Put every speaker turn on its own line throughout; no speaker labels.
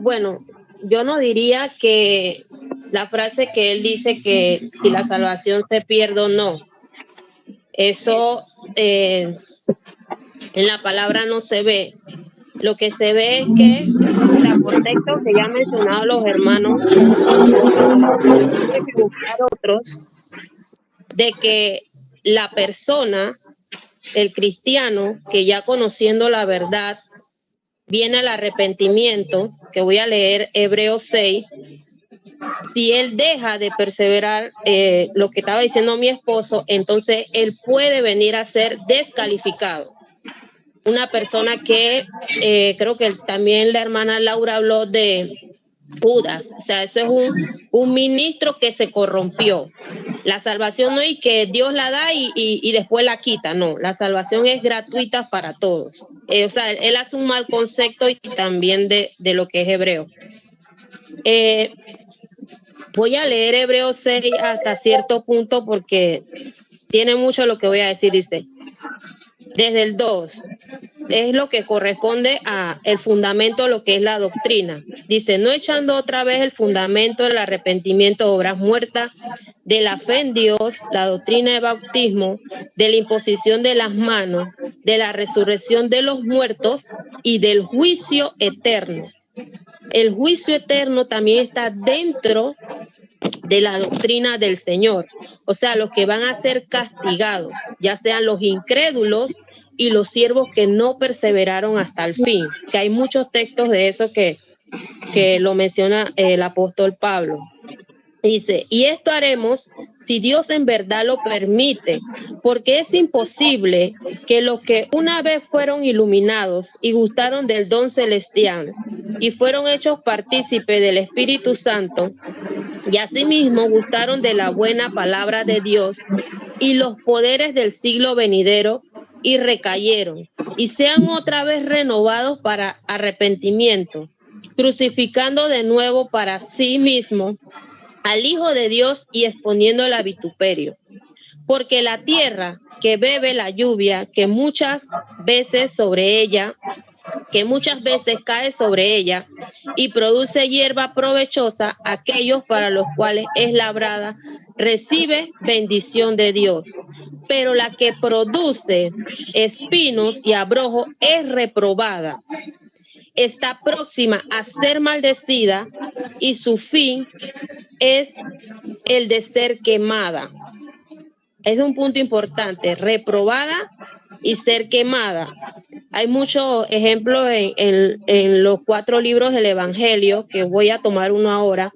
Bueno, yo no diría que la frase que él dice que si la salvación se pierde o no, eso en la palabra no se ve. Lo que se ve es que, o sea, por texto que ya han mencionado los hermanos, tiene que buscar otros, de que la persona, el cristiano, que ya conociendo la verdad, viene al arrepentimiento, que voy a leer Hebreos 6, si él deja de perseverar lo que estaba diciendo mi esposo, entonces él puede venir a ser descalificado. Una persona que creo que también la hermana Laura habló de Judas, o sea, eso es un ministro que se corrompió. La salvación no es que Dios la da y después la quita, no, la salvación es gratuita para todos. O sea, él hace un mal concepto y también de lo que es hebreo. Voy a leer Hebreos 6 hasta cierto punto porque tiene mucho lo que voy a decir. Dice, desde el 2, es lo que corresponde a el fundamento, lo que es la doctrina. Dice, no echando otra vez el fundamento del arrepentimiento de obras muertas, de la fe en Dios, la doctrina de bautismo, de la imposición de las manos, de la resurrección de los muertos y del juicio eterno. El juicio eterno también está dentro de la doctrina del Señor, o sea, los que van a ser castigados, ya sean los incrédulos y los siervos que no perseveraron hasta el fin, que hay muchos textos de eso que lo menciona el apóstol Pablo. Dice, y esto haremos si Dios en verdad lo permite, porque es imposible que los que una vez fueron iluminados y gustaron del don celestial y fueron hechos partícipes del Espíritu Santo, y asimismo gustaron de la buena palabra de Dios y los poderes del siglo venidero, y recayeron, y sean otra vez renovados para arrepentimiento, crucificando de nuevo para sí mismo al Hijo de Dios y exponiéndolo a vituperio. Porque la tierra que bebe la lluvia, que muchas veces cae sobre ella y produce hierba provechosa, aquellos para los cuales es labrada, recibe bendición de Dios. Pero la que produce espinos y abrojo es reprobada. Está próxima a ser maldecida y su fin es el de ser quemada. Es un punto importante, reprobada y ser quemada. Hay muchos ejemplos en los 4 libros del Evangelio, que voy a tomar uno ahora,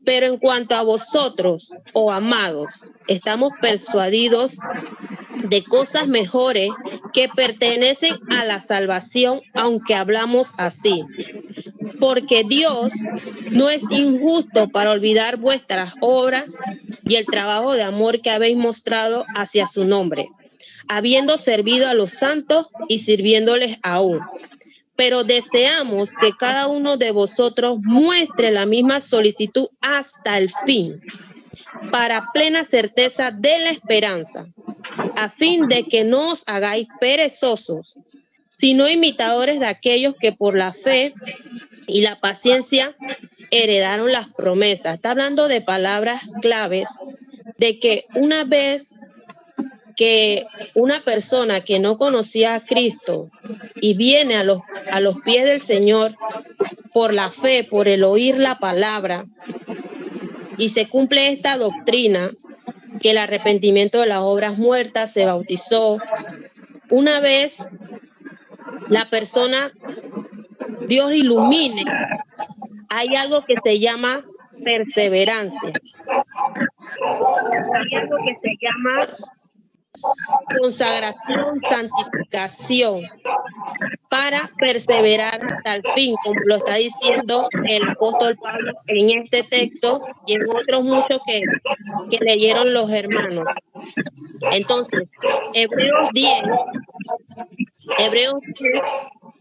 pero en cuanto a vosotros, oh amados, estamos persuadidos de cosas mejores que pertenecen a la salvación, aunque hablamos así. Porque Dios no es injusto para olvidar vuestras obras y el trabajo de amor que habéis mostrado hacia su nombre, habiendo servido a los santos y sirviéndoles aún. Pero deseamos que cada uno de vosotros muestre la misma solicitud hasta el fin, para plena certeza de la esperanza, a fin de que no os hagáis perezosos, sino imitadores de aquellos que por la fe y la paciencia heredaron las promesas. Está hablando de palabras claves, de que una vez que una persona que no conocía a Cristo y viene a los pies del Señor por la fe, por el oír la palabra, y se cumple esta doctrina, que el arrepentimiento de las obras muertas, se bautizó. Una vez la persona, Dios ilumine, hay algo que se llama perseverancia. Hay algo que se llama consagración, santificación, para perseverar hasta el fin, como lo está diciendo el apóstol Pablo en este texto y en otros muchos que leyeron los hermanos. Entonces, Hebreos 10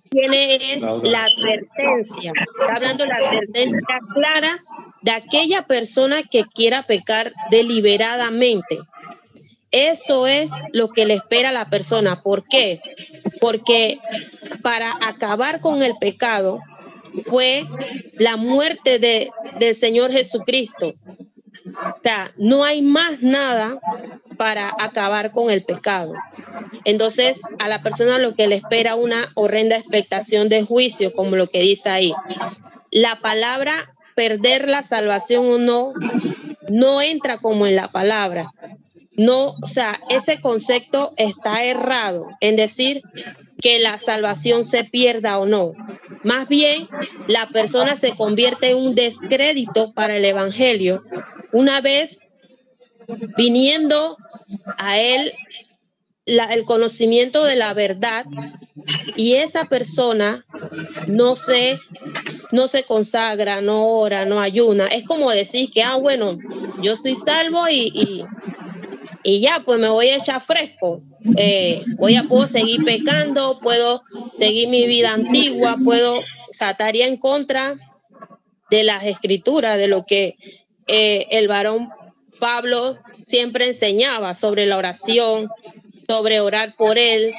tiene la advertencia, está hablando de la advertencia clara de aquella persona que quiera pecar deliberadamente. Eso es lo que le espera a la persona. ¿Por qué? Porque para acabar con el pecado fue la muerte del Señor Jesucristo. O sea, no hay más nada para acabar con el pecado. Entonces, a la persona lo que le espera una horrenda expectación de juicio, como lo que dice ahí. La palabra perder la salvación o no entra como en la palabra. No, o sea, ese concepto está errado en decir que la salvación se pierda o no. Más bien, la persona se convierte en un descrédito para el evangelio una vez viniendo a él el conocimiento de la verdad, y esa persona no se consagra, no ora, no ayuna. Es como decir que, bueno, yo soy salvo y ya, pues me voy a echar fresco. Puedo seguir pecando, puedo seguir mi vida antigua, estaría en contra de las escrituras, de lo que el varón Pablo siempre enseñaba sobre la oración, sobre orar por él,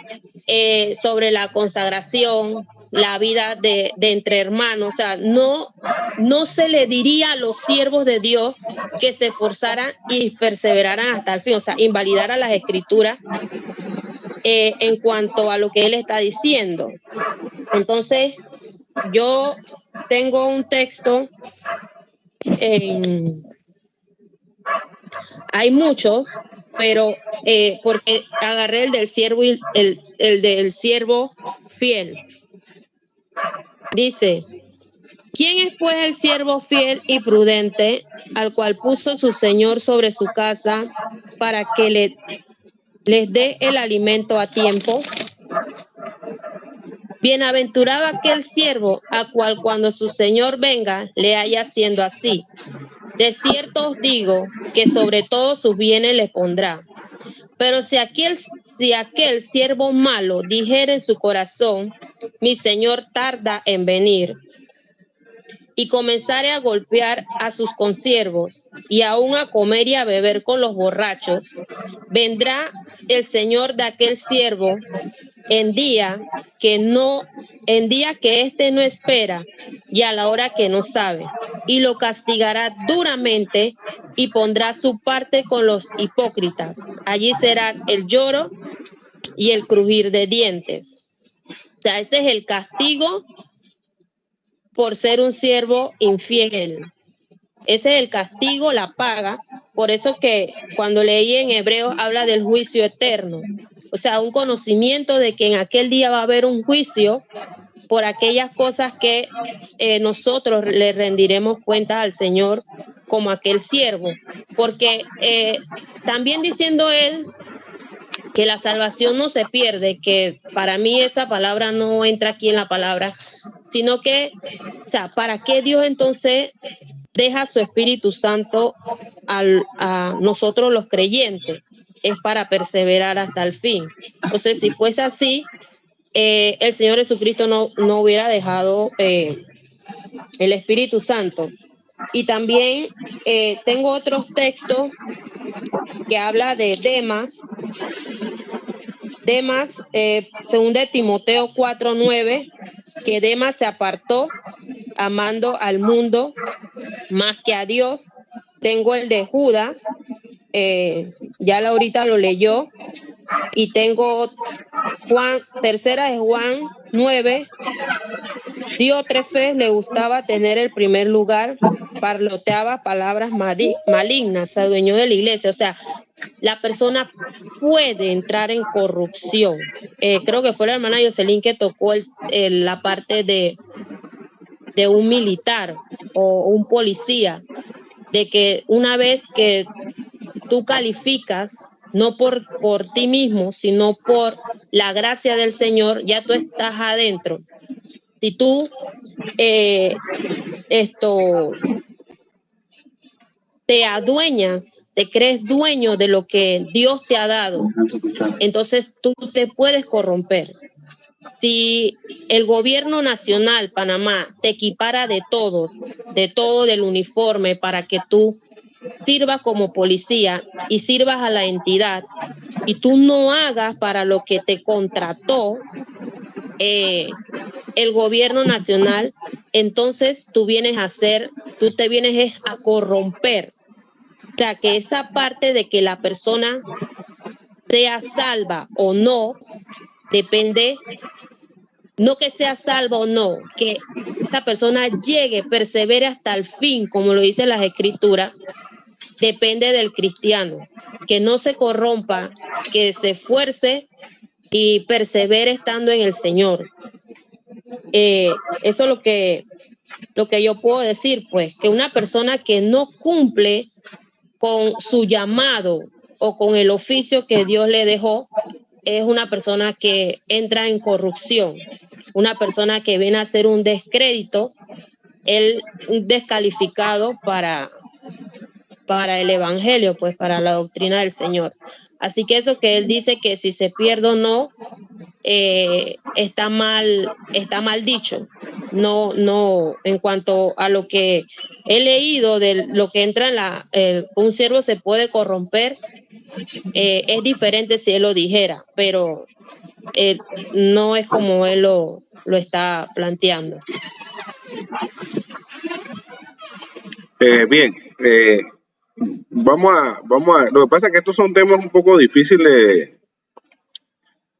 sobre la consagración, la vida de entre hermanos. O sea, no se le diría a los siervos de Dios que se esforzaran y perseveraran hasta el fin, o sea, invalidar a las escrituras en cuanto a lo que él está diciendo. Entonces, yo tengo un texto, hay muchos, pero porque agarré el del siervo y el del siervo fiel. Dice: ¿quién es pues el siervo fiel y prudente, al cual puso su señor sobre su casa para que les dé el alimento a tiempo? Bienaventurado aquel siervo a cual cuando su señor venga le haya haciendo así. De cierto os digo que sobre todos sus bienes le pondrá. Pero si aquel siervo malo dijere en su corazón: mi señor tarda en venir, y comenzare a golpear a sus consiervos y aún a comer y a beber con los borrachos, vendrá el señor de aquel siervo en día que éste no espera y a la hora que no sabe, y lo castigará duramente y pondrá su parte con los hipócritas. Allí será el lloro y el crujir de dientes. O sea, ese es el castigo por ser un siervo infiel. Ese es el castigo, la paga. Por eso que cuando leí en Hebreos habla del juicio eterno. O sea, un conocimiento de que en aquel día va a haber un juicio por aquellas cosas que nosotros le rendiremos cuenta al Señor como aquel siervo. Porque también diciendo él que la salvación no se pierde, que para mí esa palabra no entra aquí en la palabra, sino que, o sea, ¿para qué Dios entonces deja su Espíritu Santo a nosotros los creyentes? Es para perseverar hasta el fin. Entonces, si fuese así, el Señor Jesucristo no hubiera dejado el Espíritu Santo. Y también tengo otros textos que habla de Demas, según de Timoteo 4:9, que Demas se apartó amando al mundo más que a Dios. Tengo el de Judas, ya ahorita lo leyó, y tengo tercera de Juan 9. Diótrefes le gustaba tener el primer lugar, parloteaba palabras malignas, se adueñó de la iglesia. O sea, la persona puede entrar en corrupción. Creo que fue la hermana Jocelyn que tocó la parte de un militar o un policía, de que una vez que tú calificas, no por ti mismo, sino por la gracia del Señor, ya tú estás adentro. Si tú te adueñas, te crees dueño de lo que Dios te ha dado, entonces tú te puedes corromper. Si el gobierno nacional, Panamá, te equipara de todo, del uniforme, para que tú sirvas como policía y sirvas a la entidad, y tú no hagas para lo que te contrató, el gobierno nacional, entonces tú te vienes a corromper. O sea, que esa parte de que la persona sea salva o no, depende, no que sea salva o no, que esa persona llegue, persevere hasta el fin, como lo dicen las escrituras, depende del cristiano, que no se corrompa, que se esfuerce y persevere estando en el Señor. Eso es lo que yo puedo decir, pues, que una persona que no cumple con su llamado o con el oficio que Dios le dejó, es una persona que entra en corrupción, una persona que viene a hacer un descrédito, el descalificado para el evangelio, pues para la doctrina del Señor. Así que eso que él dice que si se pierde o no, está mal dicho. No, en cuanto a lo que he leído de lo que entra en un siervo se puede corromper, es diferente si él lo dijera, pero no es como él lo está planteando.
Bien, vamos a, lo que pasa es que estos son temas un poco difíciles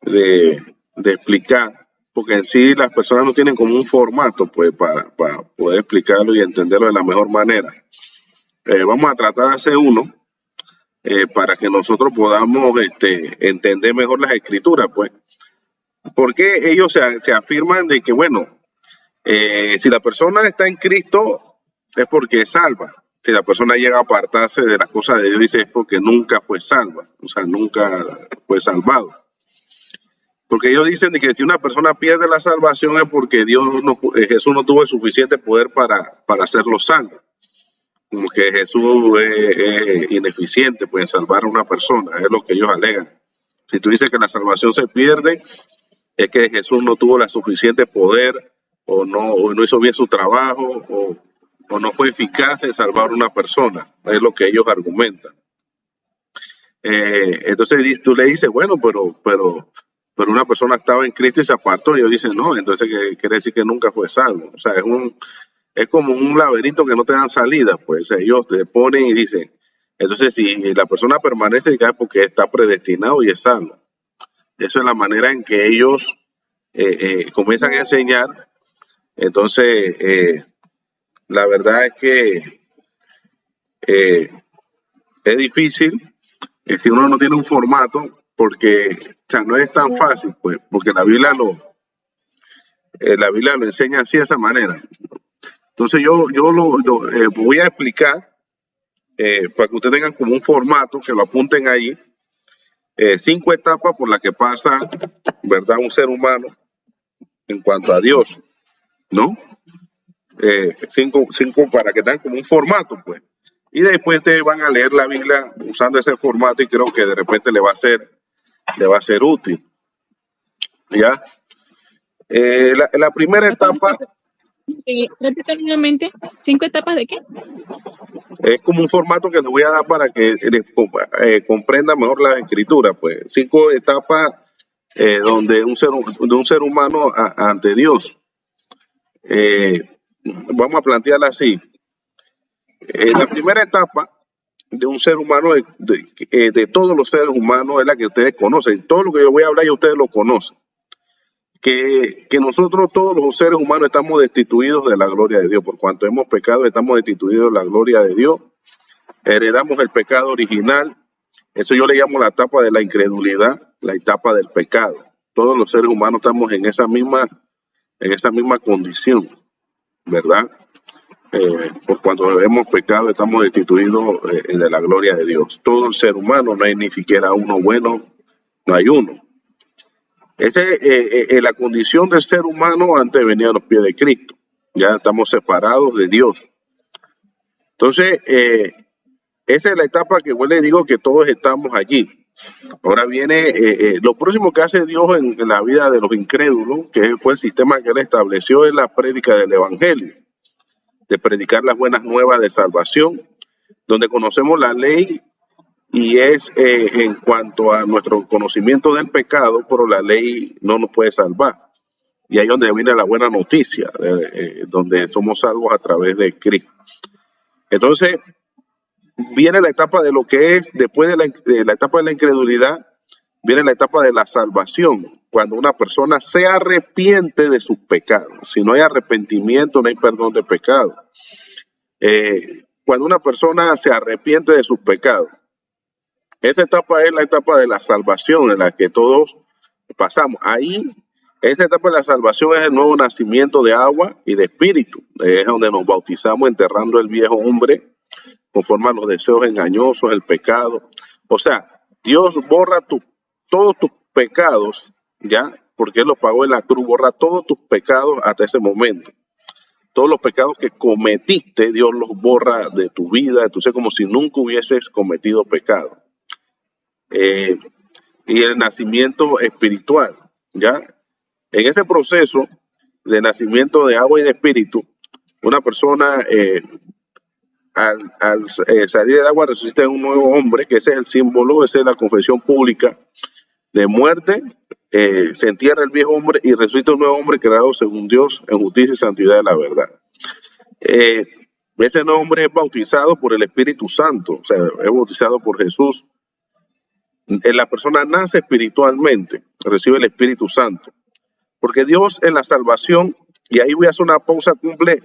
de explicar, porque en sí las personas no tienen como un formato, pues, para poder explicarlo y entenderlo de la mejor manera. Vamos a tratar de hacer uno para que nosotros podamos entender mejor las escrituras, pues. Porque ellos se afirman de que, bueno, si la persona está en Cristo es porque es salva. Si la persona llega a apartarse de las cosas de Dios, dice es porque nunca fue salva, o sea, nunca fue salvado. Porque ellos dicen de que si una persona pierde la salvación es porque Jesús no tuvo el suficiente poder para hacerlo salvo. Como que Jesús es ineficiente pues, en salvar a una persona, es lo que ellos alegan. Si tú dices que la salvación se pierde, es que Jesús no tuvo la suficiente poder o no hizo bien su trabajo o no fue eficaz en salvar a una persona, es lo que ellos argumentan. Entonces tú le dices, bueno, pero una persona estaba en Cristo y se apartó, y ellos dicen, no, entonces quiere decir que nunca fue salvo. O sea, es como un laberinto que no te dan salida, pues ellos te ponen y dicen, entonces si la persona permanece, es porque está predestinado y es salvo. Eso es la manera en que ellos comienzan a enseñar. Entonces, la verdad es que es difícil si uno no tiene un formato, porque o sea, no es tan fácil, pues, porque la Biblia lo enseña así de esa manera. Entonces yo lo voy a explicar para que ustedes tengan como un formato, que lo apunten ahí, 5 etapas por las que pasa, ¿verdad?, un ser humano en cuanto a Dios, ¿no? 5 para que tengan como un formato, pues. Y después ustedes van a leer la Biblia usando ese formato y creo que de repente le va a ser útil. ¿Ya? La primera etapa...
Repito nuevamente, 5 etapas de qué?
Es como un formato que les voy a dar para que comprendan mejor la escritura, pues. 5 etapas donde un ser humano ante Dios. Vamos a plantearla así. La primera etapa de un ser humano, de todos los seres humanos, es la que ustedes conocen. Todo lo que yo voy a hablar ya ustedes lo conocen. Que nosotros todos los seres humanos estamos destituidos de la gloria de Dios. Por cuanto hemos pecado, estamos destituidos de la gloria de Dios. Heredamos el pecado original. Eso yo le llamo la etapa de la incredulidad, la etapa del pecado. Todos los seres humanos estamos en esa misma condición, ¿verdad? Por cuanto hemos pecado, estamos destituidos de la gloria de Dios. Todo el ser humano, no hay ni siquiera uno bueno, no hay uno. Esa es la condición del ser humano antes de venir a los pies de Cristo. Ya estamos separados de Dios. Entonces, esa es la etapa que yo les digo que todos estamos allí. Ahora viene lo próximo que hace Dios en la vida de los incrédulos, que fue el sistema que él estableció, es la prédica del evangelio, de predicar las buenas nuevas de salvación, donde conocemos la ley y es en cuanto a nuestro conocimiento del pecado, pero la ley no nos puede salvar. Y ahí es donde viene la buena noticia, donde somos salvos a través de Cristo. Entonces, viene la etapa de lo que es, después de la etapa de la incredulidad, viene la etapa de la salvación, cuando una persona se arrepiente de sus pecados. Si no hay arrepentimiento, no hay perdón de pecado. Cuando una persona se arrepiente de sus pecados, esa etapa es la etapa de la salvación en la que todos pasamos. Ahí, esa etapa de la salvación es el nuevo nacimiento de agua y de espíritu. Es donde nos bautizamos enterrando el viejo hombre conforme a los deseos engañosos, el pecado. O sea, Dios borra todos tus pecados, ¿ya? Porque Él los pagó en la cruz, borra todos tus pecados hasta ese momento. Todos los pecados que cometiste, Dios los borra de tu vida, de tu ser, como si nunca hubieses cometido pecado. Y el nacimiento espiritual, ¿ya? En ese proceso de nacimiento de agua y de espíritu, una persona al salir del agua resucita en un nuevo hombre, que ese es el símbolo, esa es la confesión pública de muerte. Se entierra el viejo hombre y resucita un nuevo hombre creado según Dios en justicia y santidad de la verdad. Ese nuevo hombre es bautizado por el Espíritu Santo, o sea, es bautizado por Jesús. La persona nace espiritualmente, recibe el Espíritu Santo, porque Dios en la salvación, y ahí voy a hacer una pausa, cumple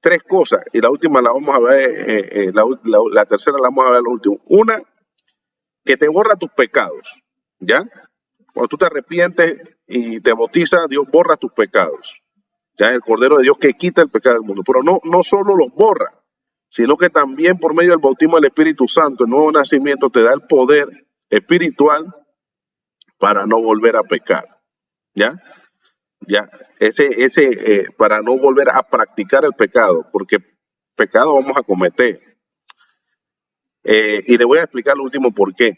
tres cosas, y la última la vamos a ver, la tercera la vamos a ver lo último. Una, que te borra tus pecados, ¿ya? Cuando tú te arrepientes y te bautizas, Dios borra tus pecados. Ya el Cordero de Dios que quita el pecado del mundo, pero no solo los borra, sino que también por medio del bautismo del Espíritu Santo, el nuevo nacimiento te da el poder espiritual para no volver a pecar, ¿ya? Para no volver a practicar el pecado, porque pecado vamos a cometer. Y le voy a explicar lo último por qué,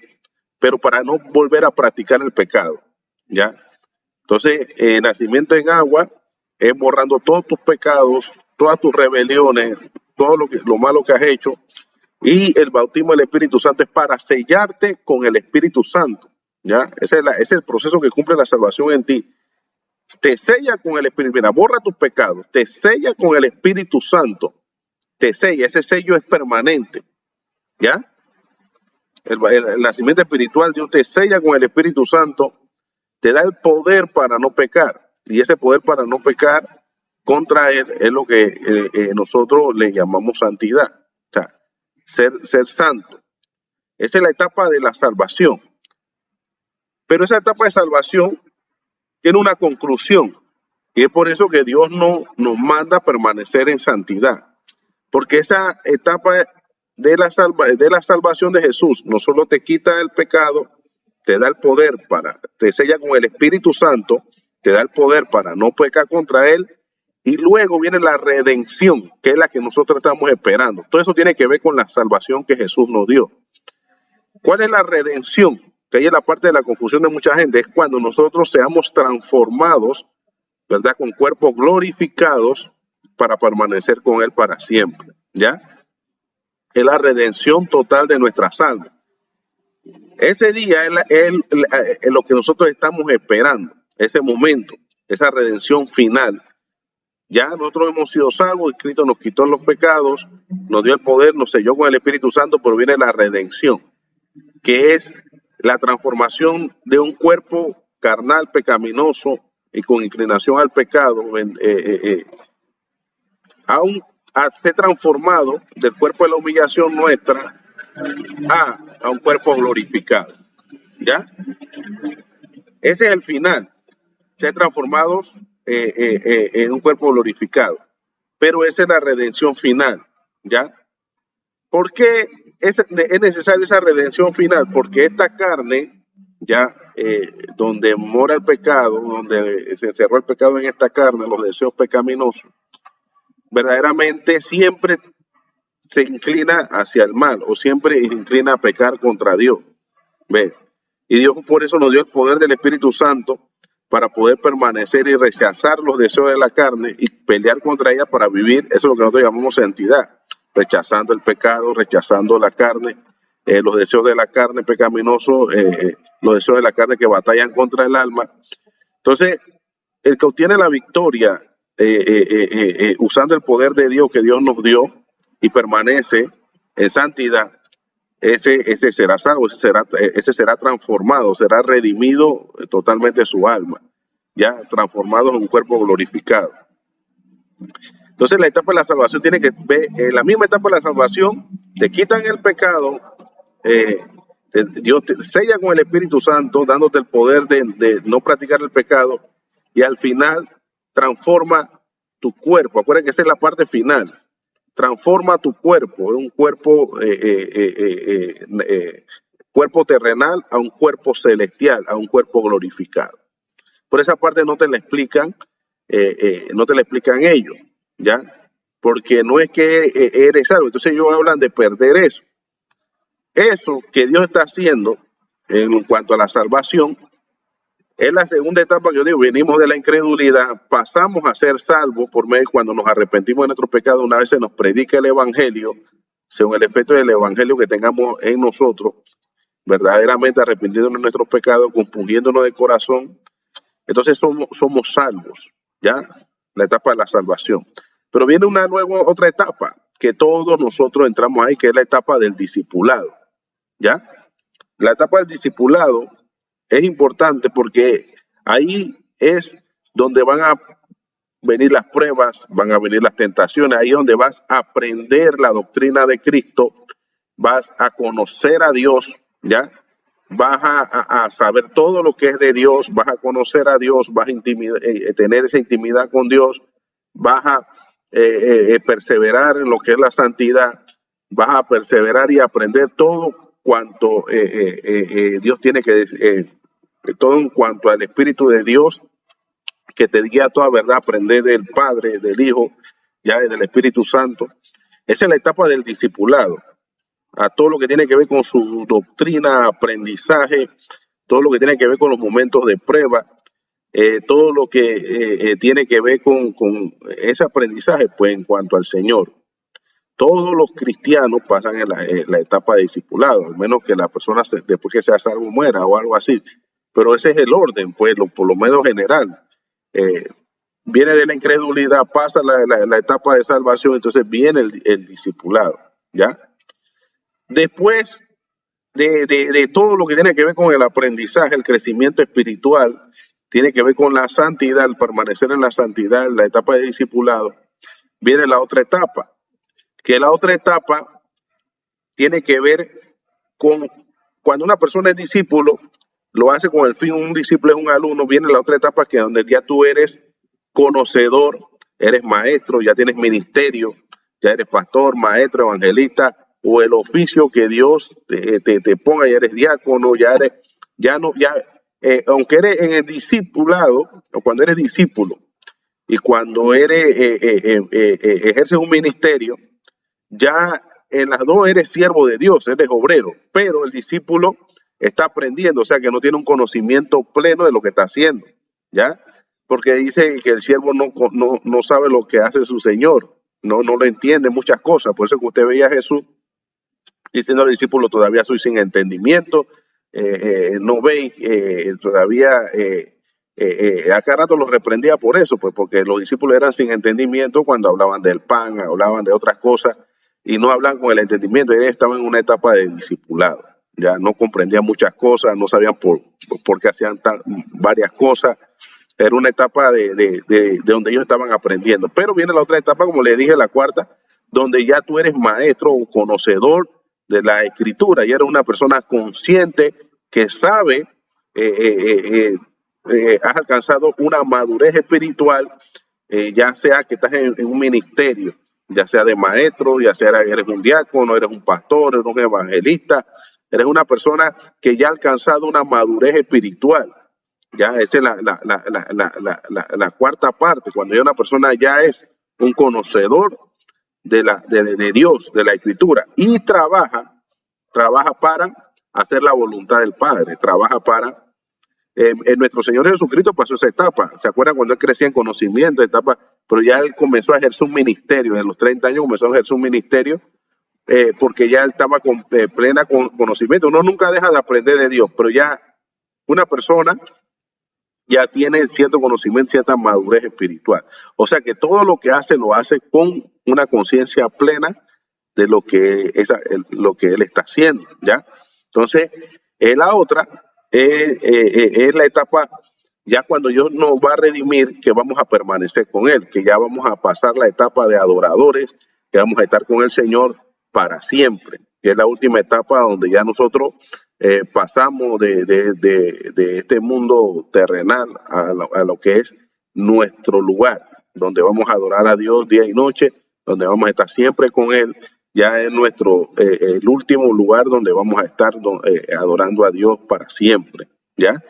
pero para no volver a practicar el pecado, ¿ya? Entonces, nacimiento en agua es borrando todos tus pecados, todas tus rebeliones, todo lo malo que has hecho. Y el bautismo del Espíritu Santo es para sellarte con el Espíritu Santo, ¿ya? Ese es el proceso que cumple la salvación en ti. Te sella con el Espíritu, mira, borra tus pecados, te sella con el Espíritu Santo, te sella, ese sello es permanente, ¿ya? El nacimiento espiritual, Dios te sella con el Espíritu Santo, te da el poder para no pecar, y ese poder para no pecar contra Él es lo que nosotros le llamamos santidad, o sea, ser santo. Esa es la etapa de la salvación. Pero esa etapa de salvación tiene una conclusión, y es por eso que Dios no nos manda a permanecer en santidad, porque esa etapa de la salvación de Jesús no solo te quita el pecado, te da el poder te sella con el Espíritu Santo, te da el poder para no pecar contra Él, y luego viene la redención, que es la que nosotros estamos esperando. Todo eso tiene que ver con la salvación que Jesús nos dio. ¿Cuál es la redención? Que ahí es la parte de la confusión de mucha gente, es cuando nosotros seamos transformados, ¿verdad? Con cuerpos glorificados para permanecer con Él para siempre, ¿ya? Es la redención total de nuestras almas. Ese día es lo que nosotros estamos esperando, ese momento, esa redención final. Ya nosotros hemos sido salvos, Cristo nos quitó los pecados, nos dio el poder, nos selló con el Espíritu Santo, pero viene la redención, que es la transformación de un cuerpo carnal, pecaminoso y con inclinación al pecado, a ser transformado del cuerpo de la humillación nuestra a un cuerpo glorificado, ¿ya? Ese es el final, ser transformados en un cuerpo glorificado, pero esa es la redención final, ¿ya? ¿Por qué es necesaria esa redención final? Porque esta carne, ya donde mora el pecado, donde se encerró el pecado en esta carne, los deseos pecaminosos, verdaderamente siempre se inclina hacia el mal o siempre se inclina a pecar contra Dios. ¿Ve? Y Dios por eso nos dio el poder del Espíritu Santo para poder permanecer y rechazar los deseos de la carne y pelear contra ella para vivir. Eso es lo que nosotros llamamos santidad, rechazando el pecado, rechazando la carne, los deseos de la carne pecaminosos, los deseos de la carne que batallan contra el alma. Entonces, el que obtiene la victoria usando el poder de Dios que Dios nos dio y permanece en santidad, ese será salvo, ese será transformado, será redimido totalmente su alma, ya transformado en un cuerpo glorificado. Entonces la etapa de la salvación tiene que ver, la misma etapa de la salvación, te quitan el pecado, Dios te sella con el Espíritu Santo, dándote el poder de no practicar el pecado, y al final transforma tu cuerpo. Acuérdate que esa es la parte final. Transforma tu cuerpo, es un cuerpo, cuerpo terrenal a un cuerpo celestial, a un cuerpo glorificado. Por esa parte no te la explican, ellos, ¿ya? Porque no es que eres salvo. Entonces ellos hablan de perder eso. Eso que Dios está haciendo en cuanto a la salvación es la segunda etapa que yo digo. Venimos de la incredulidad, pasamos a ser salvos por medio cuando nos arrepentimos de nuestros pecados. Una vez se nos predica el evangelio, según el efecto del evangelio que tengamos en nosotros, verdaderamente arrepintiéndonos de nuestros pecados, compungiéndonos de corazón. Entonces somos salvos, ¿ya? La etapa de la salvación. Pero viene luego otra etapa que todos nosotros entramos ahí, que es la etapa del discipulado, ¿ya? La etapa del discipulado es importante porque ahí es donde van a venir las pruebas, van a venir las tentaciones, ahí es donde vas a aprender la doctrina de Cristo, vas a conocer a Dios, ¿ya? Vas a saber todo lo que es de Dios, vas a conocer a Dios, vas a tener esa intimidad con Dios, vas a perseverar en lo que es la santidad, vas a perseverar y aprender todo cuanto Dios tiene que decir, todo en cuanto al Espíritu de Dios que te guía a toda verdad, aprender del Padre, del Hijo, ya del Espíritu Santo. Esa es la etapa del discipulado, a todo lo que tiene que ver con su doctrina, aprendizaje, todo lo que tiene que ver con los momentos de prueba, todo lo que tiene que ver con ese aprendizaje, pues en cuanto al Señor. Todos los cristianos pasan en la etapa de discipulado, al menos que la persona después que sea salvo muera o algo así. Pero ese es el orden, pues, por lo menos general. Viene de la incredulidad, pasa la etapa de salvación, entonces viene el discipulado, ¿ya? Después de todo lo que tiene que ver con el aprendizaje, el crecimiento espiritual, tiene que ver con la santidad, el permanecer en la santidad, la etapa de discipulado, viene la otra etapa, que la otra etapa tiene que ver con cuando una persona es discípulo, lo hace con el fin, un discípulo es un alumno, viene la otra etapa que donde ya tú eres conocedor, eres maestro, ya tienes ministerio, ya eres pastor, maestro, evangelista, o el oficio que Dios te ponga, ya eres diácono, aunque eres en el discipulado, o cuando eres discípulo, y cuando ejerces un ministerio, ya en las dos eres siervo de Dios, eres obrero, pero el discípulo está aprendiendo, o sea que no tiene un conocimiento pleno de lo que está haciendo, ¿ya? Porque dice que el siervo no sabe lo que hace su Señor, no lo entiende muchas cosas, por eso que usted veía a Jesús diciendo al discípulo, todavía soy sin entendimiento, no veis, todavía a cada rato los reprendía por eso, pues porque los discípulos eran sin entendimiento cuando hablaban del pan, hablaban de otras cosas y no hablaban con el entendimiento. Ellos estaban en una etapa de discipulado, ya no comprendían muchas cosas, no sabían por qué hacían varias cosas. Era una etapa de donde ellos estaban aprendiendo. Pero viene la otra etapa, como les dije, la cuarta, donde ya tú eres maestro o conocedor de la escritura, y eres una persona consciente que sabe, has alcanzado una madurez espiritual, ya sea que estás en un ministerio, ya sea de maestro, ya sea eres un diácono, eres un pastor, eres un evangelista, eres una persona que ya ha alcanzado una madurez espiritual. Ya esa es la cuarta parte, cuando ya una persona ya es un conocedor de Dios, de la escritura, y trabaja para hacer la voluntad del Padre, trabaja para... nuestro Señor Jesucristo pasó esa etapa, ¿se acuerdan cuando él crecía en conocimiento, etapa? Pero ya él comenzó a ejercer un ministerio, en los 30 años comenzó a ejercer un ministerio, porque ya él estaba con plena conocimiento. Uno nunca deja de aprender de Dios, pero ya una persona ya tiene cierto conocimiento, cierta madurez espiritual. O sea que todo lo que hace, lo hace con una conciencia plena de lo que él está haciendo, ¿ya? Entonces, la otra es la etapa ya cuando Dios nos va a redimir, que vamos a permanecer con Él, que ya vamos a pasar la etapa de adoradores, que vamos a estar con el Señor para siempre, que es la última etapa donde ya nosotros pasamos de este mundo terrenal a lo que es nuestro lugar, donde vamos a adorar a Dios día y noche, donde vamos a estar siempre con Él. Ya es nuestro el último lugar donde vamos a estar adorando a Dios para siempre, ¿ya?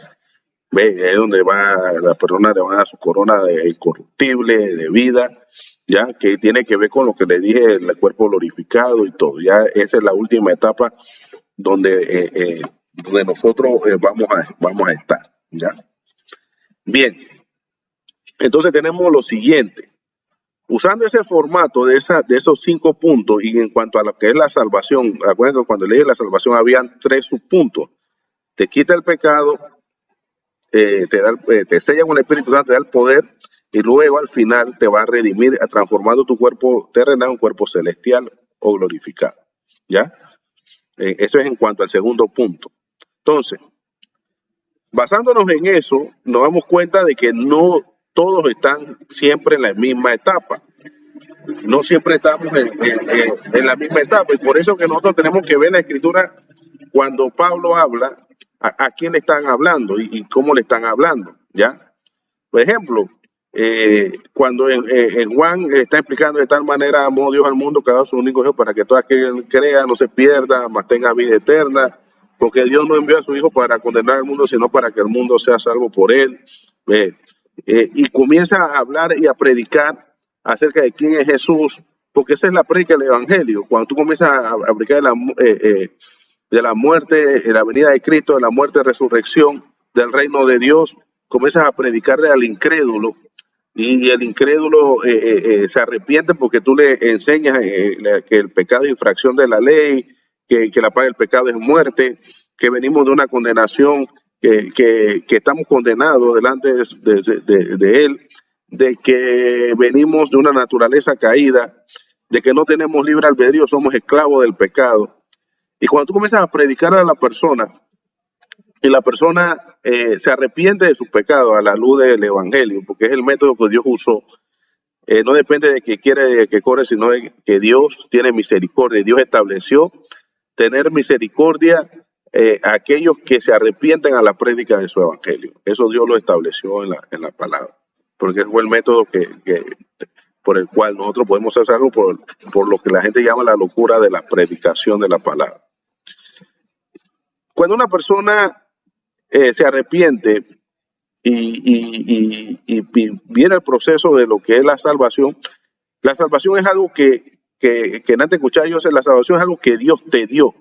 Ve, es donde va la persona, le van a dar su corona de incorruptible, de vida, ya que tiene que ver con lo que le dije, el cuerpo glorificado y todo. Ya esa es la última etapa donde nosotros vamos a estar, ¿ya? Bien, entonces tenemos lo siguiente. Usando ese formato de esos 5 puntos y en cuanto a lo que es la salvación, acuérdense que cuando leí la salvación habían 3 subpuntos. Te quita el pecado, te sella con el Espíritu Santo, te da el poder y luego al final te va a redimir transformando tu cuerpo terrenal en un cuerpo celestial o glorificado, ¿ya? Eso es en cuanto al segundo punto. Entonces, basándonos en eso, nos damos cuenta de que no todos están siempre en la misma etapa. No siempre estamos en la misma etapa y por eso que nosotros tenemos que ver la escritura cuando Pablo habla, a quién le están hablando y cómo le están hablando, ¿ya? Por ejemplo, cuando en Juan está explicando de tal manera amó Dios al mundo que ha dado su único hijo para que todo aquel que crea no se pierda, mas tenga vida eterna, porque Dios no envió a su hijo para condenar al mundo, sino para que el mundo sea salvo por él. Y comienza a hablar y a predicar acerca de quién es Jesús, porque esa es la predica del Evangelio. Cuando tú comienzas a predicar de la muerte, la venida de Cristo, de la muerte y resurrección, del reino de Dios, comienzas a predicarle al incrédulo y el incrédulo se arrepiente porque tú le enseñas que el pecado es infracción de la ley, que la paga del pecado es muerte, que venimos de una condenación, que estamos condenados delante de Él, de que venimos de una naturaleza caída, de que no tenemos libre albedrío, somos esclavos del pecado. Y cuando tú comienzas a predicar a la persona y la persona se arrepiente de sus pecados a la luz del Evangelio, porque es el método que Dios usó, no depende de que quiere que corre, sino de que Dios tiene misericordia. Dios estableció tener misericordia a aquellos que se arrepienten a la prédica de su Evangelio. Eso Dios lo estableció en la palabra, porque fue el método por el cual nosotros podemos hacer algo por lo que la gente llama la locura de la predicación de la palabra. Cuando una persona se arrepiente y viene el proceso de lo que es la salvación es algo que antes de escuchar yo, la salvación es algo que Dios te dio.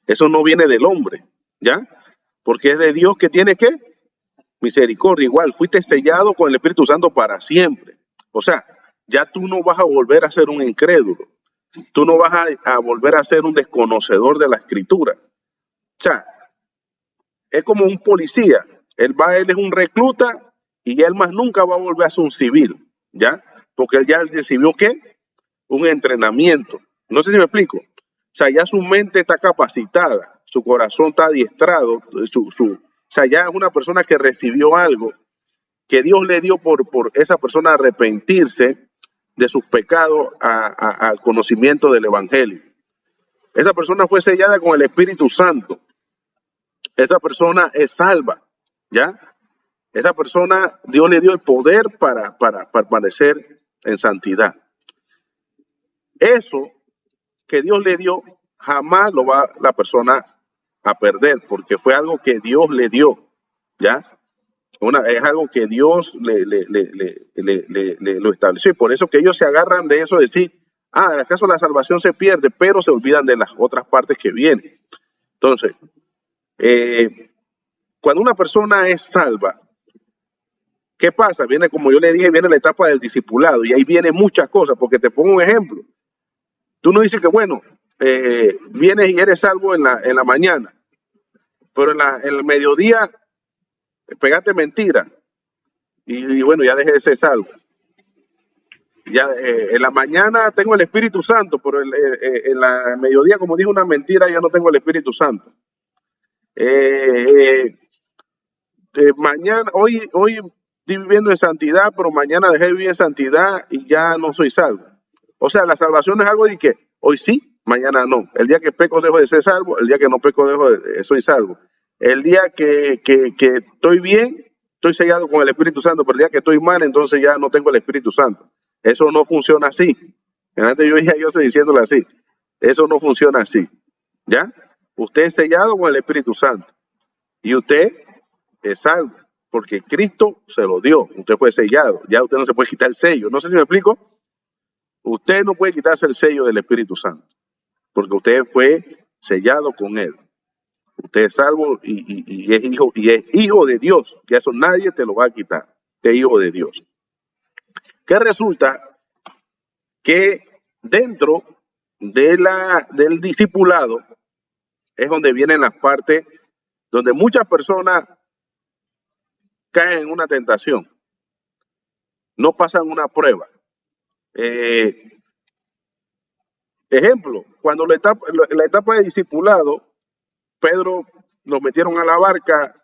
Eso no viene del hombre, ¿ya? Porque es de Dios que tiene ¿qué? Misericordia. Igual, fuiste sellado con el Espíritu Santo para siempre. O sea, ya tú no vas a volver a ser un incrédulo. Tú no vas a volver a ser un desconocedor de la Escritura. O sea, es como un policía. Él es un recluta y él más nunca va a volver a ser un civil, ¿ya? Porque él ya recibió ¿qué? Un entrenamiento. No sé si me explico. O sea, ya su mente está capacitada, su corazón está adiestrado, o sea, ya es una persona que recibió algo que Dios le dio por esa persona arrepentirse de sus pecados al conocimiento del Evangelio. Esa persona fue sellada con el Espíritu Santo. Esa persona es salva, ¿ya? Esa persona, Dios le dio el poder para permanecer en santidad. Eso que Dios le dio, jamás lo va la persona a perder, porque fue algo que Dios le dio, ¿ya? Es algo que Dios lo estableció. Y por eso que ellos se agarran de eso, de decir, ¿acaso la salvación se pierde? Pero se olvidan de las otras partes que vienen. Entonces, cuando una persona es salva, ¿qué pasa? Viene, como yo le dije, viene la etapa del discipulado y ahí vienen muchas cosas, porque te pongo un ejemplo. Tú no dices que, bueno, vienes y eres salvo en la mañana, pero en el mediodía pegaste mentira y bueno, ya dejé de ser salvo. Ya en la mañana tengo el Espíritu Santo, pero en la mediodía, como dije una mentira, ya no tengo el Espíritu Santo. Mañana, hoy estoy viviendo en santidad, pero mañana dejé de vivir en santidad y ya no soy salvo. O sea, la salvación es algo de que hoy sí, mañana no. El día que peco dejo de ser salvo, el día que no peco soy salvo. El día que estoy bien, estoy sellado con el Espíritu Santo, pero el día que estoy mal, entonces ya no tengo el Espíritu Santo. Eso no funciona así. Antes yo estoy diciéndole así. Eso no funciona así. ¿Ya? Usted es sellado con el Espíritu Santo y usted es salvo porque Cristo se lo dio. Usted fue sellado. Ya usted no se puede quitar el sello. No sé si me explico. Usted no puede quitarse el sello del Espíritu Santo porque usted fue sellado con él. Usted es salvo y es hijo de Dios. Y eso nadie te lo va a quitar. Usted es hijo de Dios. ¿Qué resulta? Que dentro del discipulado es donde vienen las partes donde muchas personas caen en una tentación, no pasan una prueba. Ejemplo, cuando la etapa de discipulado, Pedro nos metieron a la barca,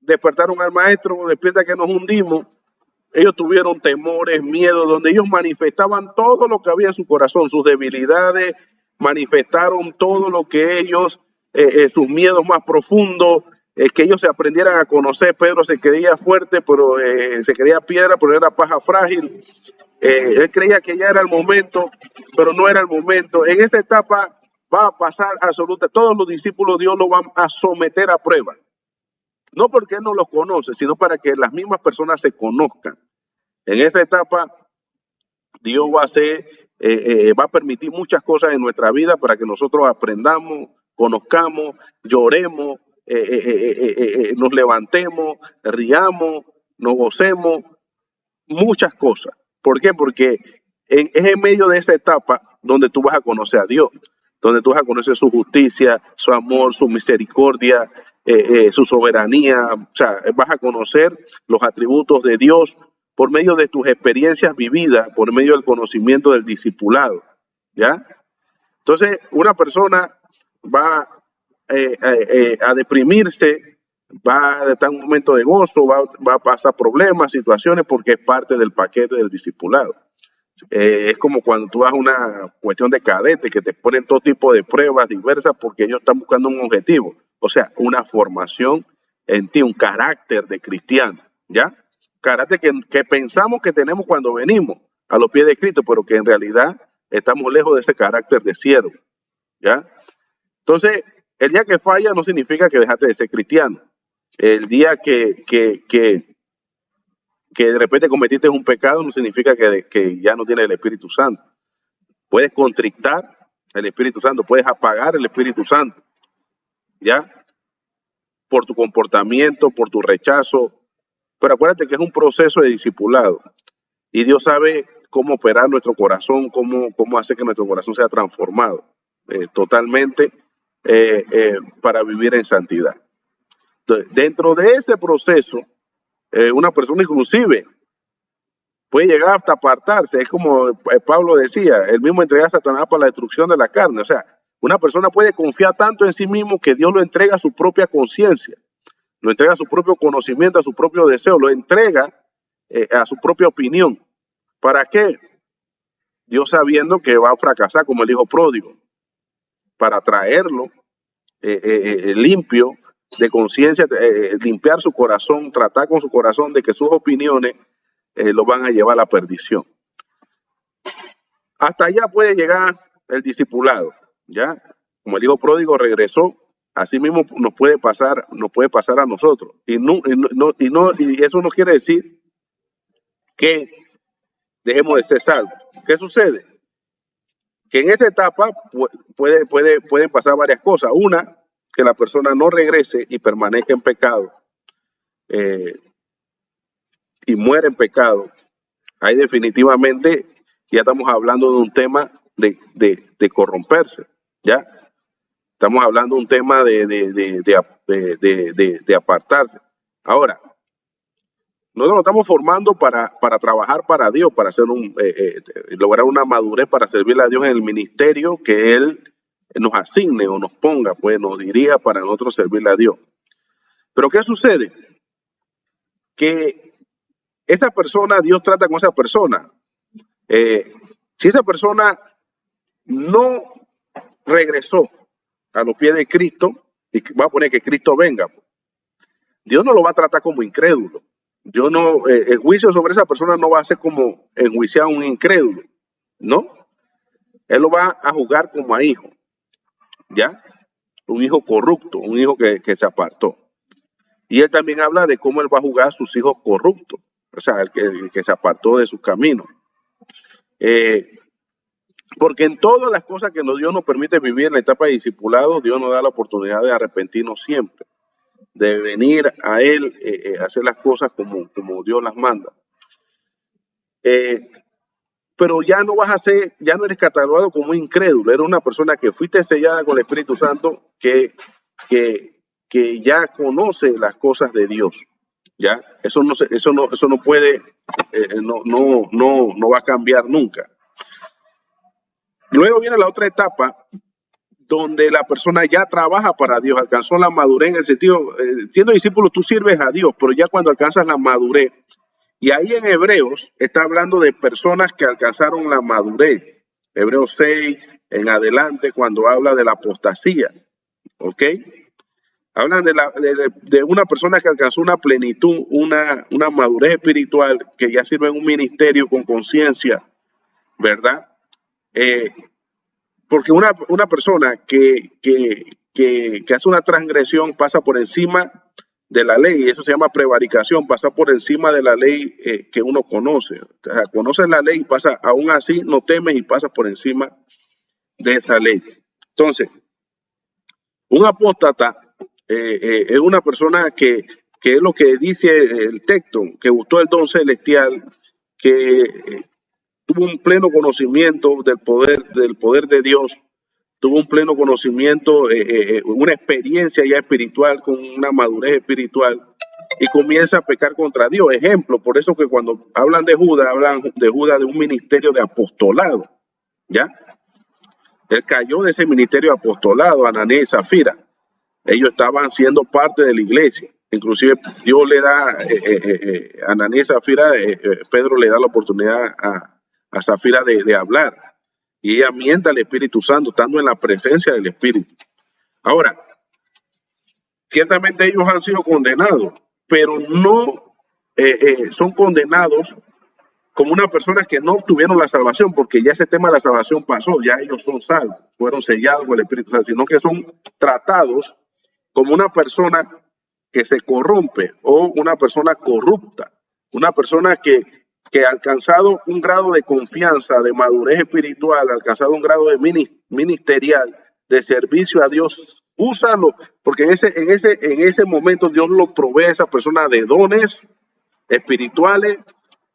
despertaron al maestro, despierta que nos hundimos. Ellos tuvieron temores, miedo, donde ellos manifestaban todo lo que había en su corazón, sus debilidades, manifestaron todo lo que ellos, sus miedos más profundos, que ellos se aprendieran a conocer. Pedro se creía fuerte, pero se creía piedra, pero era paja frágil. Él creía que ya era el momento, pero no era el momento. En esa etapa va a pasar absoluta. Todos los discípulos Dios los van a someter a prueba. No porque Él no los conoce, sino para que las mismas personas se conozcan. En esa etapa, Dios va a hacer, va a permitir muchas cosas en nuestra vida para que nosotros aprendamos, conozcamos, lloremos, nos levantemos, riamos, nos gocemos, muchas cosas. ¿Por qué? Porque es en medio de esa etapa donde tú vas a conocer a Dios, donde tú vas a conocer su justicia, su amor, su misericordia, su soberanía. O sea, vas a conocer los atributos de Dios por medio de tus experiencias vividas, por medio del conocimiento del discipulado, ¿ya? Entonces, una persona va a deprimirse, va a estar en un momento de gozo, va a pasar problemas, situaciones, porque es parte del paquete del discipulado. Es como cuando tú vas a una cuestión de cadete que te ponen todo tipo de pruebas diversas porque ellos están buscando un objetivo, o sea, una formación en ti, un carácter de cristiano, ¿ya? Carácter que pensamos que tenemos cuando venimos a los pies de Cristo, pero que en realidad estamos lejos de ese carácter de siervo, ¿ya? Entonces, el día que falla no significa que dejaste de ser cristiano. El día que de repente cometiste un pecado no significa que ya no tienes el Espíritu Santo. Puedes contrictar el Espíritu Santo, puedes apagar el Espíritu Santo, ¿ya? Por tu comportamiento, por tu rechazo. Pero acuérdate que es un proceso de discipulado y Dios sabe cómo operar nuestro corazón, cómo hacer que nuestro corazón sea transformado totalmente para vivir en santidad. Entonces, dentro de ese proceso, una persona inclusive puede llegar hasta apartarse. Es como Pablo decía, el mismo entrega a Satanás para la destrucción de la carne. O sea, una persona puede confiar tanto en sí mismo que Dios lo entrega a su propia conciencia, lo entrega a su propio conocimiento, a su propio deseo, lo entrega a su propia opinión. ¿Para qué? Dios sabiendo que va a fracasar como el hijo pródigo, para traerlo limpio de conciencia, limpiar su corazón, tratar con su corazón de que sus opiniones lo van a llevar a la perdición. Hasta allá puede llegar el discipulado, ¿ya? Como el hijo pródigo regresó, así mismo nos puede pasar a nosotros. Y eso no quiere decir que dejemos de ser salvos. ¿Qué sucede? Que en esa etapa pueden pasar varias cosas. Una, que la persona no regrese y permanezca en pecado y muera en pecado. Ahí definitivamente ya estamos hablando de un tema de corromperse, ¿ya? Estamos hablando de un tema de apartarse. Ahora, nosotros nos estamos formando para trabajar para Dios, para hacer lograr una madurez para servirle a Dios en el ministerio que Él nos asigne o nos ponga, pues nos dirija para nosotros servirle a Dios. Pero ¿qué sucede? Que esa persona, Dios trata con esa persona. Si esa persona no regresó a los pies de Cristo, y va a poner que Cristo venga, Dios no lo va a tratar como incrédulo. El juicio sobre esa persona no va a ser como enjuiciar a un incrédulo, ¿no? Él lo va a juzgar como a hijo, ¿ya? Un hijo corrupto, un hijo que se apartó. Y él también habla de cómo él va a juzgar a sus hijos corruptos, o sea, el que se apartó de sus caminos. Porque en todas las cosas que Dios nos permite vivir en la etapa de discipulado, Dios nos da la oportunidad de arrepentirnos siempre, de venir a Él, hacer las cosas como Dios las manda. Pero ya no eres catalogado como incrédulo, eres una persona que fuiste sellada con el Espíritu Santo, que ya conoce las cosas de Dios. ¿Ya? Eso no puede, no va a cambiar nunca. Luego viene la otra etapa, donde la persona ya trabaja para Dios, alcanzó la madurez en el sentido, siendo discípulo tú sirves a Dios, pero ya cuando alcanzas la madurez, y ahí en Hebreos está hablando de personas que alcanzaron la madurez, Hebreos 6 en adelante, cuando habla de la apostasía, ¿ok? Hablan de una persona que alcanzó una plenitud, una madurez espiritual, que ya sirve en un ministerio con conciencia, ¿verdad? Porque una persona que hace una transgresión pasa por encima de la ley, y eso se llama prevaricación, pasa por encima de la ley que uno conoce. O sea, conoces la ley y pasa, aún así no temes y pasas por encima de esa ley. Entonces, un apóstata es una persona que es lo que dice el texto, que gustó el don celestial, que tuvo un pleno conocimiento del poder de Dios, tuvo un pleno conocimiento, una experiencia ya espiritual, con una madurez espiritual, y comienza a pecar contra Dios. Ejemplo, por eso que cuando hablan de Judas de un ministerio de apostolado, ¿ya? Él cayó de ese ministerio de apostolado, Ananías y Zafira. Ellos estaban siendo parte de la iglesia. Inclusive Dios le da, a Ananías y Zafira, Pedro le da la oportunidad a Zafira de hablar. Y ella miente al Espíritu Santo, estando en la presencia del Espíritu. Ahora, ciertamente ellos han sido condenados, pero no son condenados como una persona que no obtuvieron la salvación, porque ya ese tema de la salvación pasó, ya ellos son salvos, fueron sellados con el Espíritu Santo, sino que son tratados como una persona que se corrompe o una persona corrupta, una persona que ha alcanzado un grado de confianza, de madurez espiritual, ha alcanzado un grado de ministerial, de servicio a Dios. Úsalo, porque en ese momento Dios lo provee a esa persona de dones espirituales,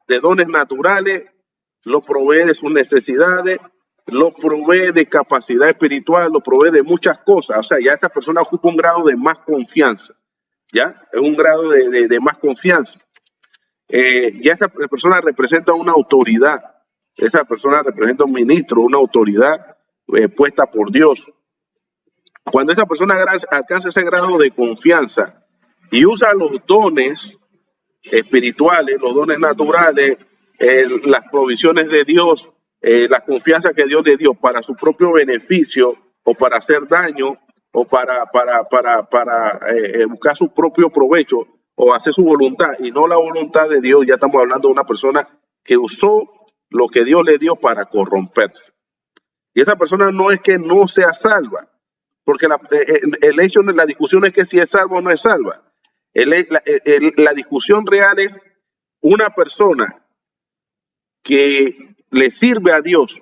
de dones naturales, lo provee de sus necesidades, lo provee de capacidad espiritual, lo provee de muchas cosas. O sea, ya esa persona ocupa un grado de más confianza, ¿ya? Es un grado de más confianza. Ya esa persona representa una autoridad, esa persona representa un ministro, una autoridad puesta por Dios. Cuando esa persona alcanza ese grado de confianza y usa los dones espirituales, los dones naturales, las provisiones de Dios, la confianza que Dios le dio para su propio beneficio o para hacer daño o para buscar su propio provecho o hacer su voluntad y no la voluntad de Dios, ya estamos hablando de una persona que usó lo que Dios le dio para corromperse. Y esa persona no es que no sea salva, porque el hecho de la discusión es que si es salva o no es salva. La discusión real es una persona que le sirve a Dios,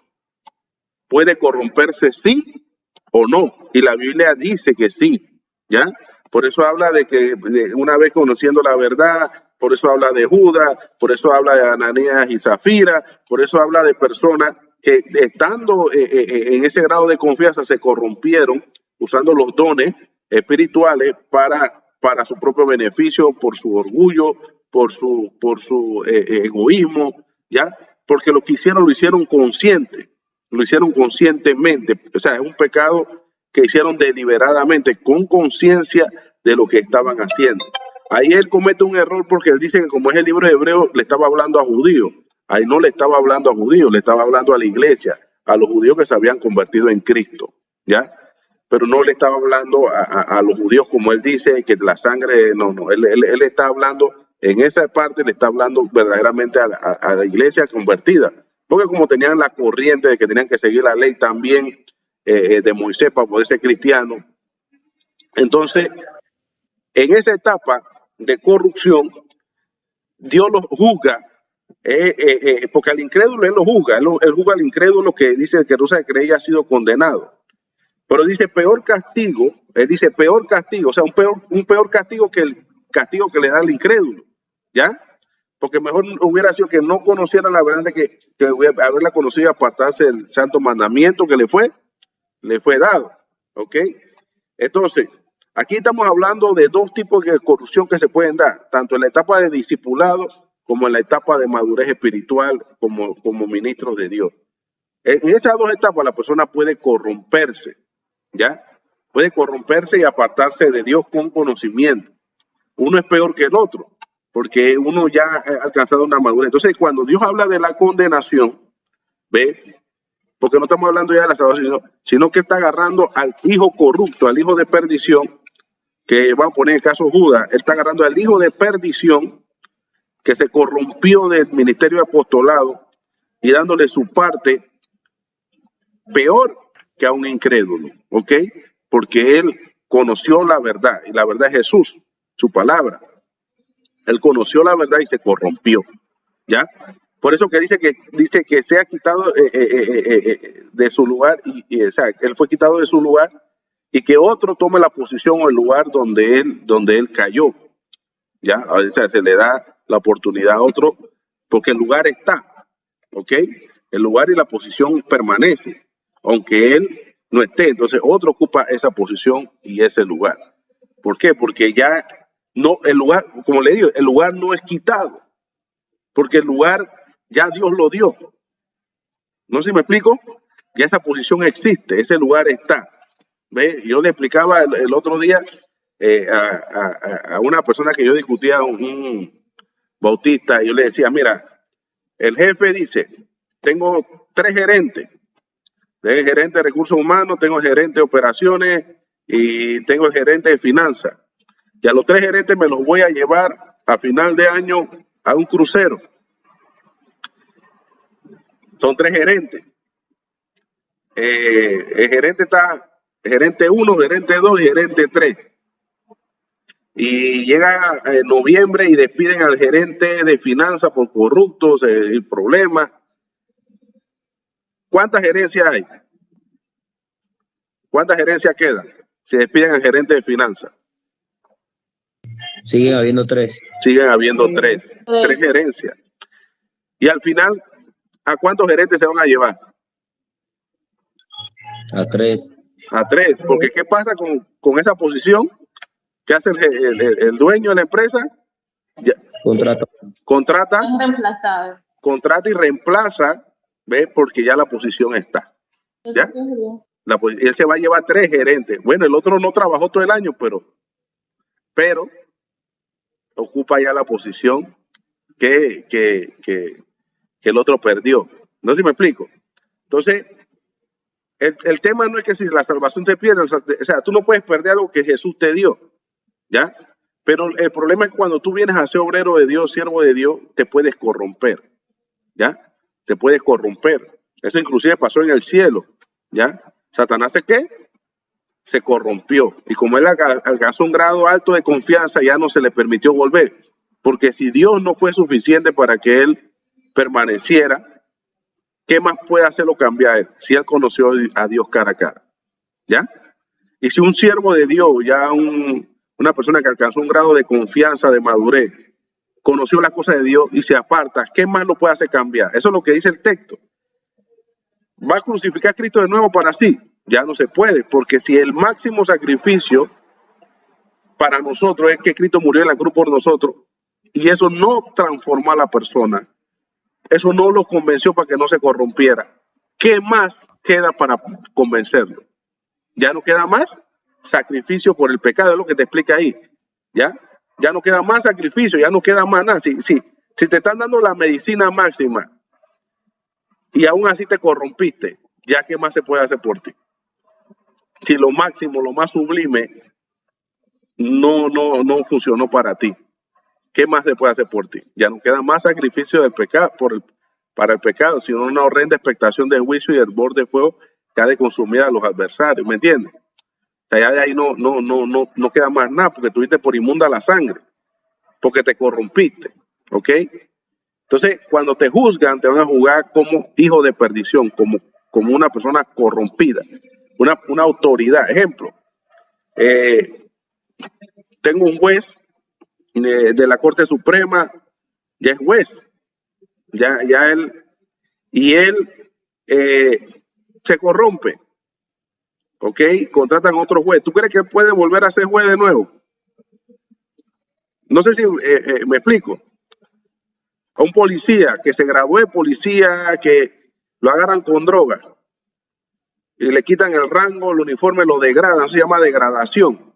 ¿puede corromperse sí o no? Y la Biblia dice que sí, ¿ya? Por eso habla de que una vez conociendo la verdad, por eso habla de Judas, por eso habla de Ananías y Zafira, por eso habla de personas que estando en ese grado de confianza se corrompieron usando los dones espirituales para para su propio beneficio, por su orgullo, por su egoísmo, ¿ya? Porque lo que hicieron, lo hicieron consciente, lo hicieron conscientemente. O sea, es un pecado que hicieron deliberadamente, con conciencia de lo que estaban haciendo. Ahí él comete un error porque él dice que como es el libro de Hebreos, le estaba hablando a judíos. Ahí no le estaba hablando a judíos, le estaba hablando a la iglesia, a los judíos que se habían convertido en Cristo, ¿ya? Pero no le estaba hablando a los judíos como él dice, que la sangre, no, él está hablando, en esa parte le está hablando verdaderamente a la iglesia convertida, porque como tenían la corriente de que tenían que seguir la ley también de Moisés para poder ser cristiano, entonces en esa etapa de corrupción, Dios los juzga, porque al incrédulo él lo juzga, él juzga al incrédulo que dice que no se creía ha sido condenado. Pero dice peor castigo, él dice peor castigo, o sea, un peor castigo que el castigo que le da al incrédulo, ¿ya? Porque mejor hubiera sido que no conociera la verdad de que haberla conocido y apartarse del santo mandamiento que le fue dado, ¿ok? Entonces, aquí estamos hablando de dos tipos de corrupción que se pueden dar, tanto en la etapa de discipulado como en la etapa de madurez espiritual como ministros de Dios. En esas dos etapas la persona puede corromperse, ¿ya? Puede corromperse y apartarse de Dios con conocimiento. Uno es peor que el otro, porque uno ya ha alcanzado una madurez. Entonces, cuando Dios habla de la condenación, ¿ve? Porque no estamos hablando ya de la salvación, sino que está agarrando al hijo corrupto, al hijo de perdición, que van a poner el caso Judas, él está agarrando al hijo de perdición que se corrompió del ministerio de apostolado y dándole su parte peor que a un incrédulo, ¿ok? Porque él conoció la verdad, y la verdad es Jesús, su palabra. Él conoció la verdad y se corrompió, ¿ya? Por eso que dice que se ha quitado de su lugar, o sea, él fue quitado de su lugar y que otro tome la posición o el lugar donde él cayó, ¿ya? O sea, se le da la oportunidad a otro porque el lugar está, ¿ok? El lugar y la posición permanece, aunque él no esté. Entonces otro ocupa esa posición y ese lugar. ¿Por qué? Porque ya no, el lugar, como le digo, el lugar no es quitado, porque el lugar ya Dios lo dio. ¿No sé si me explico? Ya esa posición existe, ese lugar está. ¿Ve? Yo le explicaba el otro día a una persona que yo discutía, un bautista, y yo le decía, mira, el jefe dice, tengo 3 gerentes. Tengo el gerente de recursos humanos, tengo el gerente de operaciones y tengo el gerente de finanzas. Y a los 3 gerentes me los voy a llevar a final de año a un crucero. Son 3 gerentes. El gerente está, gerente 1, gerente 2 y gerente 3. Y llega noviembre y despiden al gerente de finanzas por corruptos y problemas. ¿Cuántas gerencias hay? ¿Cuántas gerencias quedan? Si despiden al gerente de finanzas.
Siguen habiendo 3.
Siguen habiendo 3. 3 gerencias. Y al final, ¿a cuántos gerentes se van a llevar?
A 3.
A 3. Porque ¿qué pasa con esa posición? ¿Qué hace el dueño de la empresa? Ya, contrata y reemplaza, ¿ve? Porque ya la posición está. ¿Ya? Él se va a llevar 3 gerentes. Bueno, el otro no trabajó todo el año, pero ocupa ya la posición que el otro perdió. No sé si me explico. Entonces, el tema no es que si la salvación te pierde, o sea, tú no puedes perder algo que Jesús te dio, ¿ya? Pero el problema es que cuando tú vienes a ser obrero de Dios, siervo de Dios, te puedes corromper, ¿ya? Te puedes corromper. Eso inclusive pasó en el cielo, ¿ya? Satanás se corrompió. Y como él alcanzó un grado alto de confianza, ya no se le permitió volver. Porque si Dios no fue suficiente para que él permaneciera, ¿qué más puede hacerlo cambiar él? Si él conoció a Dios cara a cara, ¿ya? Y si un siervo de Dios, ya una persona que alcanzó un grado de confianza, de madurez, conoció las cosas de Dios y se aparta, ¿qué más lo puede hacer cambiar? Eso es lo que dice el texto. ¿Va a crucificar a Cristo de nuevo para sí? Ya no se puede, porque si el máximo sacrificio para nosotros es que Cristo murió en la cruz por nosotros, y eso no transformó a la persona, eso no lo convenció para que no se corrompiera. ¿Qué más queda para convencerlo? Ya no queda más sacrificio por el pecado, es lo que te explica ahí. Ya no queda más sacrificio, ya no queda más nada. Si te están dando la medicina máxima y aún así te corrompiste, ya qué más se puede hacer por ti. Si lo máximo, lo más sublime no funcionó para ti, ¿qué más se puede hacer por ti? Ya no queda más sacrificio del pecado para el pecado, sino una horrenda expectación de juicio y hervor de fuego que ha de consumir a los adversarios, ¿me entiendes? O sea, ya de ahí no queda más nada, porque tuviste por inmunda la sangre, porque te corrompiste, ¿ok? Entonces, cuando te juzgan, te van a juzgar como hijo de perdición, como una persona corrompida, una autoridad. Ejemplo, tengo un juez de la Corte Suprema, ya es juez, ya él se corrompe, ¿ok? Contratan otro juez. ¿Tú crees que él puede volver a ser juez de nuevo? No sé si me explico. A un policía que se graduó de policía, que lo agarran con droga y le quitan el rango, el uniforme, lo degradan, se llama degradación.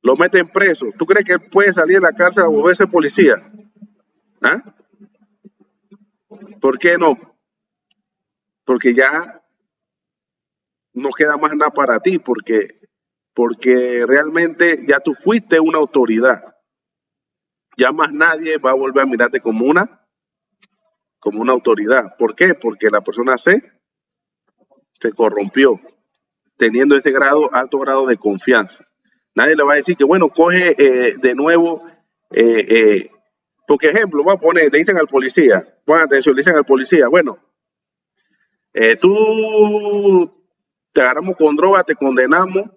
Lo meten preso. ¿Tú crees que él puede salir de la cárcel a volverse policía? ¿Ah? ¿Por qué no? Porque ya no queda más nada para ti, porque realmente ya tú fuiste una autoridad. Ya más nadie va a volver a mirarte como una autoridad. ¿Por qué? Porque la persona se corrompió, teniendo ese alto grado de confianza. Nadie le va a decir que, bueno, coge de nuevo, porque ejemplo, voy a poner, le dicen al policía, pongan atención, le dicen al policía, bueno, tú te agarramos con droga, te condenamos,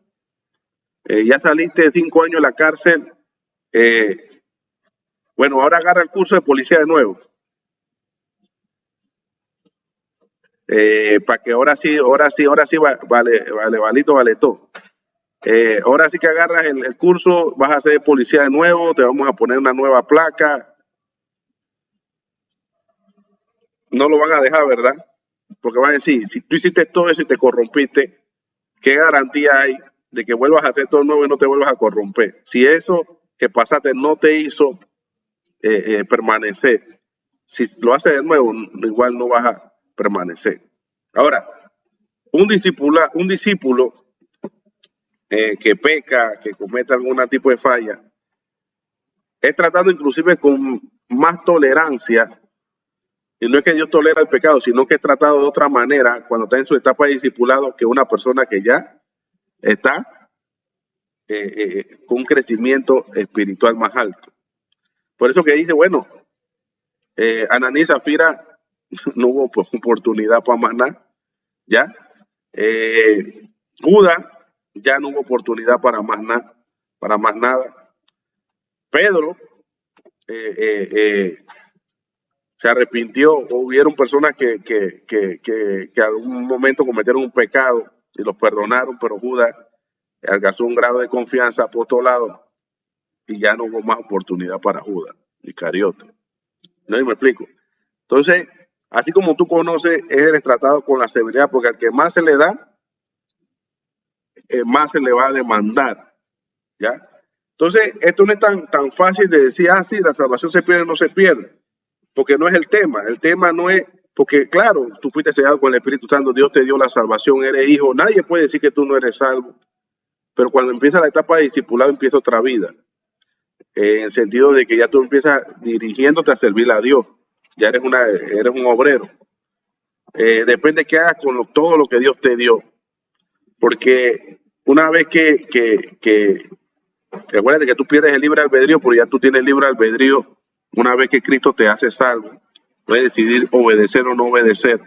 ya saliste de 5 años de la cárcel, bueno, ahora agarra el curso de policía de nuevo. Para que ahora sí, vale todo. Ahora sí que agarras el curso, vas a ser policía de nuevo, te vamos a poner una nueva placa. No lo van a dejar, ¿verdad? Porque van a decir, si tú hiciste todo eso y te corrompiste, ¿qué garantía hay de que vuelvas a hacer todo nuevo y no te vuelvas a corromper? Si eso que pasaste no te hizo permanecer, si lo haces de nuevo, igual no vas a permanecer. Ahora, un discípulo que peca, que comete algún tipo de falla, es tratado inclusive con más tolerancia, y no es que Dios tolera el pecado, sino que es tratado de otra manera cuando está en su etapa de discipulado que una persona que ya está con un crecimiento espiritual más alto. Por eso que dice, bueno, Ananí y Zafira no hubo pues, oportunidad para más nada, ¿ya? Judas ya no hubo oportunidad para más nada. Pedro se arrepintió, hubieron personas que algún momento cometieron un pecado y los perdonaron, pero Judas alcanzó un grado de confianza apostolado y ya no hubo más oportunidad para Judas Iscariote. ¿No me explico? Entonces, así como tú conoces, eres tratado con la severidad, porque al que más se le da, más se le va a demandar, ¿ya? Entonces, esto no es tan fácil de decir, sí, la salvación se pierde o no se pierde, porque no es el tema no es, porque claro, tú fuiste sellado con el Espíritu Santo, Dios te dio la salvación, eres hijo, nadie puede decir que tú no eres salvo, pero cuando empieza la etapa de discipulado empieza otra vida, en el sentido de que ya tú empiezas dirigiéndote a servirle a Dios, ya eres un obrero. Depende de qué hagas con todo lo que Dios te dio, porque una vez que acuérdate que tú pierdes el libre albedrío, porque ya tú tienes libre albedrío. Una vez que Cristo te hace salvo, puedes decidir obedecer o no obedecer.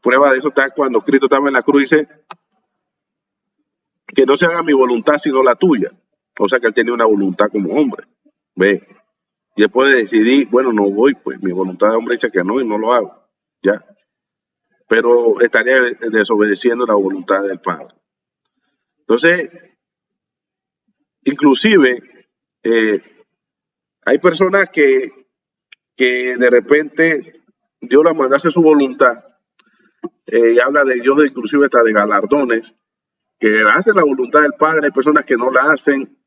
Prueba de eso está cuando Cristo estaba en la cruz y dice que no se haga mi voluntad sino la tuya. O sea que él tenía una voluntad como hombre. Ve, y él puede decidir, bueno, no voy, pues mi voluntad de hombre dice que no y no lo hago. Ya. Pero estaría desobedeciendo la voluntad del Padre. Entonces, Inclusive, hay personas que de repente Dios la manda a hacer su voluntad, y habla de Dios, inclusive hasta de galardones, que hacen la voluntad del Padre. Hay personas que no la hacen,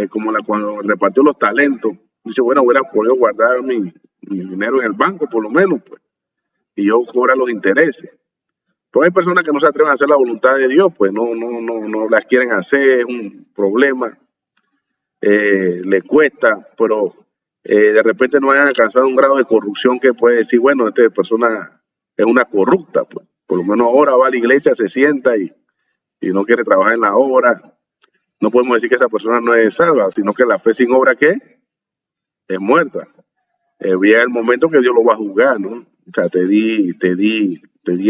como cuando repartió los talentos. Dice, bueno, hubiera podido guardar mi dinero en el banco, por lo menos, pues, y yo cobrar los intereses. Pero hay personas que no se atreven a hacer la voluntad de Dios, pues no las quieren hacer, es un problema, le cuesta, pero de repente no hayan alcanzado un grado de corrupción que puede decir, bueno, esta persona es una corrupta, pues. Por lo menos ahora va a la iglesia, se sienta y no quiere trabajar en la obra. No podemos decir que esa persona no es salva, sino que la fe sin obra, ¿qué? Es muerta. Llega el momento que Dios lo va a juzgar, ¿no? O sea, te di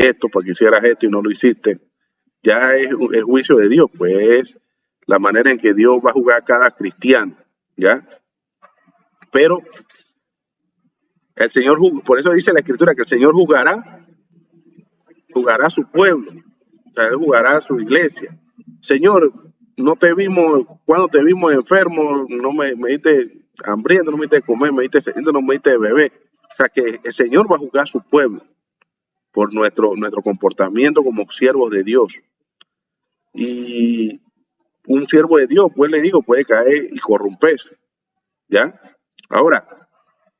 esto para que hicieras esto y no lo hiciste. Ya es juicio de Dios, pues la manera en que Dios va a juzgar a cada cristiano, ¿ya? Pero el Señor, por eso dice la Escritura que el Señor juzgará a su pueblo, o sea, Él jugará a su iglesia. Señor, no te vimos, cuando te vimos enfermo, no me diste hambriento, no me diste de comer, me diste sediento, no me diste de beber. O sea, que el Señor va a juzgar a su pueblo por nuestro comportamiento como siervos de Dios. Y un siervo de Dios, pues le digo, puede caer y corromperse, ¿ya? Ahora,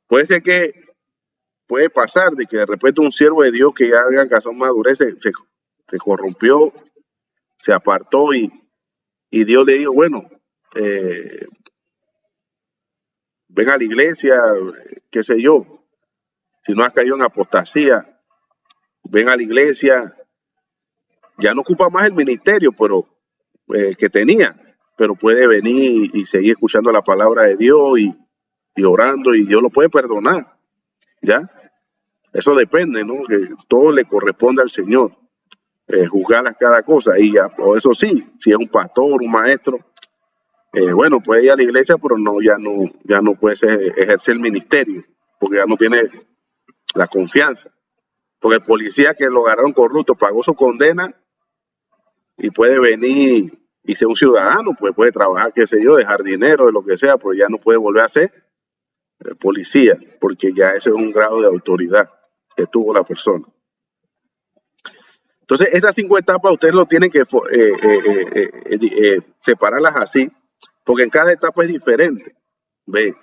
puede pasar de que de repente un siervo de Dios que ya haya alcanzado madurez se corrompió, se apartó y Dios le dijo, bueno, ven a la iglesia, qué sé yo, si no has caído en apostasía, ven a la iglesia, ya no ocupa más el ministerio pero que tenía, pero puede venir y seguir escuchando la palabra de Dios y orando, y Dios lo puede perdonar, ¿ya? Eso depende, ¿no? Que todo le corresponde al Señor, juzgar a cada cosa, y ya, o eso sí, si es un pastor, un maestro, bueno, puede ir a la iglesia, pero ya no puede ejercer el ministerio, porque ya no tiene la confianza. Porque el policía que lo agarraron corrupto pagó su condena y puede venir y ser un ciudadano, pues puede trabajar, qué sé yo, de jardinero, de lo que sea, pero ya no puede volver a ser policía, porque ya ese es un grado de autoridad que tuvo la persona. Entonces, esas 5 etapas ustedes lo tienen que separarlas así, porque en cada etapa es diferente. Ve,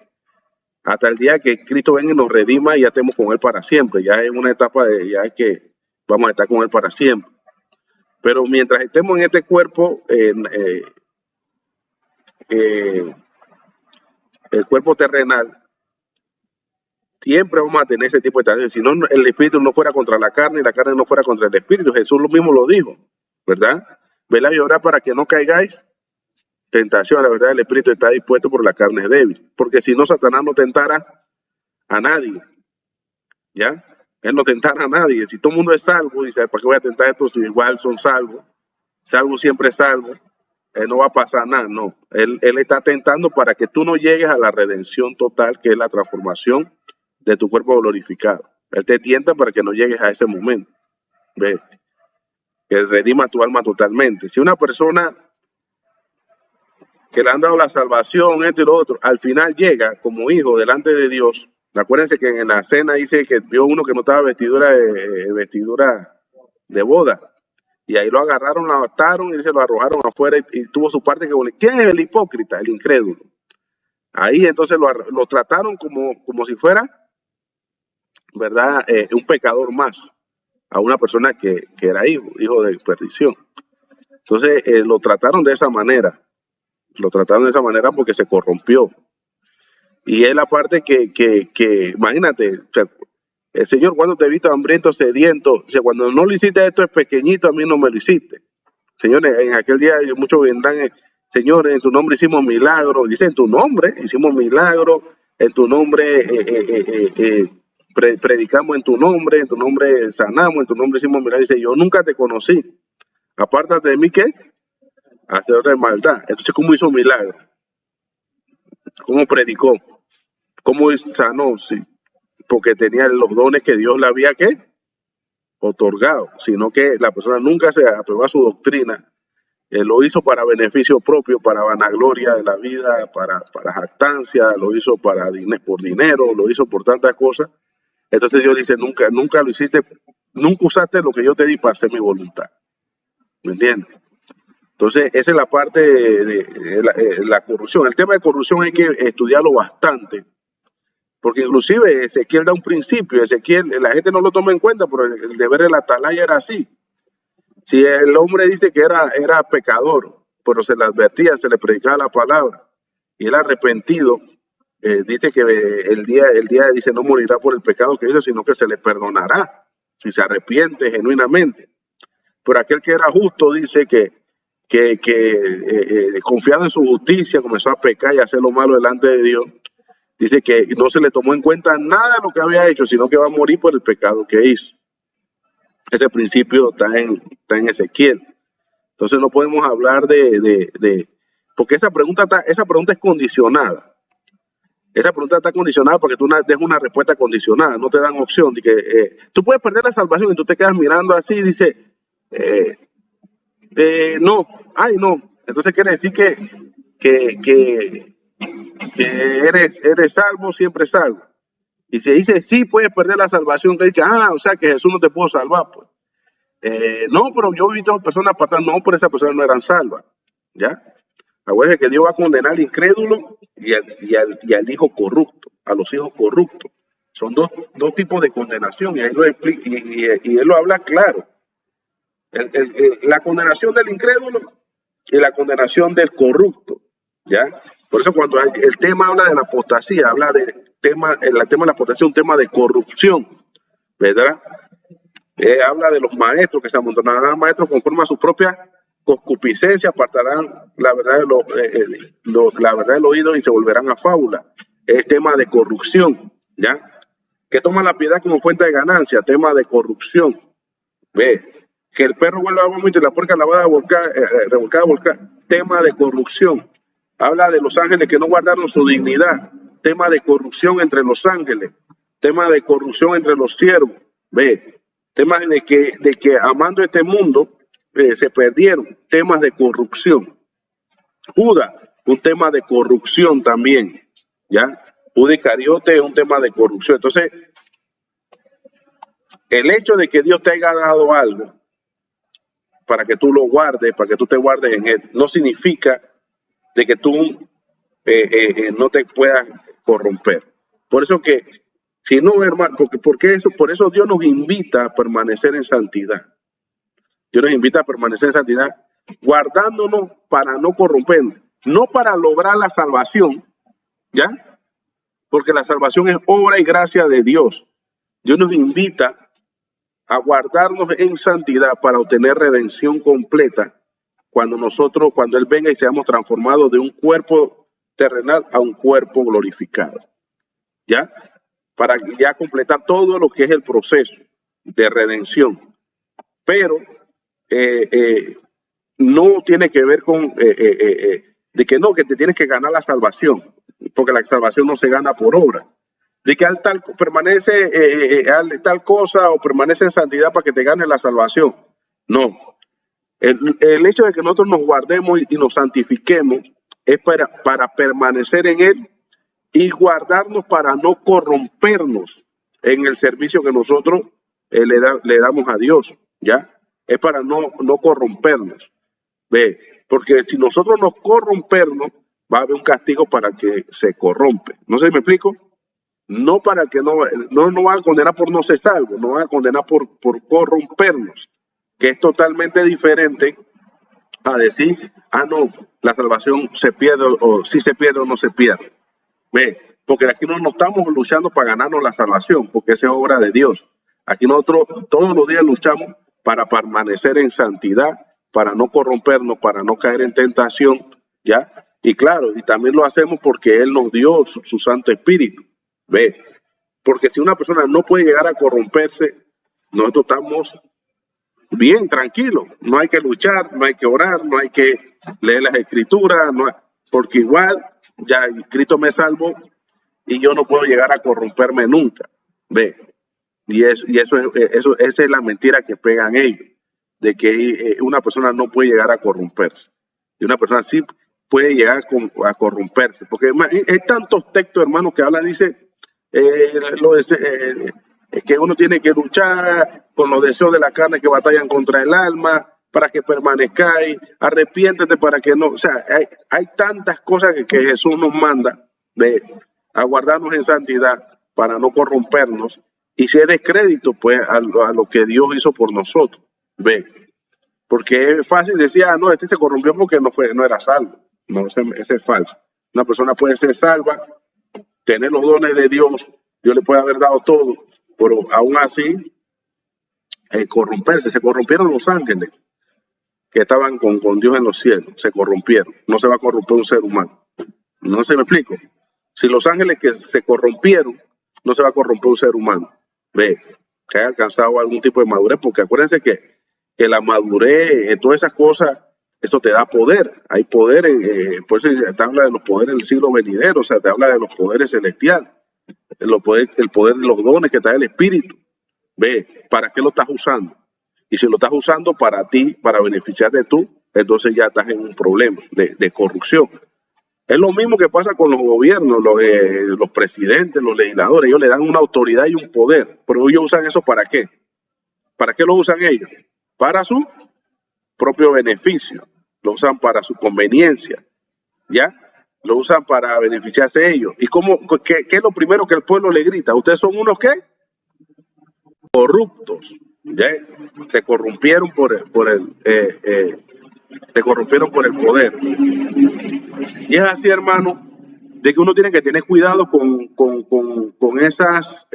hasta el día que Cristo venga y nos redima y ya estemos con Él para siempre. Ya es una etapa ya es que vamos a estar con Él para siempre. Pero mientras estemos en este cuerpo, el cuerpo terrenal, siempre vamos a tener ese tipo de tendencias. Si no, el espíritu no fuera contra la carne y la carne no fuera contra el espíritu. Jesús lo mismo lo dijo, ¿verdad? Vela y orar para que no caigáis tentación. La verdad, el espíritu está dispuesto, pero la carne es débil. Porque si no, Satanás no tentara a nadie, ¿ya? Él no tentara a nadie. Si todo el mundo es salvo, dice, ¿para qué voy a tentar esto si igual son salvos? Salvo siempre es salvo. No va a pasar nada, no. Él está tentando para que tú no llegues a la redención total, que es la transformación de tu cuerpo glorificado. Él te tienta para que no llegues a ese momento. ¿Ves? Que redima tu alma totalmente. Si una persona que le han dado la salvación, esto y lo otro, al final llega como hijo delante de Dios. Acuérdense que en la cena dice que vio uno que no estaba vestidura de boda. Y ahí lo agarraron, lo ataron y se lo arrojaron afuera y tuvo su parte que poner. ¿Quién es el hipócrita? El incrédulo. Ahí entonces lo trataron como si fuera, ¿verdad? Un pecador más, a una persona que era hijo de perdición. Entonces lo trataron de esa manera. Lo trataron de esa manera porque se corrompió. Y es la parte que imagínate, o sea, el Señor, cuando te he visto hambriento, sediento, o sea, cuando no lo hiciste esto es pequeñito, a mí no me lo hiciste. Señores, en aquel día muchos vendrán, Señor, en tu nombre hicimos milagros. Dice, en tu nombre hicimos milagros, en tu nombre predicamos, en tu nombre sanamos, en tu nombre hicimos milagros. Dice, yo nunca te conocí. Apártate de mí, ¿qué? Hacedor de maldad. Entonces, ¿cómo hizo milagro? ¿Cómo predicó? ¿Cómo sanó? Sí, porque tenía los dones que Dios le había, ¿qué? Otorgado, sino que la persona nunca se apegó a su doctrina Lo hizo para beneficio propio, para vanagloria de la vida, para jactancia, lo hizo por dinero, lo hizo por tantas cosas. Entonces Dios dice, nunca lo hiciste, nunca usaste lo que yo te di para hacer mi voluntad. ¿Me entiendes? Entonces, esa es la parte de la corrupción. El tema de corrupción hay que estudiarlo bastante, porque inclusive Ezequiel da un principio. Ezequiel, la gente no lo toma en cuenta, pero el deber de la atalaya era así. Si el hombre dice que era pecador, pero se le advertía, se le predicaba la palabra, y él arrepentido, dice que el día dice no morirá por el pecado que hizo, sino que se le perdonará si se arrepiente genuinamente. Pero aquel que era justo dice que confiado en su justicia comenzó a pecar y a hacer lo malo delante de Dios. Dice que no se le tomó en cuenta nada de lo que había hecho, sino que va a morir por el pecado que hizo. Ese principio está en Ezequiel. Entonces no podemos hablar porque esa pregunta es condicionada. Esa pregunta está condicionada porque tú des una respuesta condicionada, no te dan opción de que tú puedes perder la salvación y tú te quedas mirando así y dices, no. Entonces quiere decir que eres salvo, siempre salvo. Y si dice sí, puedes perder la salvación, que dice, o sea que Jesús no te pudo salvar, pues. No, pero yo he visto personas apartadas, no, por esa persona no eran salvas, ¿ya? Acuérdense que Dios va a condenar al incrédulo y al hijo corrupto, a los hijos corruptos. Son dos tipos de condenación, y ahí lo explica, y él lo habla claro. La condenación del incrédulo y la condenación del corrupto, ¿ya? Por eso cuando el tema habla de la apostasía, habla del tema de la apostasía, un tema de corrupción, ¿verdad? Habla de los maestros que se amontonarán maestros conforme a su propia concupiscencia, apartarán la verdad del oído y se volverán a fábula. Es tema de corrupción, ¿ya? Que toma la piedad como fuente de ganancia, tema de corrupción. Ve, que el perro vuelva a vómito y la puerca lavada revolcada, tema de corrupción. Habla de los ángeles que no guardaron su dignidad, tema de corrupción entre los ángeles, tema de corrupción entre los siervos. Ve, temas de que amando este mundo se perdieron, temas de corrupción. Judas, un tema de corrupción también, ¿ya? Judas Iscariote es un tema de corrupción. Entonces, el hecho de que Dios te haya dado algo para que tú lo guardes, para que tú te guardes en él, no significa de que tú no te puedas corromper. Por eso que, si no, hermano, por eso Dios nos invita a permanecer en santidad. Dios nos invita a permanecer en santidad, guardándonos para no corrompernos, no para lograr la salvación, ¿ya? Porque la salvación es obra y gracia de Dios. Dios nos invita a guardarnos en santidad para obtener redención completa cuando Él venga y seamos transformados de un cuerpo terrenal a un cuerpo glorificado, ¿ya? Para ya completar todo lo que es el proceso de redención. Pero no tiene que ver con de que no, que te tienes que ganar la salvación, porque la salvación no se gana por obra. De que permanece tal cosa o permanece en santidad para que te gane la salvación. No. El hecho de que nosotros nos guardemos y nos santifiquemos es para permanecer en él y guardarnos para no corrompernos en el servicio que nosotros le damos a Dios, ¿ya? Es para no corrompernos. Ve, porque si nosotros nos corrompemos, va a haber un castigo para que se corrompe. ¿No sé si me explico? No para que no van a condenar por no ser salvo, no van a condenar por corrompernos, que es totalmente diferente a decir, no, la salvación se pierde o si se pierde o no se pierde. Ve, porque aquí no estamos luchando para ganarnos la salvación, porque esa es obra de Dios. Aquí nosotros todos los días luchamos para permanecer en santidad, para no corrompernos, para no caer en tentación, ¿ya? Y claro, y también lo hacemos porque Él nos dio su Santo Espíritu. Ve, porque si una persona no puede llegar a corromperse, nosotros estamos bien, tranquilos. No hay que luchar, no hay que orar, no hay que leer las escrituras, porque igual ya Cristo me salvó y yo no puedo llegar a corromperme nunca. Ve, esa es la mentira que pegan ellos. de que una persona no puede llegar a corromperse. Y una persona sí puede llegar a corromperse. Porque hay tantos textos, hermanos, que hablan, dice, que uno tiene que luchar con los deseos de la carne que batallan contra el alma para que permanezcáis, arrepiéntete para que no, o sea, hay tantas cosas que Jesús nos manda de aguardarnos en santidad para no corrompernos, y si es descrédito pues a lo que Dios hizo por nosotros, ve, porque es fácil decir, no, este se corrompió porque no era salvo, no, ese es falso. Una persona puede ser salva, tener los dones de Dios, Dios le puede haber dado todo, pero aún así corromperse. Se corrompieron los ángeles que estaban con Dios en los cielos, se corrompieron. No se va a corromper un ser humano. No se me explico. Si los ángeles que se corrompieron, no se va a corromper un ser humano. Ve, que haya alcanzado algún tipo de madurez, porque acuérdense que la madurez, todas esas cosas, eso te da poder. Hay poder, por eso te habla de los poderes del siglo venidero, o sea, te habla de los poderes celestiales, el poder de los dones que te da el Espíritu. Ve, ¿para qué lo estás usando? Y si lo estás usando para ti, para beneficiarte tú, entonces ya estás en un problema de corrupción. Es lo mismo que pasa con los gobiernos, los presidentes, los legisladores. Ellos le dan una autoridad y un poder, pero ellos usan eso ¿para qué? ¿Para qué lo usan ellos? Para su propio beneficio, lo usan para su conveniencia, ¿ya? Lo usan para beneficiarse ellos. ¿Y qué es lo primero que el pueblo le grita? ¿Ustedes son unos qué? Corruptos, ¿ya? Se corrompieron se corrompieron por el poder. Y es así, hermano, de que uno tiene que tener cuidado con esas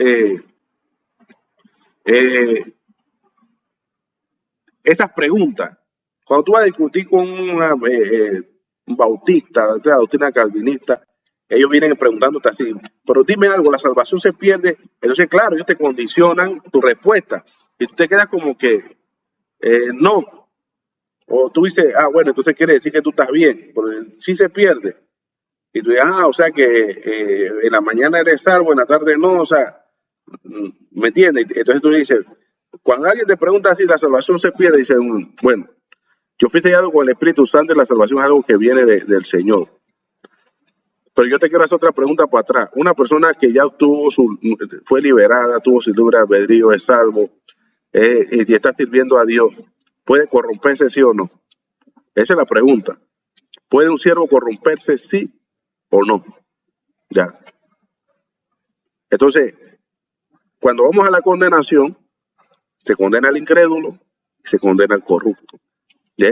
preguntas. Cuando tú vas a discutir con un bautista, de la doctrina calvinista, ellos vienen preguntándote así, pero dime algo, ¿la salvación se pierde? Entonces, claro, ellos te condicionan tu respuesta y tú te quedas como que no. O tú dices, bueno, entonces quiere decir que tú estás bien, pero sí se pierde. Y tú dices, o sea que en la mañana eres salvo, en la tarde no, o sea, ¿me entiendes? Entonces tú dices, cuando alguien te pregunta si la salvación se pierde, dices, bueno, yo fui sellado con el Espíritu Santo y la salvación es algo que viene del Señor. Pero yo te quiero hacer otra pregunta para atrás. Una persona que ya fue liberada, tuvo su libre albedrío, es salvo, y está sirviendo a Dios, ¿puede corromperse sí o no? Esa es la pregunta. ¿Puede un siervo corromperse sí o no? Ya. Entonces, cuando vamos a la condenación, se condena al incrédulo y se condena al corrupto. ¿Ya?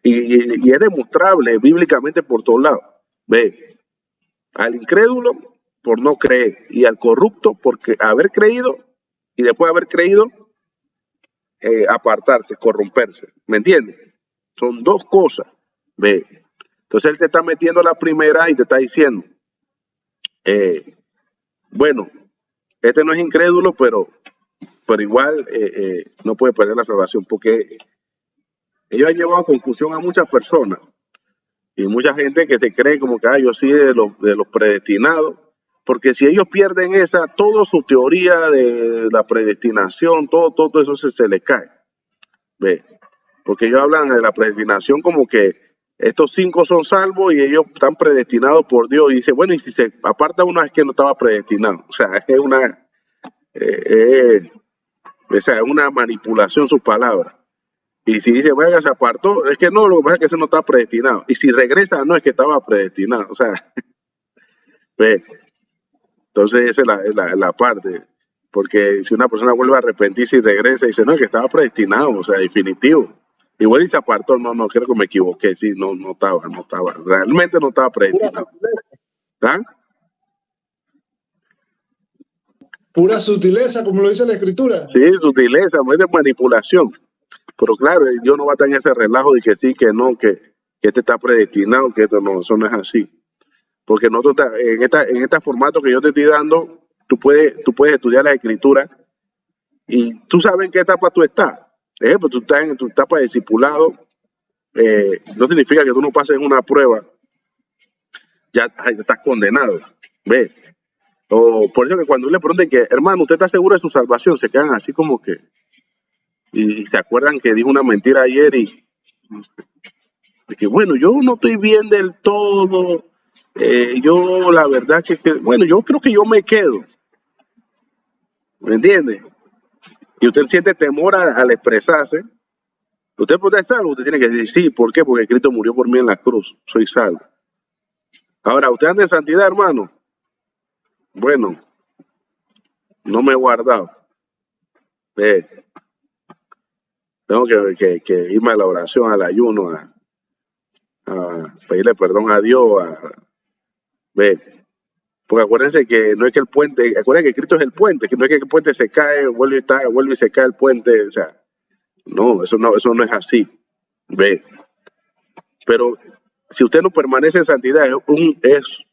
Y es demostrable bíblicamente por todos lados. Ve, al incrédulo por no creer y al corrupto por haber creído y después de haber creído apartarse, corromperse. ¿Me entiendes? Son dos cosas. Ve. Entonces él te está metiendo la primera y te está diciendo, bueno, este no es incrédulo, pero igual no puede perder la salvación, porque ellos han llevado a confusión a muchas personas y mucha gente que te cree como que yo sí de los predestinados, porque si ellos pierden toda su teoría de la predestinación, todo eso se les cae. Ve, porque ellos hablan de la predestinación como que estos 5 son salvos y ellos están predestinados por Dios. Y dice, bueno, y si se aparta uno es que no estaba predestinado. O sea, es una manipulación sus palabras. Y si dice, bueno, se apartó, es que no, lo que pasa es que ese no está predestinado. Y si regresa, no es que estaba predestinado. O sea, ve. Entonces esa es la parte. Porque si una persona vuelve a arrepentirse y regresa y dice, no, es que estaba predestinado, o sea, definitivo. Igual y se apartó, no, creo que me equivoqué, sí, no estaba, realmente no estaba predestinado. ¿Ah?
Pura sutileza, como lo dice la Escritura.
Sí, sutileza, no es de manipulación. Pero claro, Dios no va a estar en ese relajo de que sí, que no, que este está predestinado, que esto no, eso no es así. Porque nosotros en este formato que yo te estoy dando, tú puedes estudiar la Escritura y tú sabes en qué etapa tú estás. Por ejemplo, tú estás en tu etapa de discipulado, no significa que tú no pases en una prueba, ya estás condenado. ¿Ves? O por eso que cuando le pregunten que, hermano, ¿usted está seguro de su salvación? Se quedan así como que, Y se acuerdan que dijo una mentira ayer y que bueno, yo no estoy bien del todo. Yo la verdad bueno, yo creo que yo me quedo. ¿Me entiende? Y usted siente temor al expresarse. Usted puede estar salvo, usted tiene que decir sí. ¿Por qué? Porque Cristo murió por mí en la cruz. Soy salvo. Ahora, ¿usted anda en santidad, hermano? Bueno, no me he guardado. Tengo que irme a la oración, al ayuno, a pedirle perdón a Dios. Porque acuérdense que no es que el puente, acuérdense que Cristo es el puente, que no es que el puente se cae, vuelve y se cae el puente. O sea, no, eso no es así. Pero si usted no permanece en santidad, es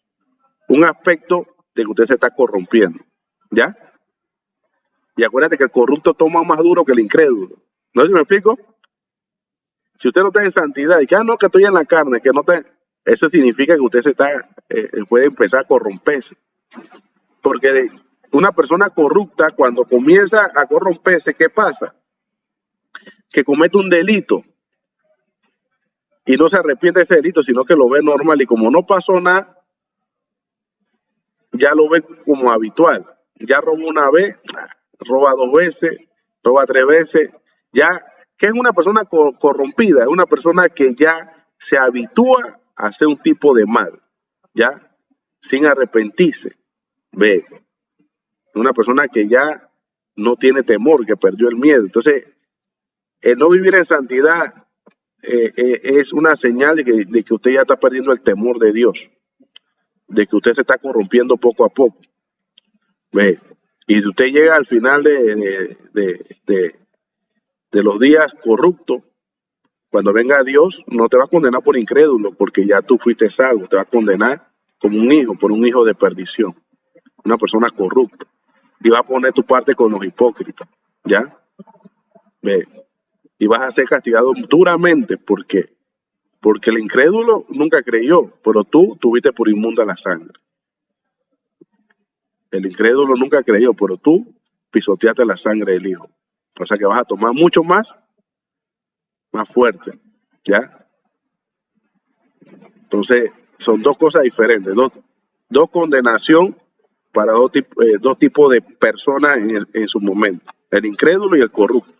un aspecto de que usted se está corrompiendo. ¿Ya? Y acuérdate que el corrupto toma más duro que el incrédulo. ¿No sé si me explico? Si usted no está en santidad y que, no, que estoy en la carne, que no te... Eso significa que usted puede empezar a corromperse. Porque una persona corrupta, cuando comienza a corromperse, ¿qué pasa? Que comete un delito y no se arrepiente de ese delito, sino que lo ve normal y como no pasó nada, ya lo ve como habitual. Ya robó una vez, roba 2 veces, roba 3 veces. Ya, ¿qué es una persona corrompida? Es una persona que ya se habitúa a hacer un tipo de mal, ya, sin arrepentirse. Una persona que ya no tiene temor, que perdió el miedo. Entonces, el no vivir en santidad es una señal de que usted ya está perdiendo el temor de Dios, de que usted se está corrompiendo poco a poco. Y si usted llega al final de los días corruptos, cuando venga Dios, no te va a condenar por incrédulo, porque ya tú fuiste salvo, te va a condenar como un hijo, por un hijo de perdición, una persona corrupta. Y va a poner tu parte con los hipócritas, ¿ya? Y vas a ser castigado duramente, porque el incrédulo nunca creyó, pero tú tuviste por inmunda la sangre. El incrédulo nunca creyó, pero tú pisoteaste la sangre del hijo. O sea que vas a tomar mucho más fuerte, ¿ya? Entonces, son dos cosas diferentes, dos condenación para dos tipos de personas en su momento, el incrédulo y el corrupto.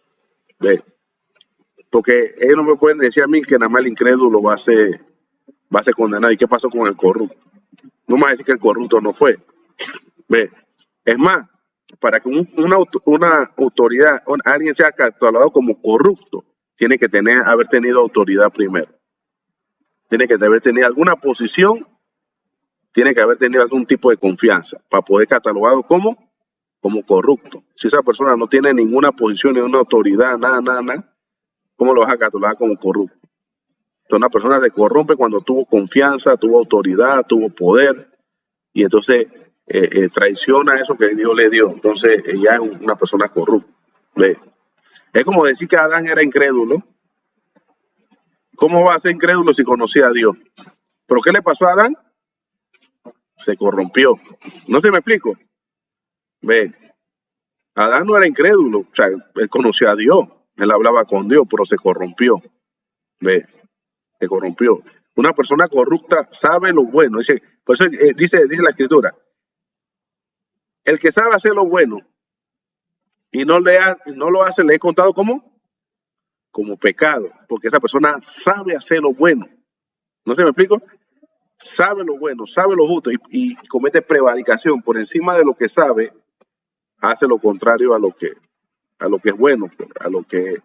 Porque ellos no me pueden decir a mí que nada más el incrédulo va a ser condenado. ¿Y qué pasó con el corrupto? No me va a decir que el corrupto no fue. Es más, para que una autoridad, alguien sea catalogado como corrupto, tiene que haber tenido autoridad primero. Tiene que haber tenido alguna posición, tiene que haber tenido algún tipo de confianza para poder catalogado como corrupto. Si esa persona no tiene ninguna posición, ninguna autoridad, nada, ¿cómo lo vas a catalogar como corrupto? Entonces, una persona se corrompe cuando tuvo confianza, tuvo autoridad, tuvo poder, y entonces traiciona eso que Dios le dio. Entonces, ella es una persona corrupta. Es como decir que Adán era incrédulo. ¿Cómo va a ser incrédulo si conocía a Dios? ¿Pero qué le pasó a Adán? Se corrompió. ¿No se me explico? Adán no era incrédulo, o sea, él conocía a Dios, él hablaba con Dios, pero se corrompió. Se corrompió. Una persona corrupta sabe lo bueno. Por eso dice la Escritura, el que sabe hacer lo bueno y no lo hace, le he contado como pecado, porque esa persona sabe hacer lo bueno. ¿No se me explico? Sabe lo bueno, sabe lo justo y comete prevaricación por encima de lo que sabe, hace lo contrario a lo que es bueno, a lo que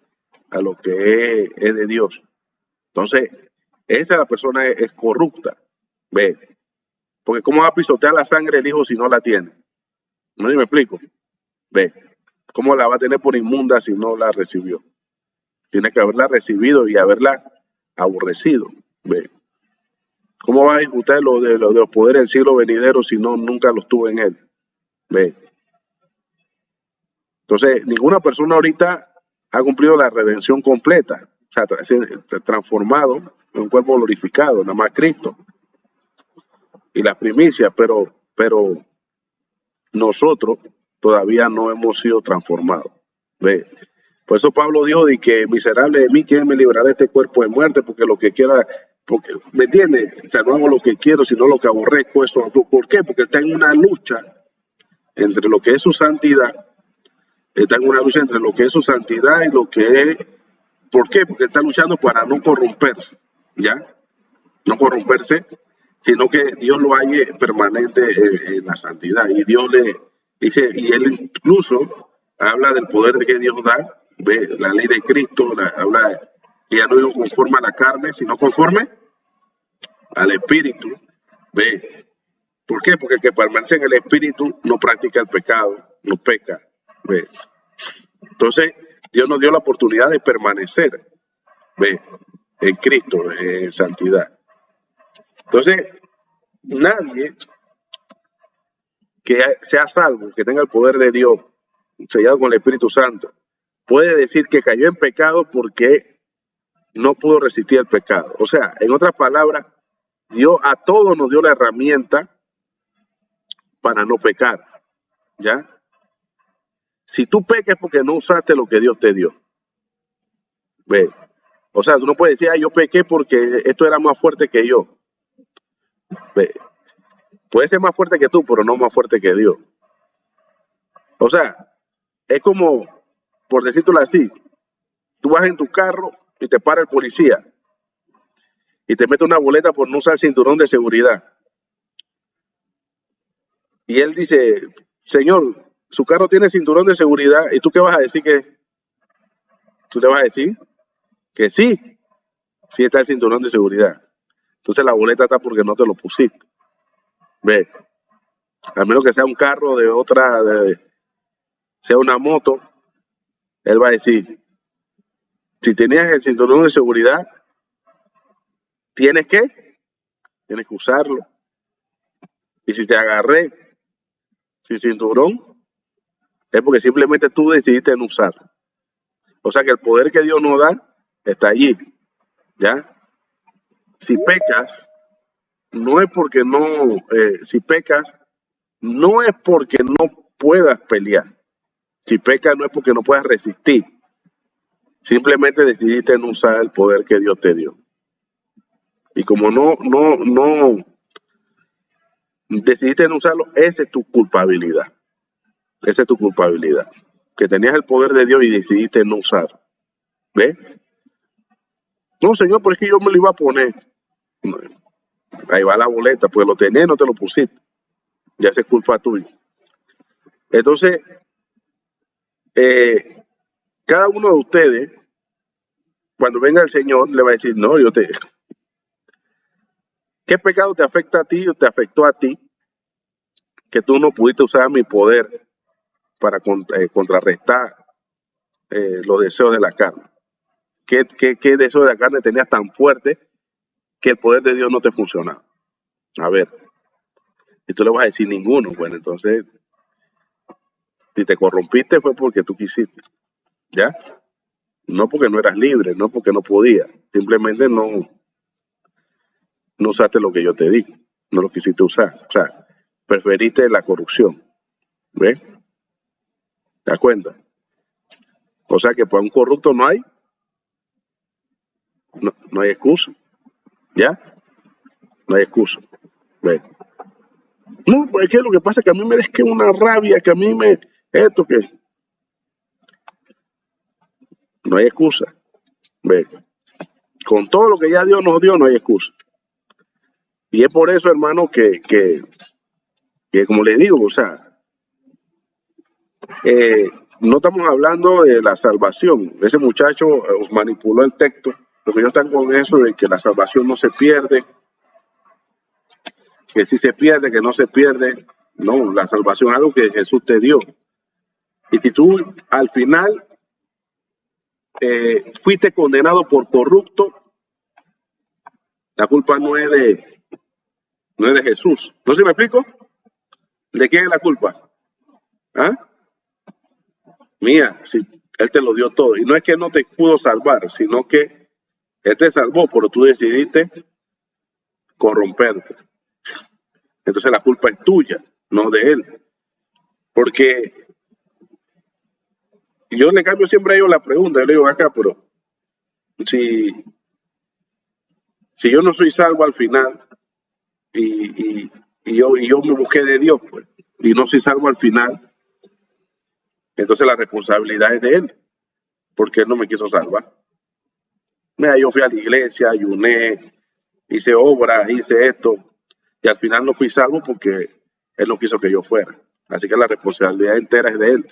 es de Dios. Entonces, esa persona es corrupta. Porque ¿cómo va a pisotear la sangre del hijo si no la tiene? ¿No me explico? ¿Cómo la va a tener por inmunda si no la recibió? Tiene que haberla recibido y haberla aborrecido. ¿Cómo va a disfrutar de los poderes del siglo venidero si nunca los tuvo en él? Entonces, ninguna persona ahorita ha cumplido la redención completa, o sea, transformado en un cuerpo glorificado, nada más Cristo. Y las primicias, pero nosotros todavía no hemos sido transformados. Por eso Pablo dijo de que miserable de mí, ¿quién me librará de este cuerpo de muerte? Porque lo que quiera, porque, ¿me entiendes? O sea, no hago lo que quiero, sino lo que aborrezco, eso. ¿Por qué? Porque está en una lucha entre lo que es su santidad, está en una lucha entre lo que es su santidad y lo que es, ¿por qué? Porque está luchando para no corromperse, ¿ya? No corromperse, sino que Dios lo halle permanente en la santidad. Y Dios le dice, y él incluso habla del poder que Dios da, ve la ley de Cristo, habla que ya no es conforme a la carne, sino conforme al Espíritu. Ve, ¿por qué? Porque el que permanece en el Espíritu no practica el pecado, no peca. Ve. Entonces, Dios nos dio la oportunidad de permanecer, ve, en Cristo, en santidad. Entonces, nadie que sea salvo, que tenga el poder de Dios, sellado con el Espíritu Santo, puede decir que cayó en pecado porque no pudo resistir el pecado. O sea, en otras palabras, Dios a todos nos dio la herramienta para no pecar, ¿ya? Si tú pecas es porque no usaste lo que Dios te dio. Ve. O sea, tú no puedes decir, yo pequé porque esto era más fuerte que yo. Ve. Puede ser más fuerte que tú, pero no más fuerte que Dios. O sea, es como, por decírtelo así, tú vas en tu carro y te para el policía y te mete una boleta por no usar el cinturón de seguridad. Y él dice, señor, su carro tiene cinturón de seguridad, ¿y tú qué vas a decir? ¿Tú le vas a decir? Que sí, sí está el cinturón de seguridad. Entonces la boleta está porque no te lo pusiste. Ve, a menos que sea un carro de otra, sea una moto, él va a decir, si tenías el cinturón de seguridad, tienes que usarlo. Y si te agarré sin cinturón, es porque simplemente tú decidiste no usarlo. O sea que el poder que Dios nos da está allí, ¿ya? Si pecas, no es porque no, si pecas, no es porque no puedas pelear. Si pecas no es porque no puedas resistir. Simplemente decidiste no usar el poder que Dios te dio. Y como no decidiste no usarlo, esa es tu culpabilidad. Esa es tu culpabilidad. Que tenías el poder de Dios y decidiste no usar. ¿Ves? No, señor, pero es que yo me lo iba a poner. No, ahí va la boleta, pues lo tenés, no te lo pusiste. Ya esa es culpa tuya. Entonces, cada uno de ustedes, cuando venga el Señor, le va a decir, no, ¿qué pecado te afecta a ti o te afectó a ti que tú no pudiste usar mi poder para contrarrestar los deseos de la carne? ¿Qué deseo de la carne tenías tan fuerte que el poder de Dios no te funcionaba? A ver, y tú le vas a decir ninguno. Bueno, entonces, si te corrompiste fue porque tú quisiste, ¿ya? No porque no eras libre, no porque no podías, simplemente no usaste lo que yo te di, no lo quisiste usar, o sea, preferiste la corrupción, ¿ves? ¿Te das cuenta? O sea que para un corrupto no hay excusa, ¿ya? No hay excusa, ¿ves? No, pues es que lo que pasa es que a mí me da que una rabia, que a mí que no hay excusa, ¿ves? Con todo lo que ya Dios nos dio, no hay excusa. Y es por eso, hermano, que como les digo, o sea, no estamos hablando de la salvación. Ese muchacho manipuló el texto, porque ellos están con eso de que la salvación no se pierde, que sí se pierde, que no se pierde. No, la salvación es algo que Jesús te dio. Y si tú al final fuiste condenado por corrupto, la culpa no es de Jesús. ¿No se me explico? ¿De quién es la culpa? ¿Ah? Mía, si Él te lo dio todo. Y no es que no te pudo salvar, sino que Él te salvó, pero tú decidiste corromperte. Entonces la culpa es tuya, no de Él. Porque Y yo le cambio siempre a ellos la pregunta. Yo le digo, acá, pero si yo no soy salvo al final y yo me busqué de Dios, pues, y no soy salvo al final, entonces la responsabilidad es de Él, porque Él no me quiso salvar. Mira, yo fui a la iglesia, ayuné, hice obras, hice esto, y al final no fui salvo porque Él no quiso que yo fuera. Así que la responsabilidad entera es de Él.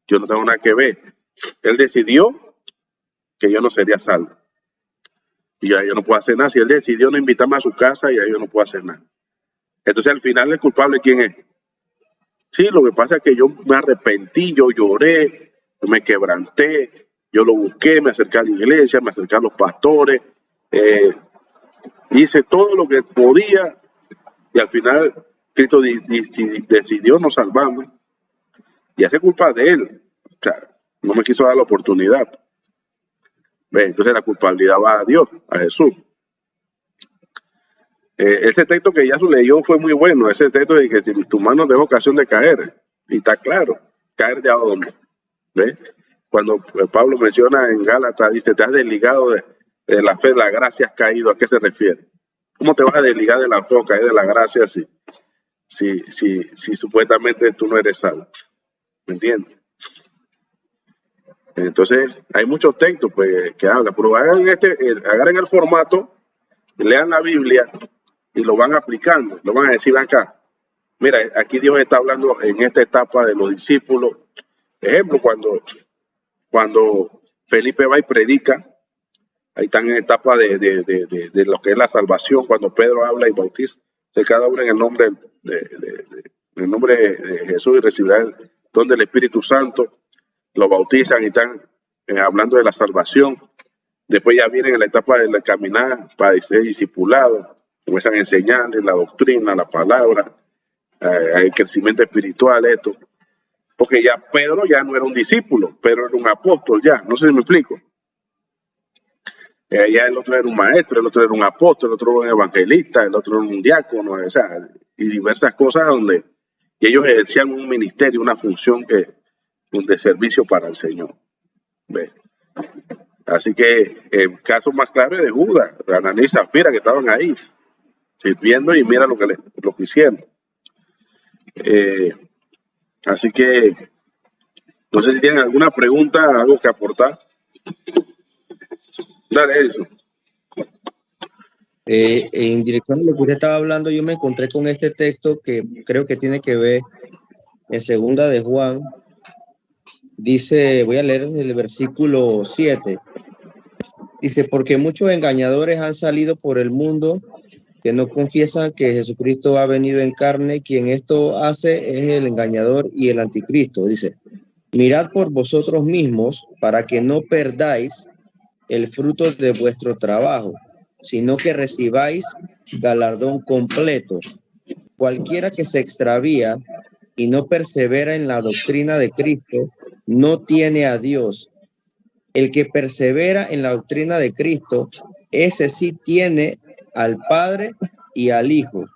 Yo no tengo nada que ver. Él decidió que yo no sería salvo. Y ya yo no puedo hacer nada. Si Él decidió no invitarme a su casa, ya yo no puedo hacer nada. Entonces al final el culpable, ¿quién es? Sí, lo que pasa es que yo me arrepentí, yo lloré, yo me quebranté, yo lo busqué, me acerqué a la iglesia, me acerqué a los pastores, hice todo lo que podía y al final Cristo decidió no salvarme y hace culpa de Él. O sea, no me quiso dar la oportunidad. Entonces la culpabilidad va a Dios, a Jesús. Ese texto que Yasu leyó fue muy bueno, ese texto de que si tu mano dejó ocasión de caer, y está claro, caer de a dónde. ¿Ves? Cuando Pablo menciona en Gálatas, dice, te has desligado de la fe, de la gracia has caído, ¿a qué se refiere? ¿Cómo te vas a desligar de la fe o caer de la gracia si supuestamente tú no eres salvo? ¿Me entiendes? Entonces, hay muchos textos pues, que hablan, pero agarren el formato, lean la Biblia y lo van aplicando, lo van a decir acá. Mira, aquí Dios está hablando en esta etapa de los discípulos. Ejemplo, cuando Felipe va y predica, ahí están en etapa de lo que es la salvación, cuando Pedro habla y bautiza, de cada uno en el nombre de Jesús y recibirá el don del Espíritu Santo, lo bautizan y están hablando de la salvación. Después ya vienen en la etapa de la caminar para ser discipulados, comienzan a enseñarles la doctrina, la palabra, el crecimiento espiritual, esto. Porque ya Pedro ya no era un discípulo, Pedro era un apóstol ya, no sé si me explico. Ya el otro era un maestro, el otro era un apóstol, el otro era un evangelista, el otro era un diácono, o sea, y diversas cosas donde ellos ejercían un ministerio, una función de servicio para el Señor. ¿Ve? Así que el caso más claro es de Judas, Ananías y Zafira, que estaban ahí sirviendo y mira lo que hicieron. Así que no sé si tienen alguna pregunta, algo que aportar. Dale, eso.
En dirección a lo que usted estaba hablando, yo me encontré con este texto que creo que tiene que ver en segunda de Juan. Dice, voy a leer el versículo 7. Dice, porque muchos engañadores han salido por el mundo que no confiesan que Jesucristo ha venido en carne. Quien esto hace es el engañador y el anticristo. Dice, mirad por vosotros mismos para que no perdáis el fruto de vuestro trabajo, sino que recibáis galardón completo. Cualquiera que se extravía y no persevera en la doctrina de Cristo, no tiene a Dios. El que persevera en la doctrina de Cristo, ese sí tiene al Padre y al Hijo.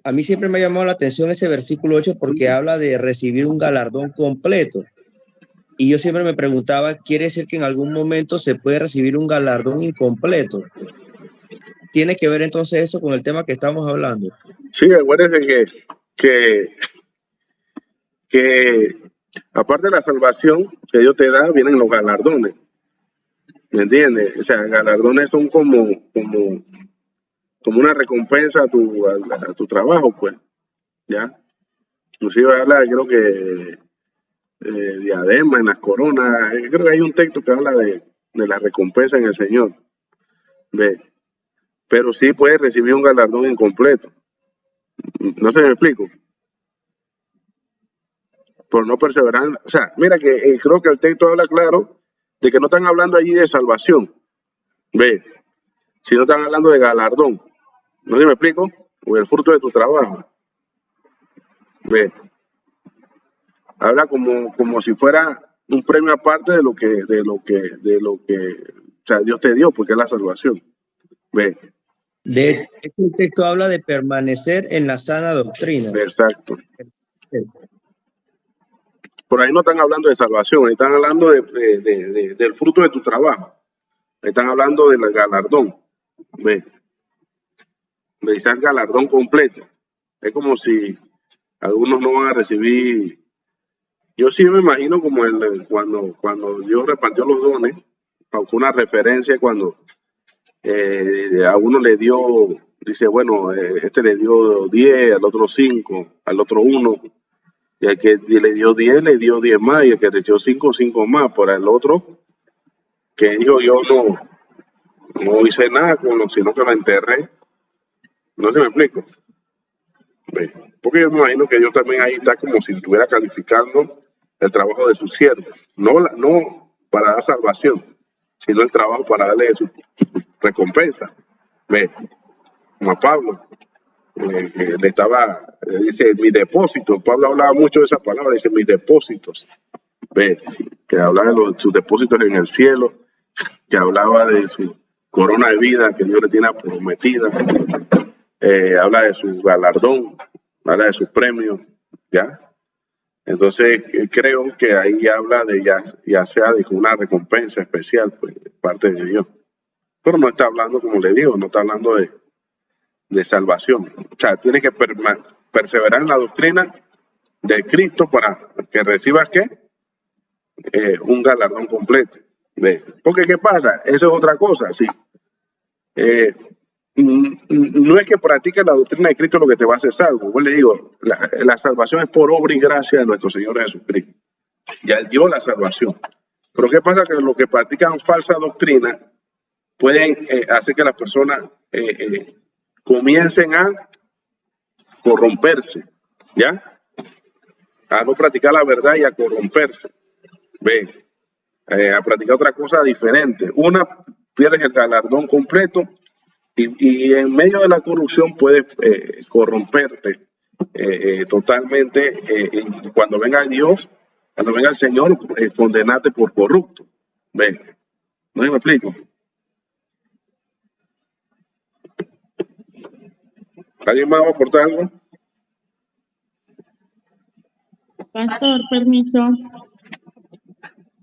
A mí siempre me ha llamado la atención ese versículo 8 porque habla de recibir un galardón completo. Y yo siempre me preguntaba, ¿quiere decir que en algún momento se puede recibir un galardón incompleto? ¿Tiene que ver entonces eso con el tema que estamos hablando?
Sí, acuérdense que aparte de la salvación que Dios te da, vienen los galardones. ¿Me entiendes? O sea, galardones son como una recompensa a tu trabajo, pues. ¿Ya? Inclusive habla, creo que diadema en las coronas. Creo que hay un texto que habla de la recompensa en el Señor. ¿Ve? Pero sí puedes recibir un galardón incompleto. No sé si me explico. Por no perseverar. O sea, mira que creo que el texto habla claro de que no están hablando allí de salvación. Ve, sino están hablando de galardón. ¿No sé si me explico? O el fruto de tu trabajo. Ve. Habla como si fuera un premio aparte de lo que o sea, Dios te dio, porque es la salvación. Ve.
De hecho, el texto habla de permanecer en la sana doctrina.
Exacto. Por ahí no están hablando de salvación, ahí están hablando del fruto de tu trabajo. Ahí están hablando del galardón. Ve, dice el galardón completo. Es como si algunos no van a recibir. Yo sí me imagino como cuando Dios repartió los dones, aunque una referencia cuando a uno le dio, dice, bueno, este le dio 10, al otro 5, al otro 1, y al que le dio 10, le dio 10 más, y el que le dio 5, 5 más, por el otro que dijo, yo no hice nada con lo, sino que lo enterré. No sé si me explico. Ve, porque yo me imagino que Dios también ahí está como si estuviera calificando el trabajo de sus siervos, no para dar salvación, sino el trabajo para darle su recompensa. Ve, como a Pablo, le estaba, dice, mis depósitos. Pablo hablaba mucho de esa palabra, dice, mis depósitos. Ve, que hablaba de sus depósitos en el cielo, que hablaba de su corona de vida que Dios le tiene prometida, habla de su galardón, habla de sus premios, ¿ya? Entonces, creo que ahí habla de ya sea de una recompensa especial, pues, de parte de Dios. Pero no está hablando, como le digo, no está hablando de salvación. O sea, tienes que perseverar en la doctrina de Cristo para que recibas, ¿qué? Un galardón completo. Porque, ¿qué pasa? Eso es otra cosa, sí. No es que practiques la doctrina de Cristo lo que te va a hacer salvo. Yo le digo, la salvación es por obra y gracia de nuestro Señor Jesucristo. Ya Él dio la salvación. Pero ¿qué pasa? Que los que practican falsa doctrina pueden hacer que las personas comiencen a corromperse, ¿ya? A no practicar la verdad y a corromperse. Ve, a practicar otra cosa diferente. Una, pierdes el galardón completo y en medio de la corrupción puedes corromperte totalmente. Y cuando venga Dios, cuando venga el Señor, condenarte por corrupto. Ve, ¿no me explico? ¿Alguien más va a aportar algo?
Pastor, permiso.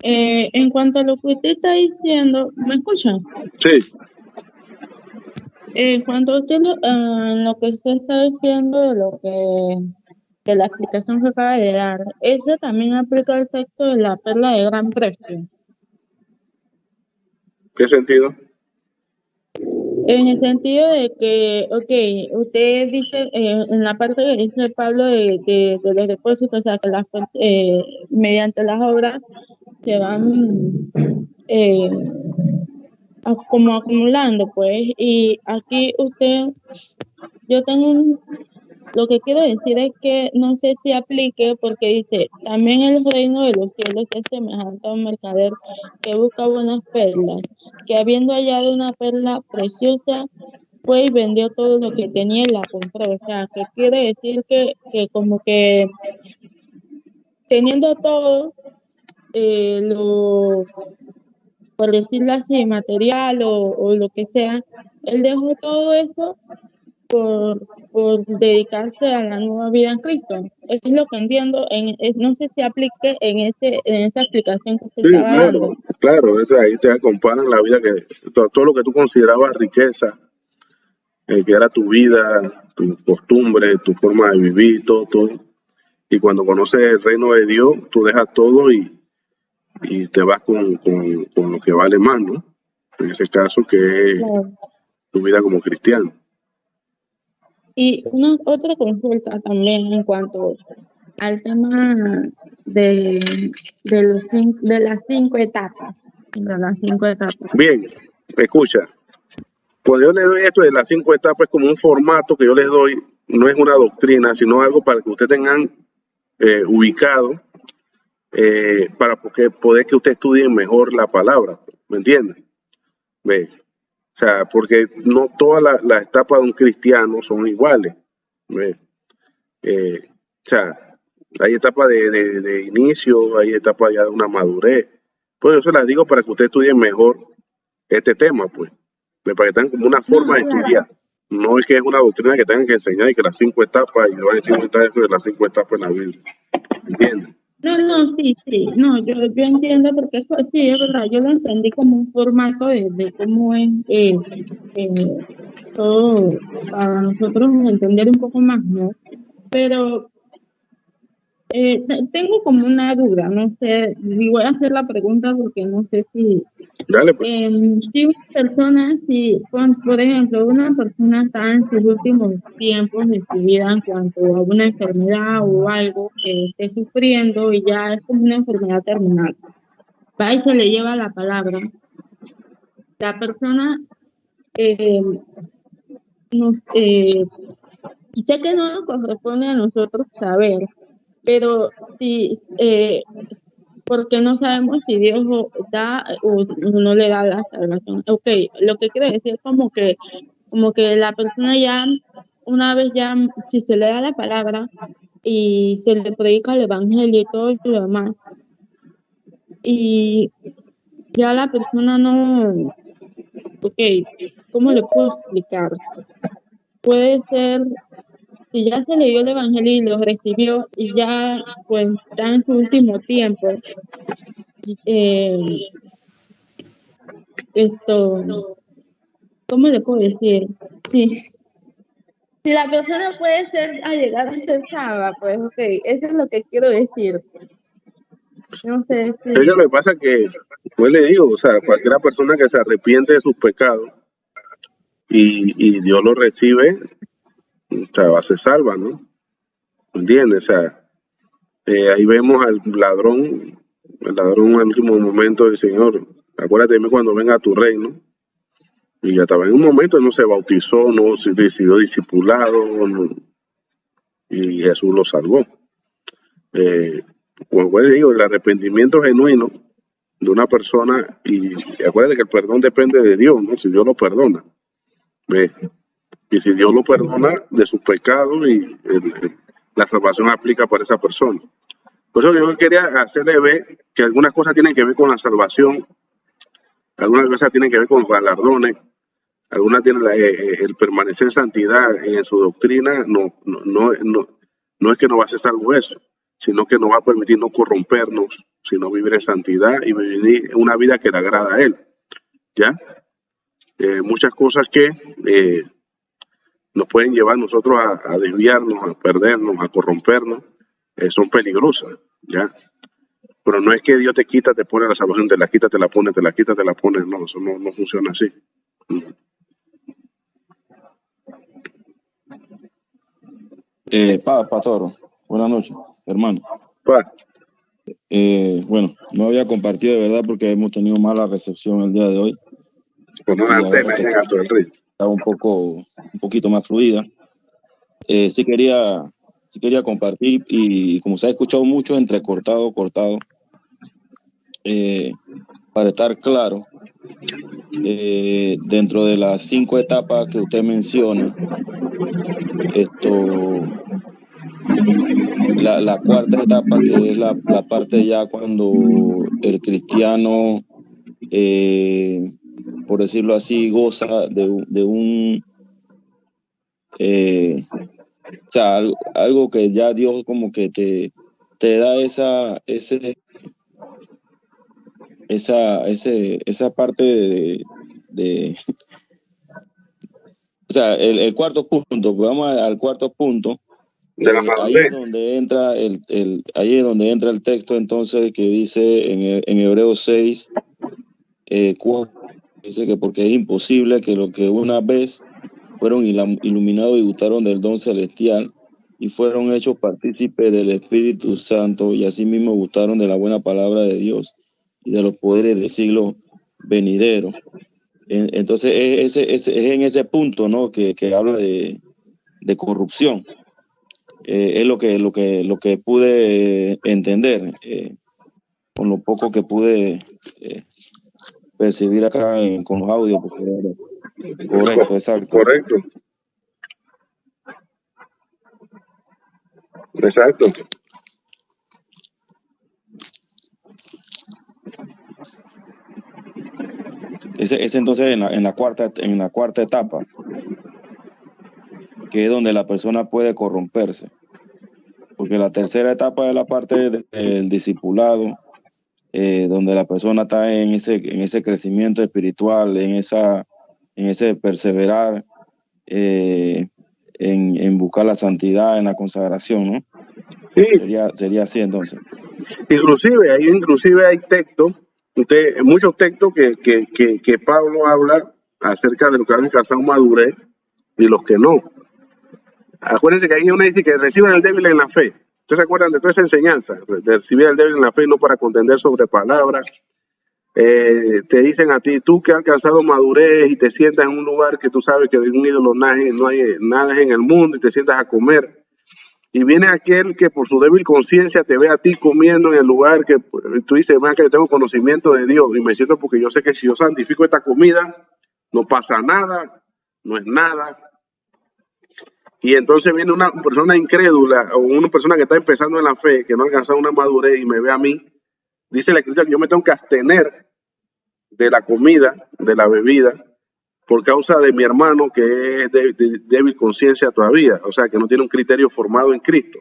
En cuanto a lo que usted está diciendo, ¿me escucha?
Sí.
En cuanto a usted lo que usted está diciendo de la explicación que acaba de dar, eso también aplica al texto de la perla de gran precio.
¿Qué sentido?
En el sentido de que, ok, usted dice en la parte que dice Pablo de los depósitos, o sea, que mediante las obras se van como acumulando, pues, y aquí lo que quiero decir es que no sé si aplique porque dice, también el reino de los cielos es semejante a un mercader que busca buenas perlas, que habiendo hallado una perla preciosa, fue y vendió todo lo que tenía y la compró. O sea, que quiere decir que como que teniendo todo, por decirlo así, material o lo que sea, él dejó todo eso por dedicarse a la nueva vida en Cristo. Eso es lo que entiendo. No sé si aplique en esa explicación que usted
Sí,
estaba dando.
claro, ahí te comparan la vida todo lo que tú considerabas riqueza, que era tu vida, tu costumbre, tu forma de vivir, todo. Y cuando conoces el reino de Dios, tú dejas todo y te vas con lo que vale más, ¿no? En ese caso, que es
Claro.
tu vida como cristiano.
Y otra consulta también en cuanto al tema de las 5 etapas. De las 5 etapas.
Bien, escucha. Cuando yo le doy esto de las 5 etapas, es como un formato que yo les doy, no es una doctrina, sino algo para que ustedes tengan ubicado, para poder que ustedes estudien mejor la palabra, ¿me entienden? ¿Ve? O sea, porque no todas las etapas de un cristiano son iguales. ¿Ve? O sea, hay etapas de inicio, hay etapas ya de una madurez. Pues yo se las digo para que ustedes estudien mejor este tema, pues. Para que tengan como una forma de estudiar. No es que es una doctrina que tengan que enseñar y que las 5 etapas, y le van a decir eso de las 5 etapas en la Biblia. ¿Entiendes?
Sí, no, yo entiendo porque sí, es verdad, yo lo entendí como un formato de cómo es todo para nosotros entender un poco más, ¿no? Pero tengo como una duda, no sé, y voy a hacer la pregunta porque no sé si
Dale, pues.
si una persona, por ejemplo, una persona está en sus últimos tiempos de su vida en cuanto a una enfermedad o algo que esté sufriendo y ya es como una enfermedad terminal, va y se le lleva la palabra, la persona, eh, nos, sé que no nos corresponde a nosotros saber, pero si, porque no sabemos si Dios da o no le da la salvación. Ok, lo que quiero decir es como que la persona ya, una vez ya, si se le da la palabra y se le predica el evangelio y todo lo demás, y ya la persona no, ok, ¿cómo le puedo explicar? Puede ser, si ya se le dio el evangelio y lo recibió y ya pues está en su último tiempo, eh, esto, ¿cómo le puedo decir? Sí, si la persona puede ser a llegar a ser salva, pues ok, eso es lo que quiero decir. No sé
Es que lo que pasa es que, pues le digo, o sea, cualquiera persona que se arrepiente de sus pecados y Dios lo recibe, o sea, va a ser salva, ¿no? ¿Entiendes? O sea, ahí vemos al ladrón, el ladrón al último momento del Señor. Acuérdate de mí cuando venga a tu reino. Y ya estaba en un momento, no se bautizó, no se decidió discipulado, y Jesús lo salvó. Como pues digo, el arrepentimiento genuino de una persona, y acuérdate que el perdón depende de Dios, ¿no? Si Dios lo perdona, ¿ves? Y si Dios lo perdona de sus pecados, la salvación aplica para esa persona. Por eso yo quería hacerle ver que algunas cosas tienen que ver con la salvación, algunas cosas tienen que ver con los galardones, algunas tienen el permanecer en santidad en su doctrina, no es que no va a ser salvo eso, sino que nos va a permitir no corrompernos, sino vivir en santidad y vivir una vida que le agrada a Él. ¿Ya? Muchas cosas que nos pueden llevar nosotros a desviarnos, a perdernos, a corrompernos, son peligrosas. ¿Ya? Pero no es que Dios te quita, te pone la salvación, te la quita, te la pone, te la quita, te la pone. No, eso no funciona así.
Pastor, buenas noches, hermano.
Pa,
Bueno, no había compartido de verdad porque hemos tenido mala recepción el día de hoy.
pues no
Y
antes
ahora
me
que
llega todo el río.
está un poquito más fluida. Sí quería compartir y como se ha escuchado mucho entrecortado, cortado, para estar claro, dentro de las 5 etapas que usted menciona, la cuarta etapa, que es la parte ya cuando el cristiano, por decirlo así, goza de un o sea, algo que ya Dios como que te da esa parte de o sea, el cuarto punto, vamos al cuarto punto.
De la
Ahí
madurez.
es donde entra ahí es donde entra el texto entonces que dice en Hebreos 6, 4, dice que porque es imposible que los que una vez fueron iluminados y gustaron del don celestial y fueron hechos partícipes del Espíritu Santo y asimismo gustaron de la buena palabra de Dios y de los poderes del siglo venidero. Entonces es en ese punto, ¿no? que habla de corrupción. Es lo que pude entender con lo poco que pude percibir acá con los audios. Correcto, exacto.
Correcto. Exacto.
Ese entonces en la cuarta etapa, que es donde la persona puede corromperse. porque la tercera etapa es la parte del discipulado, donde la persona está en ese crecimiento espiritual, en ese perseverar, en buscar la santidad, en la consagración, ¿no?
Sí,
Sería así entonces.
inclusive hay textos, muchos textos que Pablo habla acerca de los que han alcanzado madurez y los que no. Acuérdense que hay una dice que reciben al débil en la fe. ¿Ustedes se acuerdan de toda esa enseñanza? De recibir al débil en la fe, no para contender sobre palabras. Te dicen a ti, tú que has alcanzado madurez y te sientas en un lugar que tú sabes que de un ídolo no hay nada en el mundo y te sientas a comer. Y viene aquel que por su débil conciencia te ve a ti comiendo en el lugar que tú dices, más que yo tengo conocimiento de Dios y me siento porque yo sé que si yo santifico esta comida, no pasa nada, no es nada. Y entonces viene una persona incrédula o una persona que está empezando en la fe, que no ha alcanzado una madurez y me ve a mí, dice la Escritura que yo me tengo que abstener de la comida, de la bebida, por causa de mi hermano que es de débil conciencia todavía, o sea, que no tiene un criterio formado en Cristo.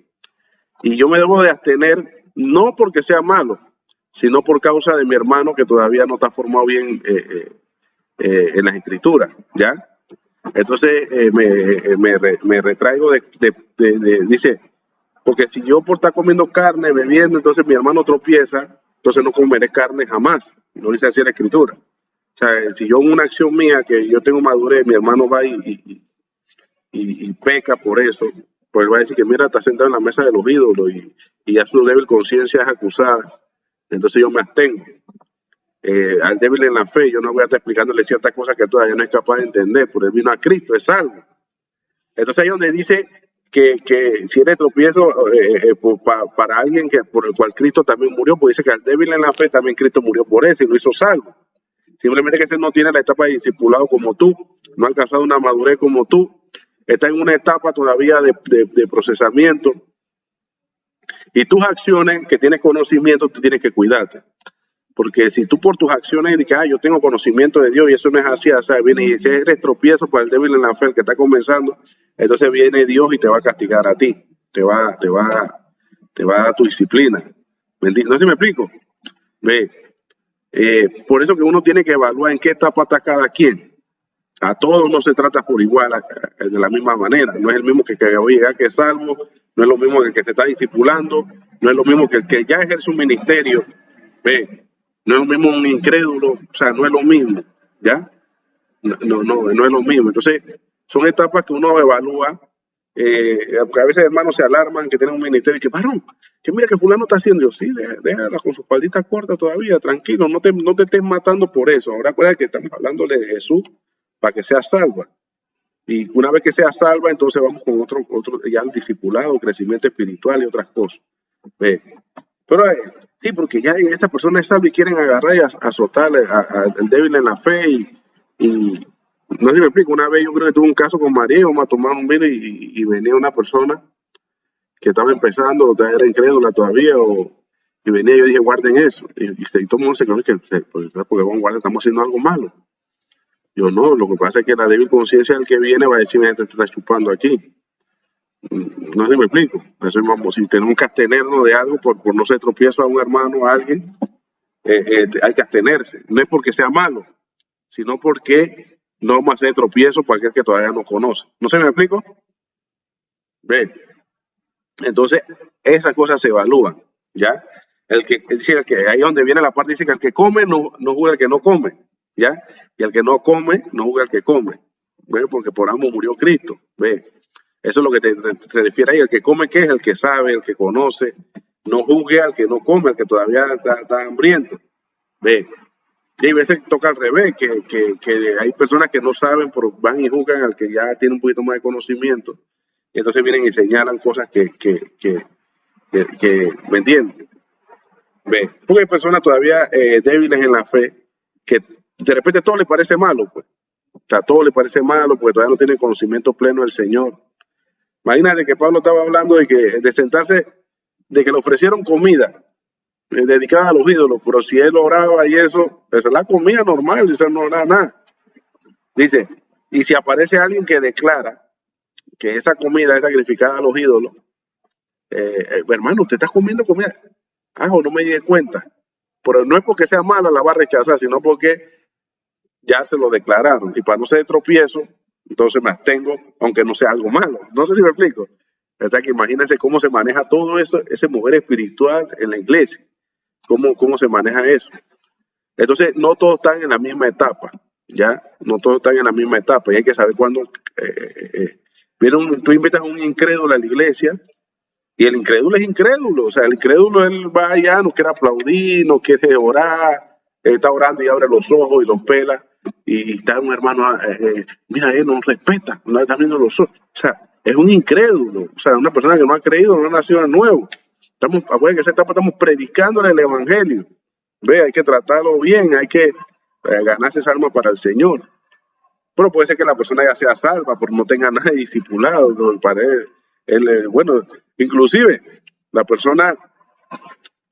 Y yo me debo de abstener, no porque sea malo, sino por causa de mi hermano que todavía no está formado bien en las Escrituras, ¿ya? Entonces me retraigo dice, porque si yo por estar comiendo carne, bebiendo, entonces mi hermano tropieza, entonces no comeré carne jamás, no dice así la Escritura. O sea, si yo en una acción mía, que yo tengo madurez, mi hermano va y peca por eso, pues va a decir que mira, está sentado en la mesa de los ídolos y ya su débil conciencia es acusada, entonces yo me abstengo. Al débil en la fe, yo no voy a estar explicándole ciertas cosas que todavía no es capaz de entender, porque él vino a Cristo, es salvo. Entonces ahí donde dice que si eres tropiezo para alguien que por el cual Cristo también murió, pues dice que al débil en la fe también Cristo murió por eso y lo hizo salvo. Simplemente que ese no tiene la etapa de discipulado como tú, no ha alcanzado una madurez como tú, está en una etapa todavía de procesamiento. Y tus acciones, que tienes conocimiento, tú tienes que cuidarte. Porque si tú por tus acciones dices, yo tengo conocimiento de Dios y eso no es así, o sea, viene y si eres tropiezo para el débil en la fe, el que está comenzando, entonces viene Dios y te va a castigar a ti, te va a dar tu disciplina. No sé si me explico. Ve. Por eso que uno tiene que evaluar en qué etapa está cada quien. A todos no se trata por igual, de la misma manera. No es el mismo que va a llegar que es salvo, no es lo mismo que el que se está discipulando, no es lo mismo que el que ya ejerce un ministerio. Ve, no es lo mismo un incrédulo, o sea, no es lo mismo, ¿ya? No es lo mismo. Entonces, son etapas que uno evalúa. Porque a veces hermanos se alarman que tienen un ministerio y que, varón, que mira que fulano está haciendo. Yo, sí, déjala con sus palditas cortas todavía, tranquilo, no te estés matando por eso. Ahora acuérdate que estamos hablándole de Jesús para que sea salva. Y una vez que sea salva, entonces vamos con otro ya el discipulado, crecimiento espiritual y otras cosas. Pero sí, porque ya esa persona es salva y quieren agarrar y azotarle al débil en la fe y no sé si me explico. Una vez yo creo que tuve un caso con María, íbamos a tomar un vino y venía una persona que estaba empezando, era incrédula todavía, y venía y yo dije, guarden eso. Y todo el mundo se quedó porque vamos a guardar, estamos haciendo algo malo. Yo no, lo que pasa es que la débil conciencia del que viene va a decir, te está chupando aquí. No sé si me explico. Eso vamos, si tenemos que abstenernos de algo por no ser tropiezo a un hermano, a alguien, hay que abstenerse. No es porque sea malo, sino porque no vamos a hacer tropiezo para aquel que todavía no conoce. ¿No se me explico? Ve. Entonces, esas cosas se evalúan, ¿ya? El que ahí donde viene la parte, dice que el que come no juzga al que no come, ¿ya? Y el que no come no juzga al que come, ¿ve? Porque por ambos murió Cristo, ¿ve? Eso es lo que te refiere ahí. El que come, ¿qué es? El que sabe, el que conoce. No juzgue al que no come, al que todavía está hambriento, ¿ve? Y a veces toca al revés, que hay personas que no saben, pero van y juzgan al que ya tiene un poquito más de conocimiento. Y entonces vienen y señalan cosas que ¿me entienden? Ve, porque hay personas todavía débiles en la fe, que de repente todo les parece malo, pues. O sea, todo les parece malo porque todavía no tienen conocimiento pleno del Señor. Imagínate que Pablo estaba hablando de sentarse, de que le ofrecieron comida dedicada a los ídolos, pero si él oraba y eso, esa es la comida normal, eso no era nada. Dice, y si aparece alguien que declara que esa comida es sacrificada a los ídolos, hermano, usted está comiendo comida. O no me di cuenta. Pero no es porque sea mala, la va a rechazar, sino porque ya se lo declararon. Y para no ser de tropiezo, entonces me abstengo, aunque no sea algo malo. No sé si me explico. O sea que imagínense cómo se maneja todo eso, ese mover espiritual en la iglesia. Cómo se maneja eso. Entonces, no todos están en la misma etapa. Ya, no todos están en la misma etapa. Y hay que saber cuándo tú invitas a un incrédulo a la iglesia. Y el incrédulo es incrédulo, o sea, el incrédulo él va allá, no quiere aplaudir, no quiere orar, está orando y abre los ojos y los pela, y está un hermano, mira, él nos respeta, no está abriendo los ojos, o sea, es un incrédulo, o sea, una persona que no ha creído, no ha nacido de nuevo. Acuérdense que esa etapa estamos predicándole el evangelio, hay que tratarlo bien, hay que ganarse esa alma para el Señor. Pero puede ser que la persona ya sea salva, porque no tenga nadie discipulado, para él, bueno, inclusive la persona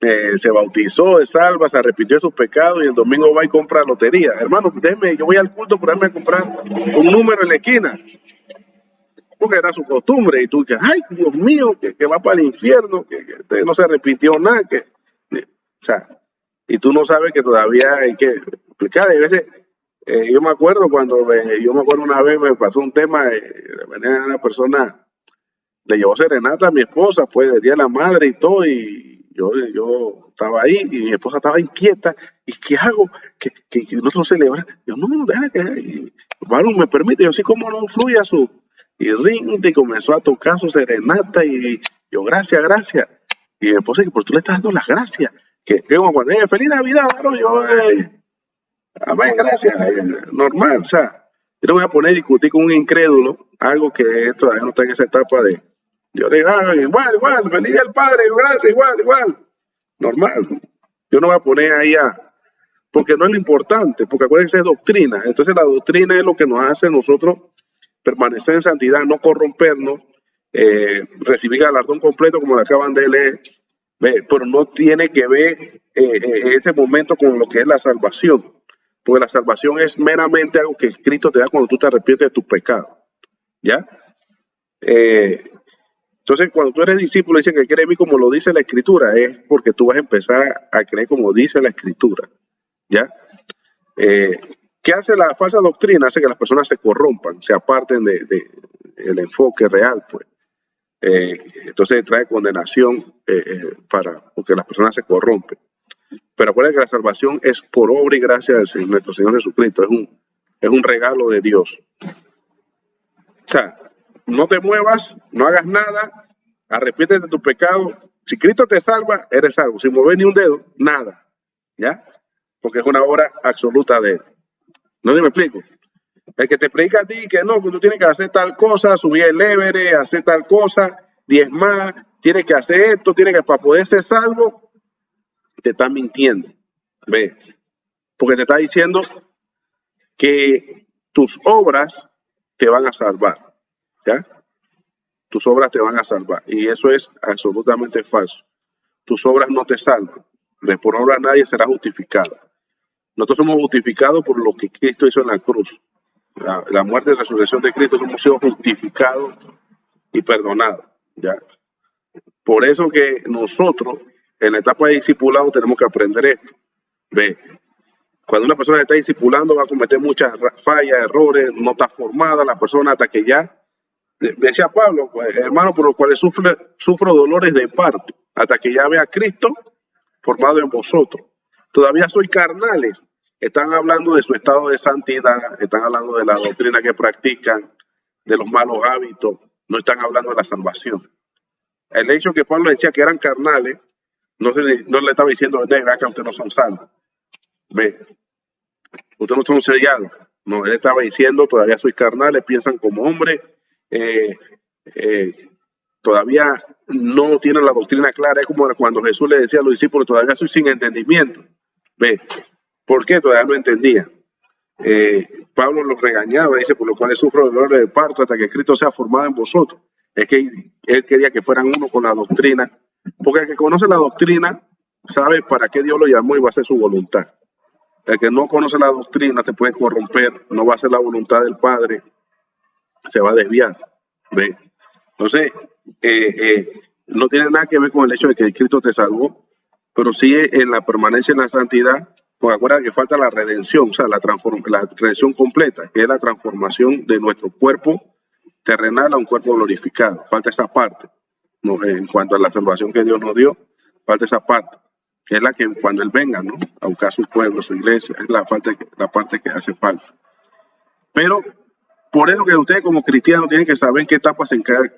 se bautizó, es salva, se arrepintió de sus pecados y el domingo va y compra lotería. Hermano, yo voy al culto, pero déjeme comprar un número en la esquina, porque era su costumbre. Y tú dices, ay, Dios mío, que va para el infierno, que no se arrepintió nada, o sea, y tú no sabes que todavía hay que explicar. A veces, yo me acuerdo una vez me pasó un tema, venía una persona, le llevó serenata a mi esposa, pues, del Día de la Madre y todo, y yo estaba ahí, y mi esposa estaba inquieta, ¿y qué hago? Que no se lo celebra. Yo, no, deja que, bueno, me permite, yo sí, cómo no fluye y ring, y comenzó a tocar su serenata, y yo, gracias. Y mi esposa, ¿por tú le estás dando las gracias? Que como cuando feliz Navidad, bueno, yo, amén, gracias, normal, o sea, yo no voy a poner a discutir con un incrédulo, algo que todavía no está en esa etapa de, yo le digo, igual, feliz del Padre, gracias, igual, normal. Yo no voy a poner ahí porque no es lo importante, porque acuérdense, es doctrina. Entonces la doctrina es lo que nos hace nosotros permanecer en santidad, no corrompernos, recibir galardón completo como lo acaban de leer, pero no tiene que ver ese momento con lo que es la salvación, porque la salvación es meramente algo que Cristo te da cuando tú te arrepientes de tus pecados, ¿ya? Entonces, cuando tú eres discípulo, dice que cree en mí como lo dice la Escritura, es porque tú vas a empezar a creer como dice la Escritura, ¿ya? ¿Qué hace la falsa doctrina? Hace que las personas se corrompan, se aparten del enfoque real, pues. Entonces trae condenación porque las personas se corrompen. Pero acuérdense que la salvación es por obra y gracia del nuestro Señor Jesucristo, es un regalo de Dios. O sea, no te muevas, no hagas nada, arrepiéntete de tu pecado. Si Cristo te salva, eres salvo. Sin mover ni un dedo, nada, ¿ya? Porque es una obra absoluta de Él. ¿No me explico? El que te predica a ti que no, que tú tienes que hacer tal cosa, subir el Everest, hacer tal cosa, diezmar, tienes que hacer esto, para poder ser salvo, te está mintiendo. Ve, porque te está diciendo que tus obras te van a salvar, ¿ya? Tus obras te van a salvar. Y eso es absolutamente falso. Tus obras no te salvan. Por obra nadie será justificado. Nosotros somos justificados por lo que Cristo hizo en la cruz. La muerte y resurrección de Cristo, hemos sido justificados y perdonados, ¿ya? Por eso que nosotros, en la etapa de discipulado, tenemos que aprender esto. Ve, cuando una persona está discipulando va a cometer muchas fallas, errores, no está formada la persona hasta que ya, decía Pablo, pues, hermano, por los cuales sufro dolores de parto, hasta que ya vea a Cristo formado en vosotros. Todavía soy carnales. Están hablando de su estado de santidad, están hablando de la doctrina que practican, de los malos hábitos, no están hablando de la salvación. El hecho que Pablo decía que eran carnales, no le estaba diciendo, negra, que ustedes no son salvos. Ve, ustedes no son sellados. No, él estaba diciendo, todavía soy carnales, piensan como hombres, todavía no tienen la doctrina clara. Es como cuando Jesús le decía a los discípulos, todavía soy sin entendimiento. Ve, ¿por qué? Todavía no entendía. Pablo los regañaba, dice, por lo cual sufro dolores de parto hasta que Cristo sea formado en vosotros. Es que él quería que fueran uno con la doctrina, porque el que conoce la doctrina sabe para qué Dios lo llamó y va a hacer su voluntad. El que no conoce la doctrina te puede corromper, no va a hacer la voluntad del Padre, se va a desviar. ¿Ve? Entonces, no tiene nada que ver con el hecho de que Cristo te salvó, pero sí en la permanencia en la santidad, porque acuérdate que falta la redención, o sea, la redención completa, que es la transformación de nuestro cuerpo terrenal a un cuerpo glorificado. Falta esa parte, ¿no? En cuanto a la salvación que Dios nos dio, falta esa parte, que es la que cuando Él venga, ¿no?, a buscar su pueblo, su iglesia, es la parte que hace falta. Pero por eso que ustedes como cristianos tienen que saber en qué etapas en cada...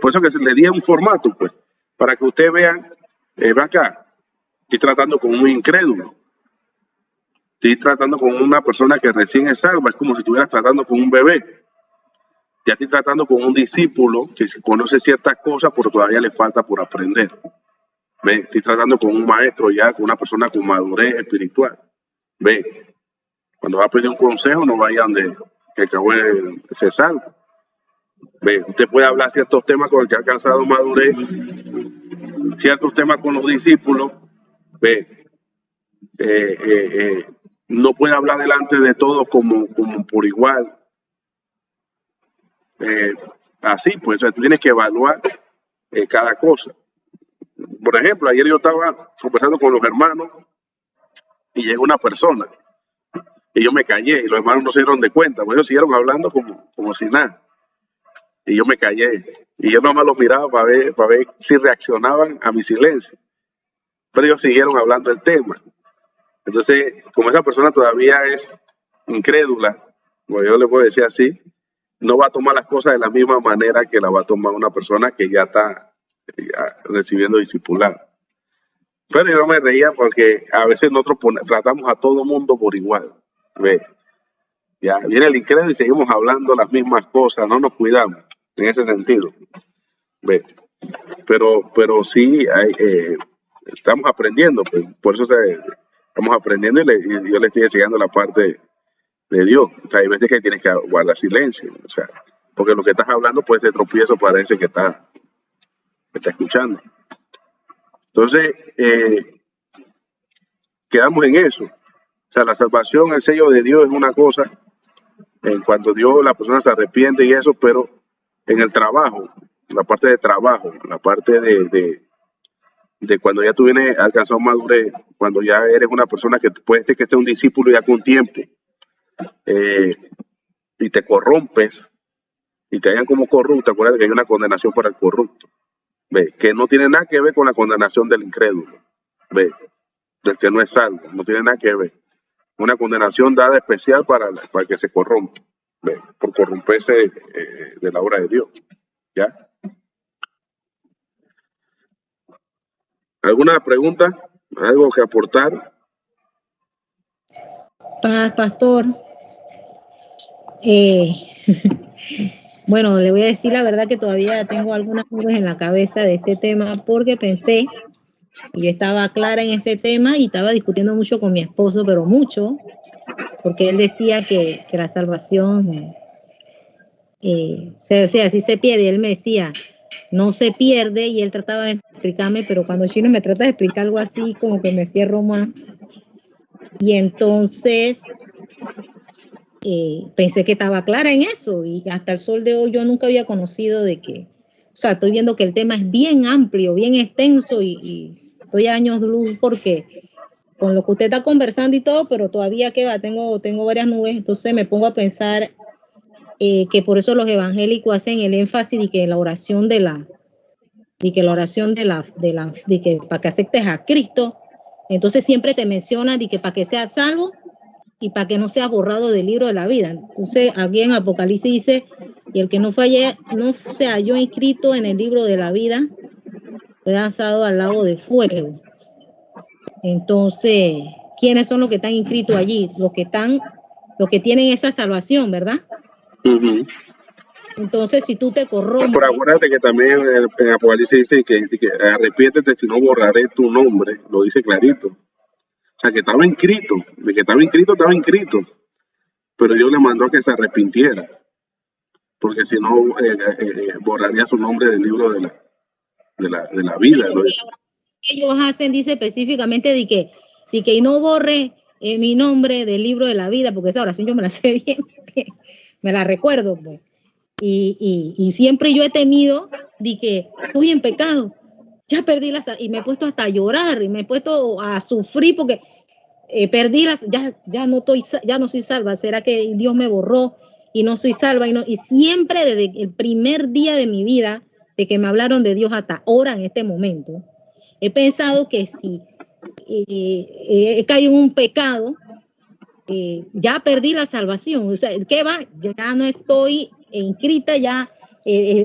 por eso que se le di un formato, pues, para que ustedes vean, ve acá, estoy tratando con un incrédulo, estoy tratando con una persona que recién es salva, es como si estuvieras tratando con un bebé. Ya estoy tratando con un discípulo que conoce ciertas cosas, pero todavía le falta por aprender. ¿Ve? Estoy tratando con un maestro ya, con una persona con madurez espiritual. ¿Ve? Cuando va a pedir un consejo, no vaya donde que acabó se salva. ¿Ve? Usted puede hablar ciertos temas con el que ha alcanzado madurez, ciertos temas con los discípulos. ¿Ve? No puede hablar delante de todos como por igual. Así, pues, tú tienes que evaluar cada cosa. Por ejemplo, ayer yo estaba conversando con los hermanos y llegó una persona y yo me callé y los hermanos no se dieron de cuenta, pues ellos siguieron hablando como si nada. Y yo me callé y yo nomás los miraba para ver si reaccionaban a mi silencio. Pero ellos siguieron hablando del tema. Entonces, como esa persona todavía es incrédula, pues yo le puedo decir así, no va a tomar las cosas de la misma manera que la va a tomar una persona que ya está recibiendo discipulado. Pero yo no me reía porque a veces nosotros tratamos a todo mundo por igual. ¿Ve? Ya viene el incrédulo y seguimos hablando las mismas cosas, no nos cuidamos en ese sentido. ¿Ve? Pero sí estamos aprendiendo, pues, por eso estamos aprendiendo y yo le estoy enseñando la parte de Dios. O sea, hay veces que tienes que guardar silencio, o sea, porque lo que estás hablando puede ser tropiezo para ese que está escuchando. Entonces, quedamos en eso. O sea, la salvación, el sello de Dios es una cosa, en cuanto la persona se arrepiente y eso, pero en el trabajo, la parte de trabajo, la parte de cuando ya tú vienes alcanzado madurez, cuando ya eres una persona que puede ser que esté un discípulo ya con tiempo, y te corrompes y te hayan como corrupto, acuérdate que hay una condenación para el corrupto. ¿Ve? Que no tiene nada que ver con la condenación del incrédulo. ¿Ve? Del que no es salvo, no tiene nada que ver. Una condenación dada especial para el que se corrompe. ¿Ve? Por corromperse de la obra de Dios. ¿Ya? ¿Alguna pregunta? ¿Algo que aportar?
Pastor, bueno, le voy a decir la verdad que todavía tengo algunas nubes en la cabeza de este tema porque pensé, y yo estaba clara en ese tema y estaba discutiendo mucho con mi esposo, pero mucho, porque él decía que la salvación, o sea, sí se pierde, y él me decía, no se pierde, y él trataba de explicarme, pero cuando Chino me trata de explicar algo así, como que me cierro más. Y entonces pensé que estaba clara en eso, y hasta el sol de hoy yo nunca había conocido de que, o sea, estoy viendo que el tema es bien amplio, bien extenso, y estoy a años luz porque con lo que usted está conversando y todo, pero todavía que va, tengo varias nubes. Entonces me pongo a pensar que por eso los evangélicos hacen el énfasis de que la oración de que para que aceptes a Cristo, entonces siempre te menciona de que para que seas salvo y para que no seas borrado del libro de la vida. Entonces aquí en Apocalipsis dice, y el que no se halló inscrito en el libro de la vida fue lanzado al lago de fuego. Entonces, ¿quiénes son los que están inscritos allí? Los que tienen esa salvación, ¿verdad?
Uh-huh.
Entonces, si tú te corrompes...
Pero acuérdate que también en Apocalipsis dice que arrepiéntete si no borraré tu nombre, lo dice clarito. O sea, que estaba inscrito, estaba inscrito, pero Dios le mandó a que se arrepintiera, porque si no borraría su nombre del libro de la vida. ¿No?
Ellos hacen, dice específicamente de que no borre mi nombre del libro de la vida, porque esa oración yo me la sé bien, me la recuerdo, pues. Y siempre yo he temido de que estoy en pecado, ya perdí y me he puesto hasta a llorar y me he puesto a sufrir porque perdí ya no soy salva. ¿Será que Dios me borró y no soy salva? Y siempre desde el primer día de mi vida, de que me hablaron de Dios hasta ahora, en este momento, he pensado que si he caído en un pecado, ya perdí la salvación. O sea, ¿qué va? Ya no estoy inscrita, ya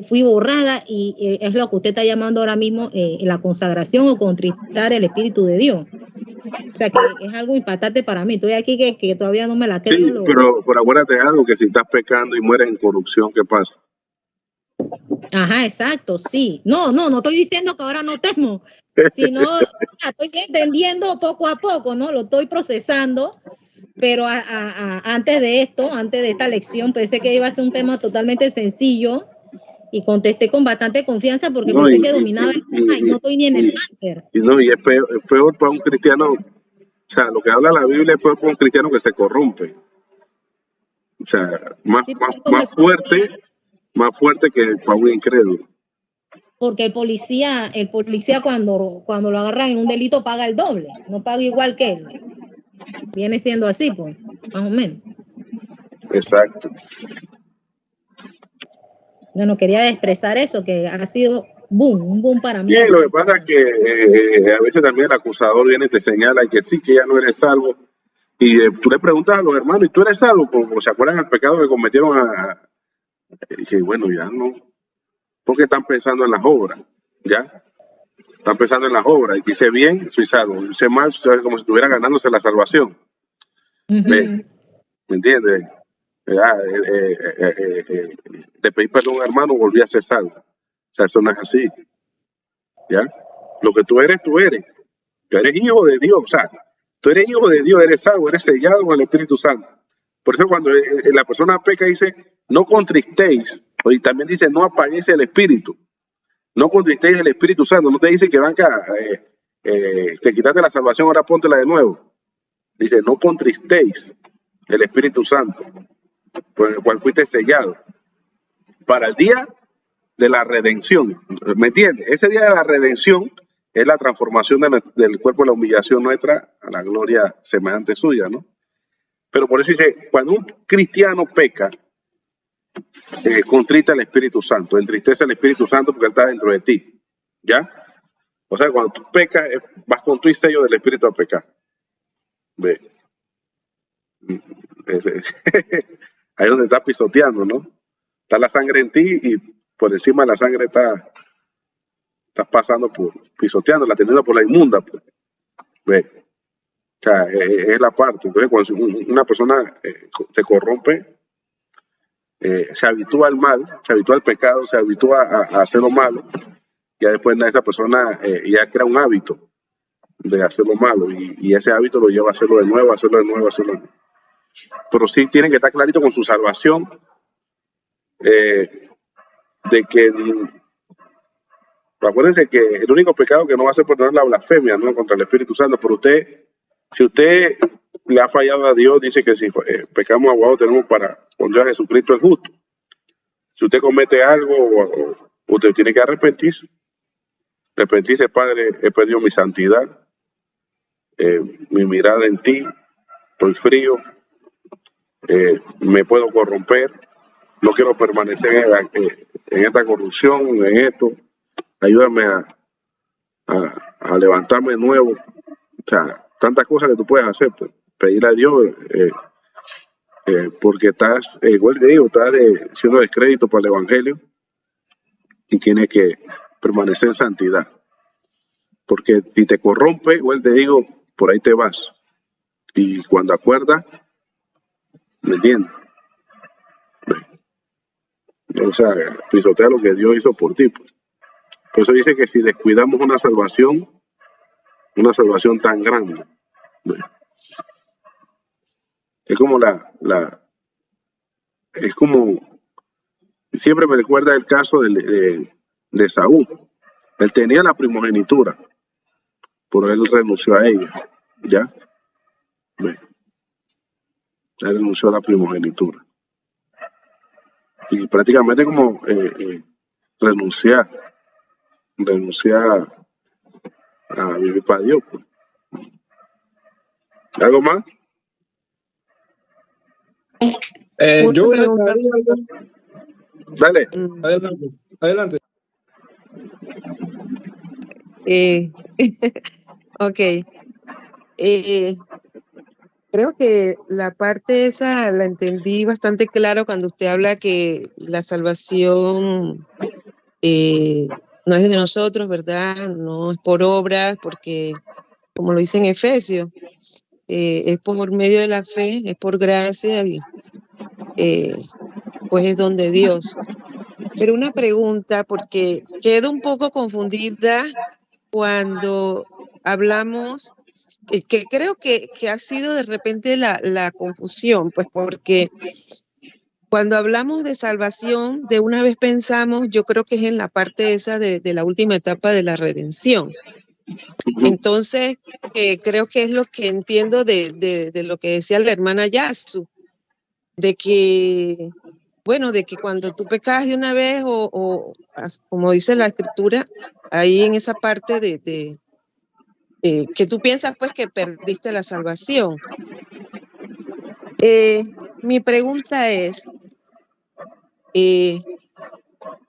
fui borrada, y es lo que usted está llamando ahora mismo la consagración o contristar el Espíritu de Dios. O sea, que es algo impactante para mí. Estoy aquí que todavía no me la creo.
Sí, pero acuérdate de algo, que si estás pecando y mueres en corrupción, ¿qué pasa?
Ajá, exacto, sí. No estoy diciendo que ahora no temo, sino estoy entendiendo poco a poco, ¿no? Lo estoy procesando, pero antes de esta lección, pensé que iba a ser un tema totalmente sencillo y contesté con bastante confianza porque pensé que dominaba el tema y no estoy ni en el máster.
Y es peor para un cristiano, o sea, lo que habla la Biblia es peor para un cristiano que se corrompe. O sea, más fuerte que para un incrédulo.
Porque el policía cuando lo agarran en un delito paga el doble, no paga igual que él. Viene siendo así, pues, más o menos.
Exacto.
Bueno, quería expresar eso, que ha sido un boom para mí.
Sí, lo que pasa es que a veces también el acusador viene y te señala que sí, que ya no eres salvo. Y tú le preguntas a los hermanos, ¿y tú eres salvo? Como se acuerdan del pecado que cometieron y dije, bueno, ya no. Porque están pensando en las obras, ¿ya? Están pensando en las obras. Y dice bien, soy salvo. Dice mal, soy como si estuviera ganándose la salvación. ¿Me entiendes? Le pedí perdón a un hermano, volví a ser salvo. O sea, eso no es así. ¿Ya? Lo que tú eres, tú eres. Tú eres hijo de Dios. O sea, tú eres hijo de Dios, eres salvo, eres sellado con el Espíritu Santo. Por eso cuando la persona peca dice, no contristéis. Y también dice, no apaguéis el Espíritu. No contristéis el Espíritu Santo. No te dice que banca, te quitaste la salvación, ahora póntela de nuevo. Dice, no contristéis el Espíritu Santo, por el cual fuiste sellado, para el día de la redención. ¿Me entiendes? Ese día de la redención es la transformación del cuerpo de la humillación nuestra a la gloria semejante suya, ¿no? Pero por eso dice, cuando un cristiano peca, contrita el Espíritu Santo, entristece el Espíritu Santo porque está dentro de ti, ¿ya? O sea, cuando tú pecas, vas con tu sello del Espíritu a pecar. Ve. Ahí es donde estás pisoteando, ¿no? Está la sangre en ti y por encima de la sangre estás pasando pisoteándola, teniendo por la inmunda. Pues. Ve. O sea, es la parte. Entonces, cuando una persona se corrompe, se habitúa al mal, se habitúa al pecado, se habitúa a hacer lo malo, ya después esa persona ya crea un hábito de hacer lo malo y ese hábito lo lleva a hacerlo de nuevo, hacerlo de nuevo, hacerlo de nuevo. Pero sí tiene que estar clarito con su salvación, de que acuérdense que el único pecado que no va a ser perdonar la blasfemia, ¿no? Contra el Espíritu Santo. Pero si usted le ha fallado a Dios, dice que si pecamos abogado tenemos con Dios a Jesucristo el justo. Si usted comete algo, usted tiene que arrepentirse. Arrepentirse, Padre, he perdido mi santidad, mi mirada en ti, estoy frío, me puedo corromper, no quiero permanecer en esta corrupción, en esto. Ayúdame a levantarme de nuevo. O sea, tantas cosas que tú puedes hacer, pues, pedir a Dios, porque igual te digo, estás siendo descrédito para el Evangelio y tienes que permanecer en santidad. Porque si te corrompe, igual te digo, por ahí te vas. Y cuando acuerdas, ¿me entiendes? O sea, pisotea lo que Dios hizo por ti. Pues. Por eso dice que si descuidamos una salvación tan grande, es como es como, siempre me recuerda el caso de Saúl. Él tenía la primogenitura, pero él renunció a ella, ¿ya? Él renunció a la primogenitura. y prácticamente como renunciar a vivir para Dios, pues. ¿Algo más?
Yo
Una
voy a
pregunta.
añadir algo.
Dale.
Mm,
Adelante, adelante.
eh, ok. Creo que la parte esa la entendí bastante claro cuando usted habla que la salvación no es de nosotros, ¿verdad? No es por obras, porque como lo dice en Efesios, es por medio de la fe, es por gracia y pues es don de Dios. Pero una pregunta, porque quedo un poco confundida cuando hablamos, que creo que ha sido de repente la confusión, pues porque cuando hablamos de salvación, de una vez pensamos, yo creo que es en la parte esa de la última etapa de la redención. Entonces, creo que es lo que entiendo de lo que decía la hermana Yasu, de que, bueno, de que cuando tú pecas de una vez como dice la escritura, ahí en esa parte de que tú piensas pues que perdiste la salvación. Mi pregunta es,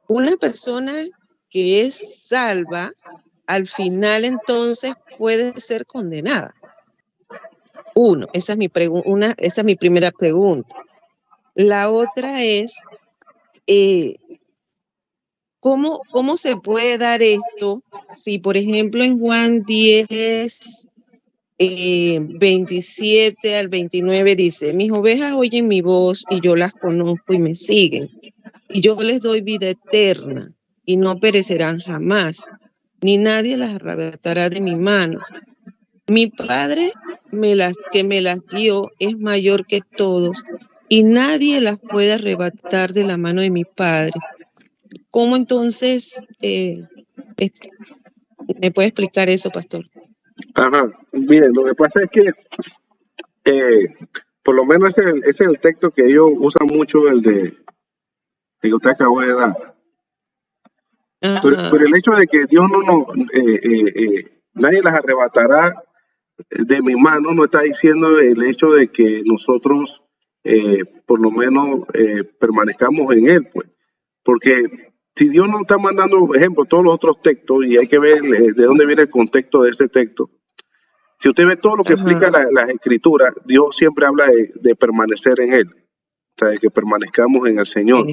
una persona que es salva, al final entonces puede ser condenada. Uno, esa es mi primera pregunta. La otra es, ¿cómo se puede dar esto si, por ejemplo, en Juan 10, 27 al 29 dice, mis ovejas oyen mi voz y yo las conozco y me siguen, y yo les doy vida eterna y no perecerán jamás, ni nadie las arrebatará de mi mano. Mi Padre que me las dio es mayor que todos y nadie las puede arrebatar de la mano de mi Padre. ¿Cómo entonces me puede explicar eso, pastor?
Ajá. Miren, lo que pasa es que por lo menos ese es el texto que ellos usan mucho, el de que usted acabó de dar. Pero el hecho de que Dios nadie las arrebatará de mi mano, no está diciendo el hecho de que nosotros por lo menos permanezcamos en Él, pues. Porque si Dios nos está mandando, por ejemplo, todos los otros textos, y hay que ver de dónde viene el contexto de ese texto. Si usted ve todo lo que explica las escrituras, Dios siempre habla de permanecer en Él, o sea, de que permanezcamos en el Señor,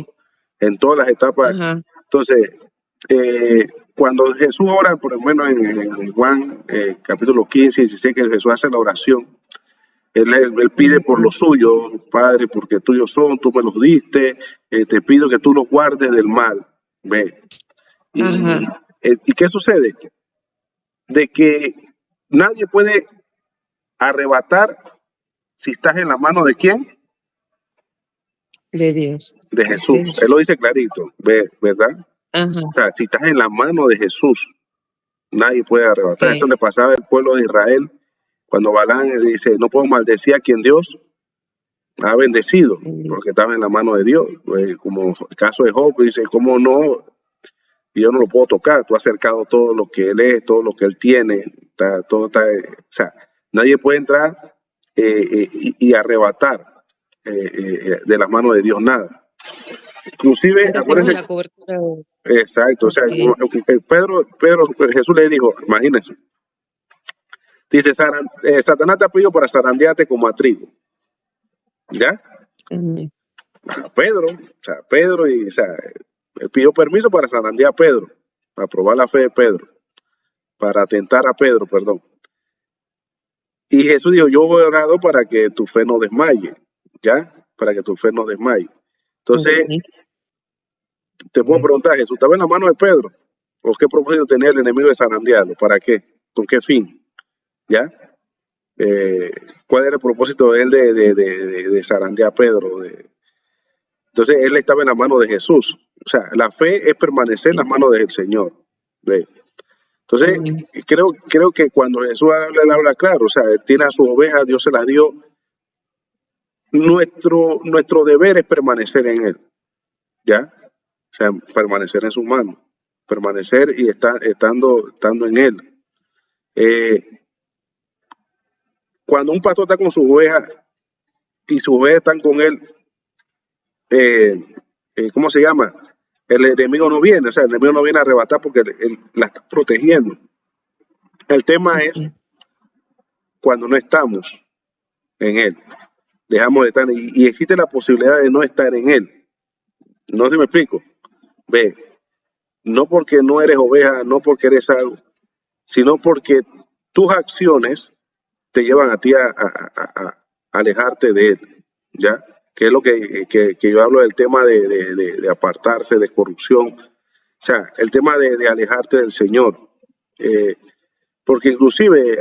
en todas las etapas. Entonces, cuando Jesús ora, por lo menos en Juan capítulo 15 y 16, que Jesús hace la oración, él pide por los suyos, Padre, porque tuyos son, tú me los diste, te pido que tú los guardes del mal. ¿Ve? ¿Y qué sucede? De que nadie puede arrebatar si estás en la mano de quién.
De Dios.
De Jesús. Él lo dice clarito, ¿verdad? O sea, si estás en la mano de Jesús, nadie puede arrebatar. Eso le pasaba al pueblo de Israel cuando Balán dice, no puedo maldecir a quien Dios ha bendecido, porque estaba en la mano de Dios. Como el caso de Job, dice, ¿cómo no? Yo no lo puedo tocar. Tú has cercado todo lo que él es, todo lo que él tiene. O sea, nadie puede entrar y arrebatar de las manos de Dios nada. Inclusive, acuérdense. Exacto, o sea, Pedro, Jesús le dijo, imagínense, dice, Satanás te ha pedido para zarandearte como a trigo, ¿ya? Pedro, él pidió permiso para zarandear a Pedro, para probar la fe de Pedro, para tentar a Pedro, perdón. Y Jesús dijo, yo he orado para que tu fe no desmaye, ¿ya? Para que tu fe no desmaye. Entonces, te puedo preguntar, ¿Jesús estaba en la mano de Pedro? ¿O qué propósito tenía el enemigo de zarandearlo? ¿Para qué? ¿Con qué fin? ¿Ya? ¿Cuál era el propósito de él de zarandear a Pedro? Entonces, él estaba en la mano de Jesús. O sea, la fe es permanecer en las manos del Señor. ¿Ve? Entonces, creo que cuando Jesús habla claro, o sea, él tiene a sus ovejas, Dios se las dio. Nuestro deber es permanecer en él. ¿ya? O sea, permanecer en sus manos, permanecer y estando en él. Cuando un pastor está con sus ovejas y sus ovejas están con él, ¿cómo se llama? El enemigo no viene, o sea, el enemigo no viene a arrebatar porque él la está protegiendo. El tema es cuando no estamos en él, dejamos de estar, y existe la posibilidad de no estar en él. No sé si me explico. Ve, no porque no eres oveja, no porque eres algo, sino porque tus acciones te llevan a ti a alejarte de él, ¿ya? Que es lo que yo hablo del tema de apartarse, de corrupción, o sea, el tema de alejarte del Señor, porque inclusive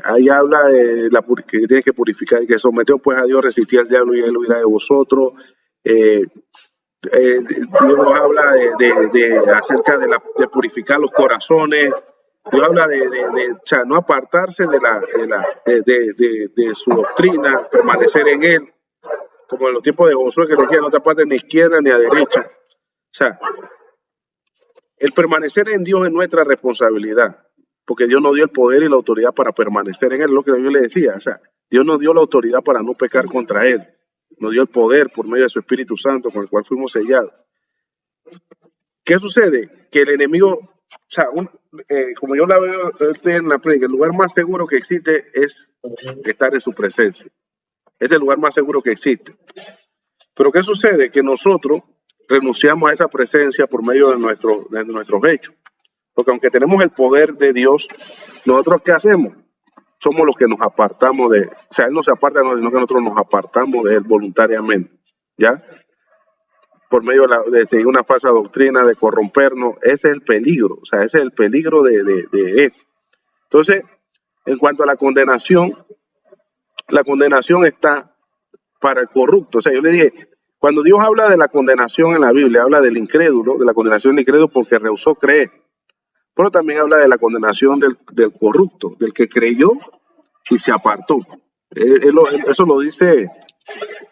ahí habla de que tienes que purificar, y que someteos pues a Dios, resistid al diablo y él huirá de vosotros. Dios habla acerca de purificar los corazones. Dios habla o sea, no apartarse de su doctrina, permanecer en él, como en los tiempos de Josué, que le decía no te apartes ni a izquierda ni a derecha. O sea, el permanecer en Dios es nuestra responsabilidad, porque Dios nos dio el poder y la autoridad para permanecer en él, lo que yo le decía. O sea, Dios nos dio la autoridad para no pecar contra él, nos dio el poder por medio de su Espíritu Santo, con el cual fuimos sellados. ¿Qué sucede? Que el enemigo, o sea, como yo la veo en la predica, el lugar más seguro que existe es estar en su presencia. Es el lugar más seguro que existe. Pero ¿qué sucede? Que nosotros renunciamos a esa presencia por medio de nuestros hechos. Porque aunque tenemos el poder de Dios, nosotros ¿qué hacemos? Somos los que nos apartamos de, o sea, él no se aparta, sino que nosotros nos apartamos de él voluntariamente, ¿ya? Por medio de seguir una falsa doctrina, de corrompernos. Ese es el peligro, o sea, ese es el peligro de él. Entonces, en cuanto a la condenación está para el corrupto. O sea, yo le dije, cuando Dios habla de la condenación en la Biblia, habla del incrédulo, de la condenación del incrédulo porque rehusó creer. Pero también habla de la condenación del corrupto, del que creyó y se apartó. Eso lo dice,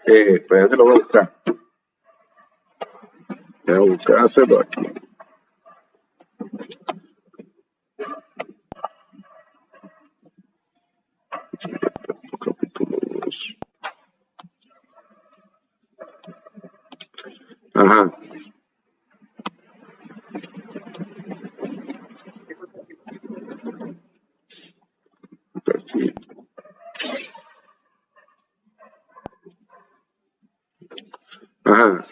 espérate, lo voy a buscar. Voy a buscárselo aquí. Capítulo 2. Ajá. Aquí. Ajá.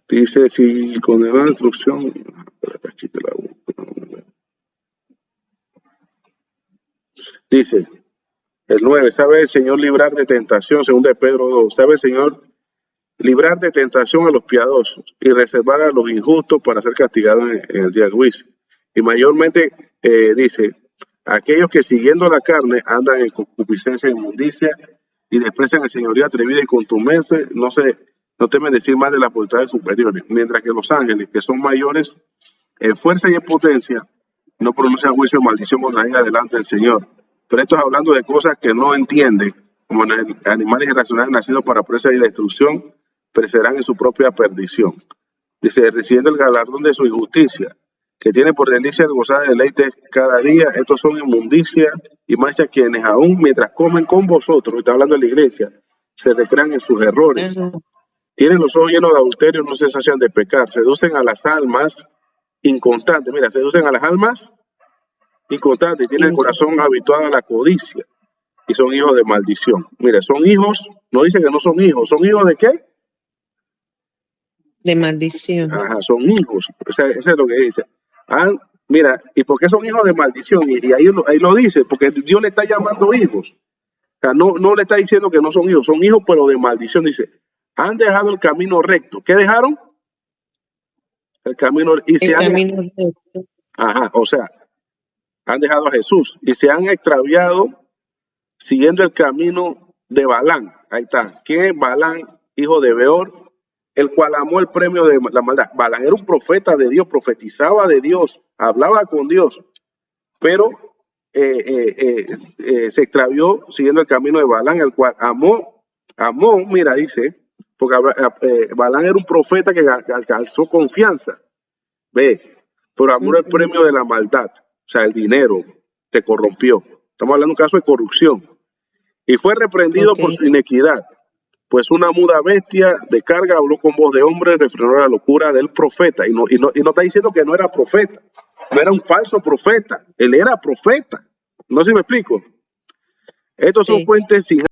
Dice, si condenó la destrucción, dice, el 9, sabe el Señor librar de tentación, según de Pedro 2, sabe el Señor librar de tentación a los piadosos y reservar a los injustos para ser castigados en el día del juicio. Y mayormente dice, aquellos que siguiendo la carne andan en concupiscencia e inmundicia y desprecian el señorío atrevido y contumente, no temen decir más de las potestades superiores, mientras que los ángeles, que son mayores en fuerza y en potencia, no pronuncian juicio o maldición contra ella delante del Señor. Pero esto es hablando de cosas que no entienden, como animales irracionales nacidos para presa y destrucción, perecerán en su propia perdición. Dice, recibiendo el galardón de su injusticia, que tiene por delicia el gozar de deleite cada día. Estos son inmundicia y mancha quienes aún mientras comen con vosotros, está hablando de la iglesia, se recrean en sus errores. Tienen los ojos llenos de adulterio, no se sacian de pecar, seducen a las almas inconstantes. Mira, seducen a las almas inconstantes y tienen el corazón habituado a la codicia y son hijos de maldición. Mira, son hijos, no dice que no son hijos ¿de qué?
De maldición.
Ajá, son hijos, eso es lo que dice. Mira, ¿y por qué son hijos de maldición? Y ahí lo dice, porque Dios le está llamando hijos. O sea, no le está diciendo que no son hijos pero de maldición. Dice, han dejado el camino recto. ¿Qué dejaron? El camino recto. Ajá, o sea, han dejado a Jesús y se han extraviado siguiendo el camino de Balán. Ahí está. ¿Quién es Balán? Hijo de Beor, el cual amó el premio de la maldad. Balán era un profeta de Dios, profetizaba de Dios, hablaba con Dios, pero se extravió siguiendo el camino de Balán, el cual amó Amón, mira, dice, porque Balán era un profeta que alcanzó confianza. Ve, pero amor el premio de la maldad, o sea, el dinero te corrompió. Estamos hablando de un caso de corrupción. Y fue reprendido por su inequidad, pues una muda bestia de carga habló con voz de hombre, refrenó la locura del profeta. Y no está diciendo que no era profeta, no era un falso profeta, él era profeta. No sé si me explico. Estos son fuentes sin